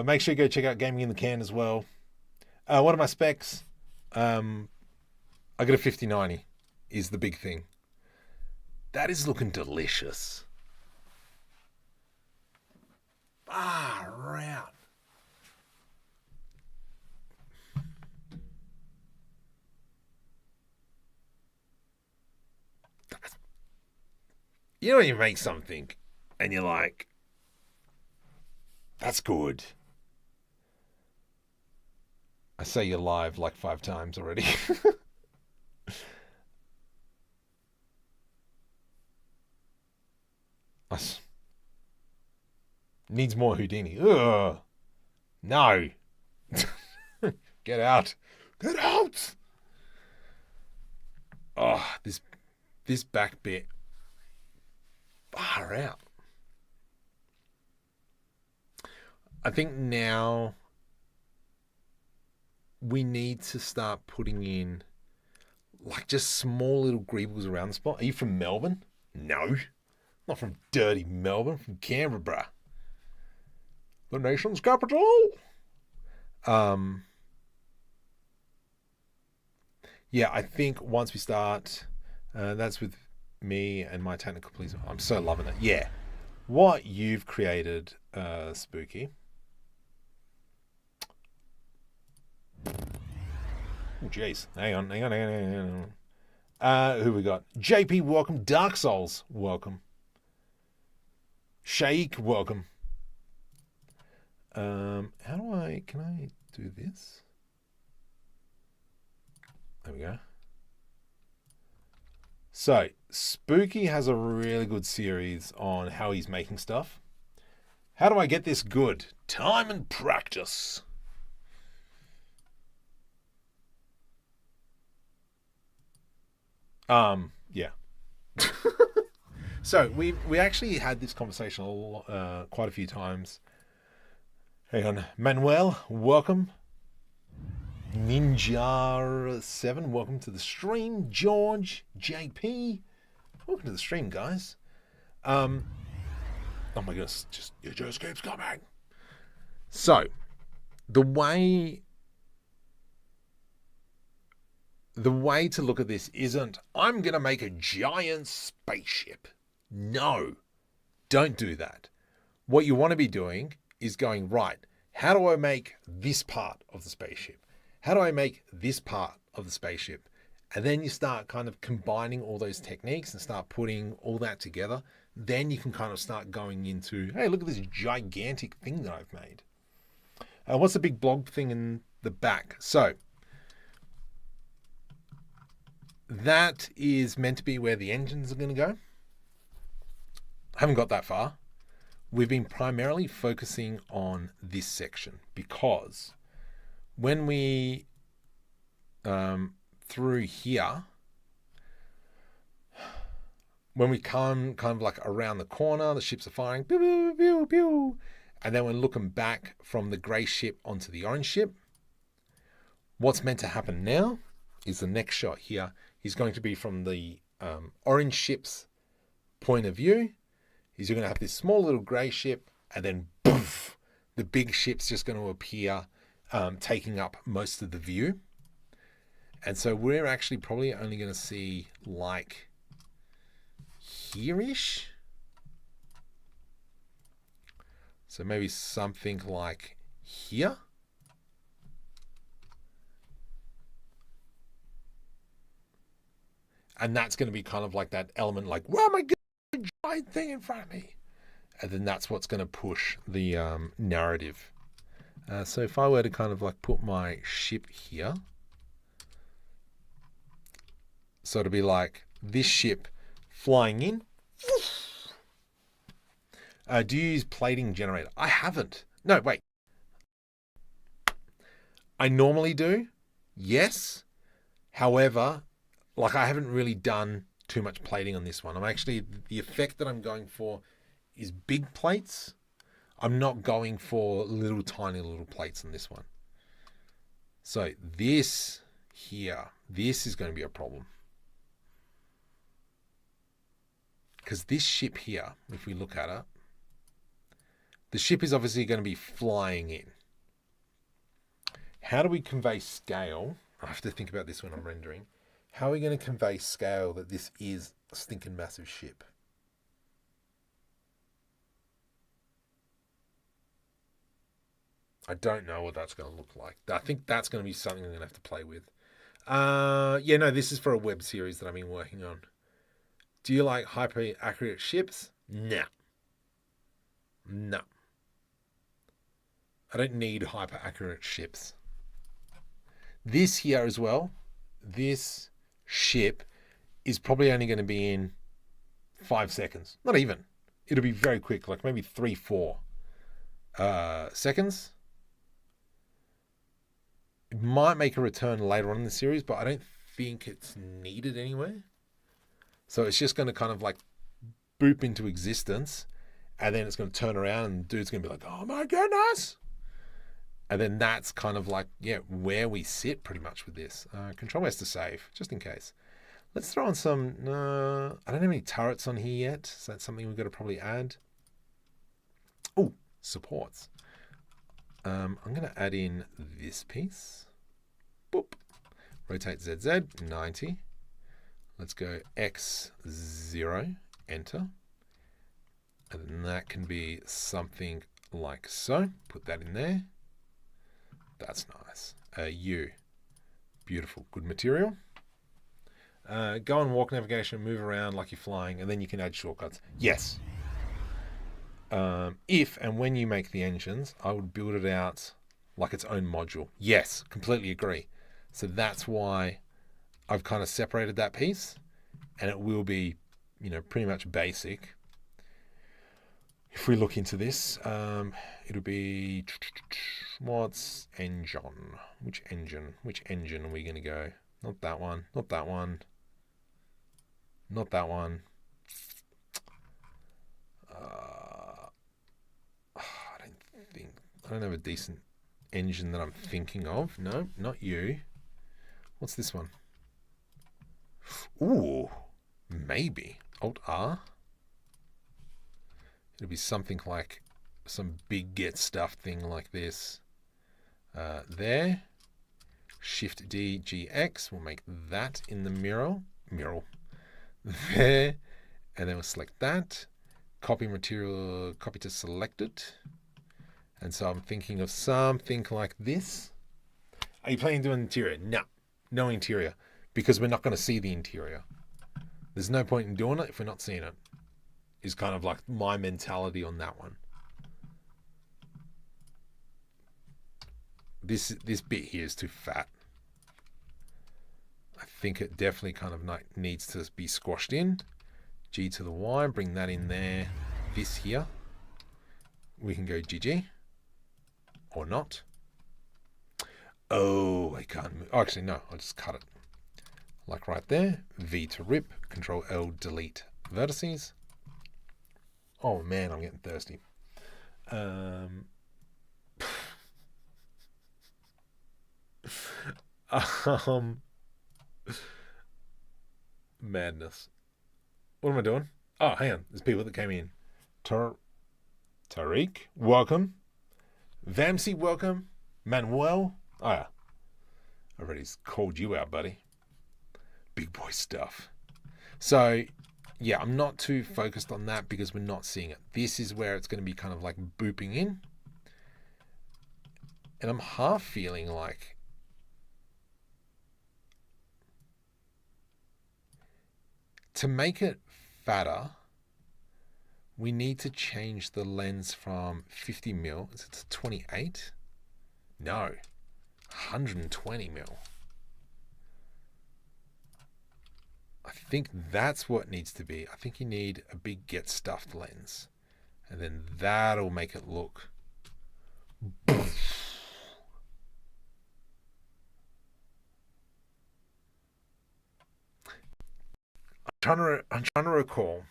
Make sure you go check out Gaming in the Can as well. What are my specs? I got a 5090 is the big thing. That is looking delicious. Far out. You know when you make something and you're like, that's good. I say you're live like 5 times already. Needs more Houdini. Ugh. No. Get out. Get out. Oh, this back bit. Far out. I think now we need to start putting in like just small little greebles around the spot. Are you from Melbourne? No. Not from dirty Melbourne, from Canberra, bruh. The nation's capital. Yeah, I think once we start, that's with me and my technical police. I'm so loving it. Yeah. What you've created, Spooky. Oh, jeez. Hang on. Who we got? JP, welcome. Dark Souls, welcome. Shaik, welcome. Can I do this? There we go. So, Spooky has a really good series on how he's making stuff. How do I get this good? Time and practice. Yeah. So we actually had this conversation quite a few times. Hang on. Manuel, welcome. Ninja7, welcome to the stream. George, JP, welcome to the stream, guys. Oh my goodness, it just keeps coming. So, the way to look at this isn't, I'm going to make a giant spaceship. No, don't do that. What you want to be doing is going, right, how do I make this part of the spaceship? How do I make this part of the spaceship? And then you start kind of combining all those techniques and start putting all that together. Then you can kind of start going into, hey, look at this gigantic thing that I've made. What's the big blob thing in the back? So that is meant to be where the engines are going to go. I haven't got that far. We've been primarily focusing on this section because when we through here, when we come kind of like around the corner, the ships are firing, pew, pew, pew, pew, and then we're looking back from the grey ship onto the orange ship. What's meant to happen now is the next shot here is going to be from the orange ship's point of view. Is you're going to have this small little grey ship, and then poof, the big ship's just going to appear, taking up most of the view. And so we're actually probably only going to see like here-ish. So maybe something like here. And that's going to be kind of like that element like, where am I getting a giant thing in front of me? And then that's what's going to push the narrative. So if I were to kind of like put my ship here. So it'll be like this ship flying in. Do you use plating generator? I haven't. No, wait. I normally do. Yes. However, like I haven't really done too much plating on this one. I'm actually, the effect that I'm going for is big plates. I'm not going for little tiny little plates on this one. So this here, this is going to be a problem. Because this ship here, if we look at it, the ship is obviously going to be flying in. How do we convey scale? I have to think about this when I'm rendering. How are we going to convey scale that this is a stinking massive ship? I don't know what that's going to look like. I think that's going to be something I'm going to have to play with. Yeah, no, this is for a web series that I've been working on. Do you like hyper accurate ships? No. No. I don't need hyper accurate ships. This here as well, this ship is probably only going to be in 5 seconds. Not even. It'll be very quick, like maybe 3-4 seconds. It might make a return later on in the series, but I don't think it's needed anywhere. So it's just going to kind of like boop into existence, and then it's going to turn around and dude's going to be like, oh my goodness. And then that's kind of like, yeah, where we sit pretty much with this. Control S to save, just in case. Let's throw on some, I don't have any turrets on here yet, so that's something we've got to probably add. Oh, supports. I'm going to add in this piece. Boop. Rotate ZZ, 90. Let's go X0, enter. And then that can be something like so. Put that in there. That's nice. U. Beautiful. Good material. Go on walk navigation, move around like you're flying, and then you can add shortcuts. Yes. If and when you make the engines, I would build it out like its own module. Yes, completely agree. So that's why I've kind of separated that piece, and it will be, you know, pretty much basic. If we look into this, it'll be what's engine? Which engine? Which engine are we going to go? Not that one. Not that one. Not that one. I don't have a decent engine that I'm thinking of. No, not you. What's this one? Ooh, maybe. Alt R. It'll be something like some big get stuff thing like this. There. Shift D, GX. We'll make that in the mural. There. And then we'll select that. Copy material, copy to selected. And so I'm thinking of something like this. Are you planning to do an interior? No. No interior. Because we're not going to see the interior. There's no point in doing it if we're not seeing it. Is kind of like my mentality on that one. This bit here is too fat. I think it definitely kind of needs to be squashed in. G to the Y, bring that in there. This here, we can go GG or not. Oh, I can't move. Oh, actually, no, I'll just cut it. Like right there. V to rip. Control L, delete vertices. Oh man, I'm getting thirsty. Madness. What am I doing? Oh, hang on. There's people that came in. Tariq, welcome. Vamsi, welcome. Manuel. Oh, yeah. I already called you out, buddy. Big boy stuff. So, yeah, I'm not too focused on that because we're not seeing it. This is where it's going to be kind of like booping in. And I'm half feeling like to make it fatter, we need to change the lens from 50 mil. Is it to 28? No, 120 mil. I think that's what needs to be. I think you need a big get stuffed lens, and then that'll make it look. I'm trying to recall.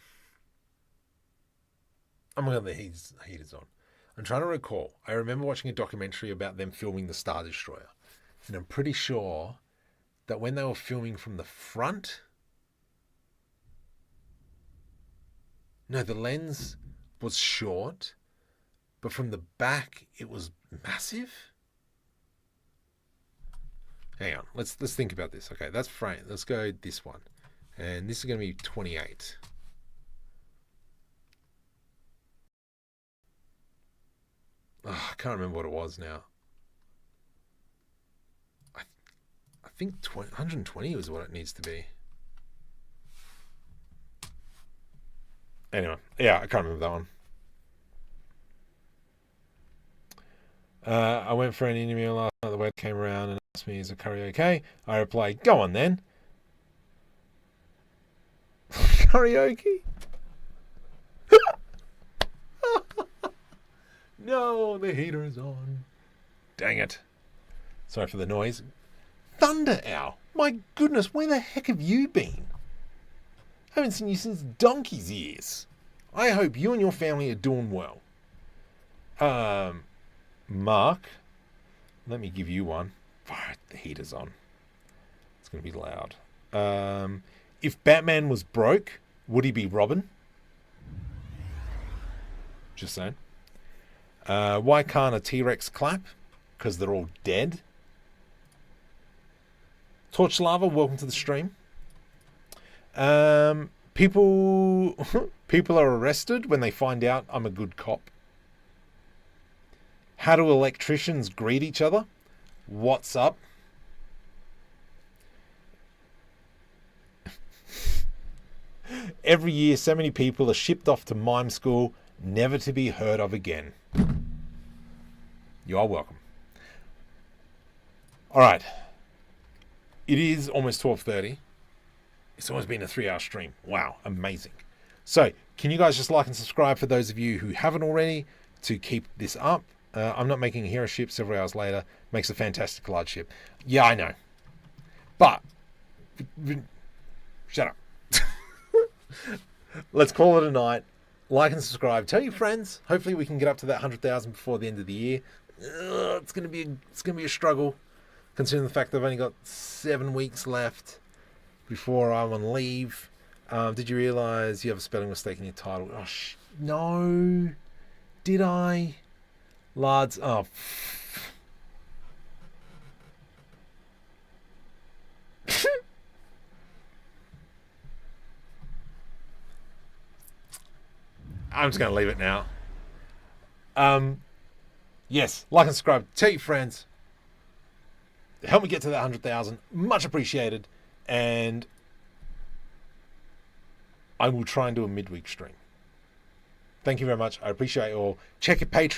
I'm gonna have the heaters on. I'm trying to recall. I remember watching a documentary about them filming the Star Destroyer, and I'm pretty sure that when they were filming from the front, no, the lens was short, but from the back it was massive. Hang on, let's think about this. Okay, that's frame. Let's go this one, and this is going to be 28. Oh, I can't remember what it was now. I think 120 was what it needs to be. Anyway, yeah, I can't remember that one. I went for an interview last night. The web came around and asked me, is it karaoke? I replied, go on then. Karaoke? No, the heater is on. Dang it. Sorry for the noise. Thunder Owl. My goodness, where the heck have you been? I haven't seen you since donkey's years. I hope you and your family are doing well. Mark, let me give you one. The heater's on. It's going to be loud. If Batman was broke, would he be Robin? Just saying. Why can't a T-Rex clap? Because they're all dead. Torch Lava, welcome to the stream. People are arrested when they find out I'm a good cop. How do electricians greet each other? What's up? Every year, so many people are shipped off to mime school, never to be heard of again. You are welcome. All right. It is almost 12:30. It's almost been a 3-hour stream. Wow, amazing. So, can you guys just like and subscribe for those of you who haven't already to keep this up? I'm not making a hero ship several hours later. Makes a fantastic large ship. Yeah, I know. But, shut up. Let's call it a night. Like and subscribe. Tell your friends. Hopefully we can get up to that 100,000 before the end of the year. It's gonna be a struggle, considering the fact that I've only got 7 weeks left before I'm on leave. Did you realize you have a spelling mistake in your title? Oh, no. Did I? Lards. Oh. I'm just going to leave it now. Yes, like and subscribe. Tell your friends. Help me get to that 100,000. Much appreciated. And I will try and do a midweek stream. Thank you very much. I appreciate it all. Check your Patreon.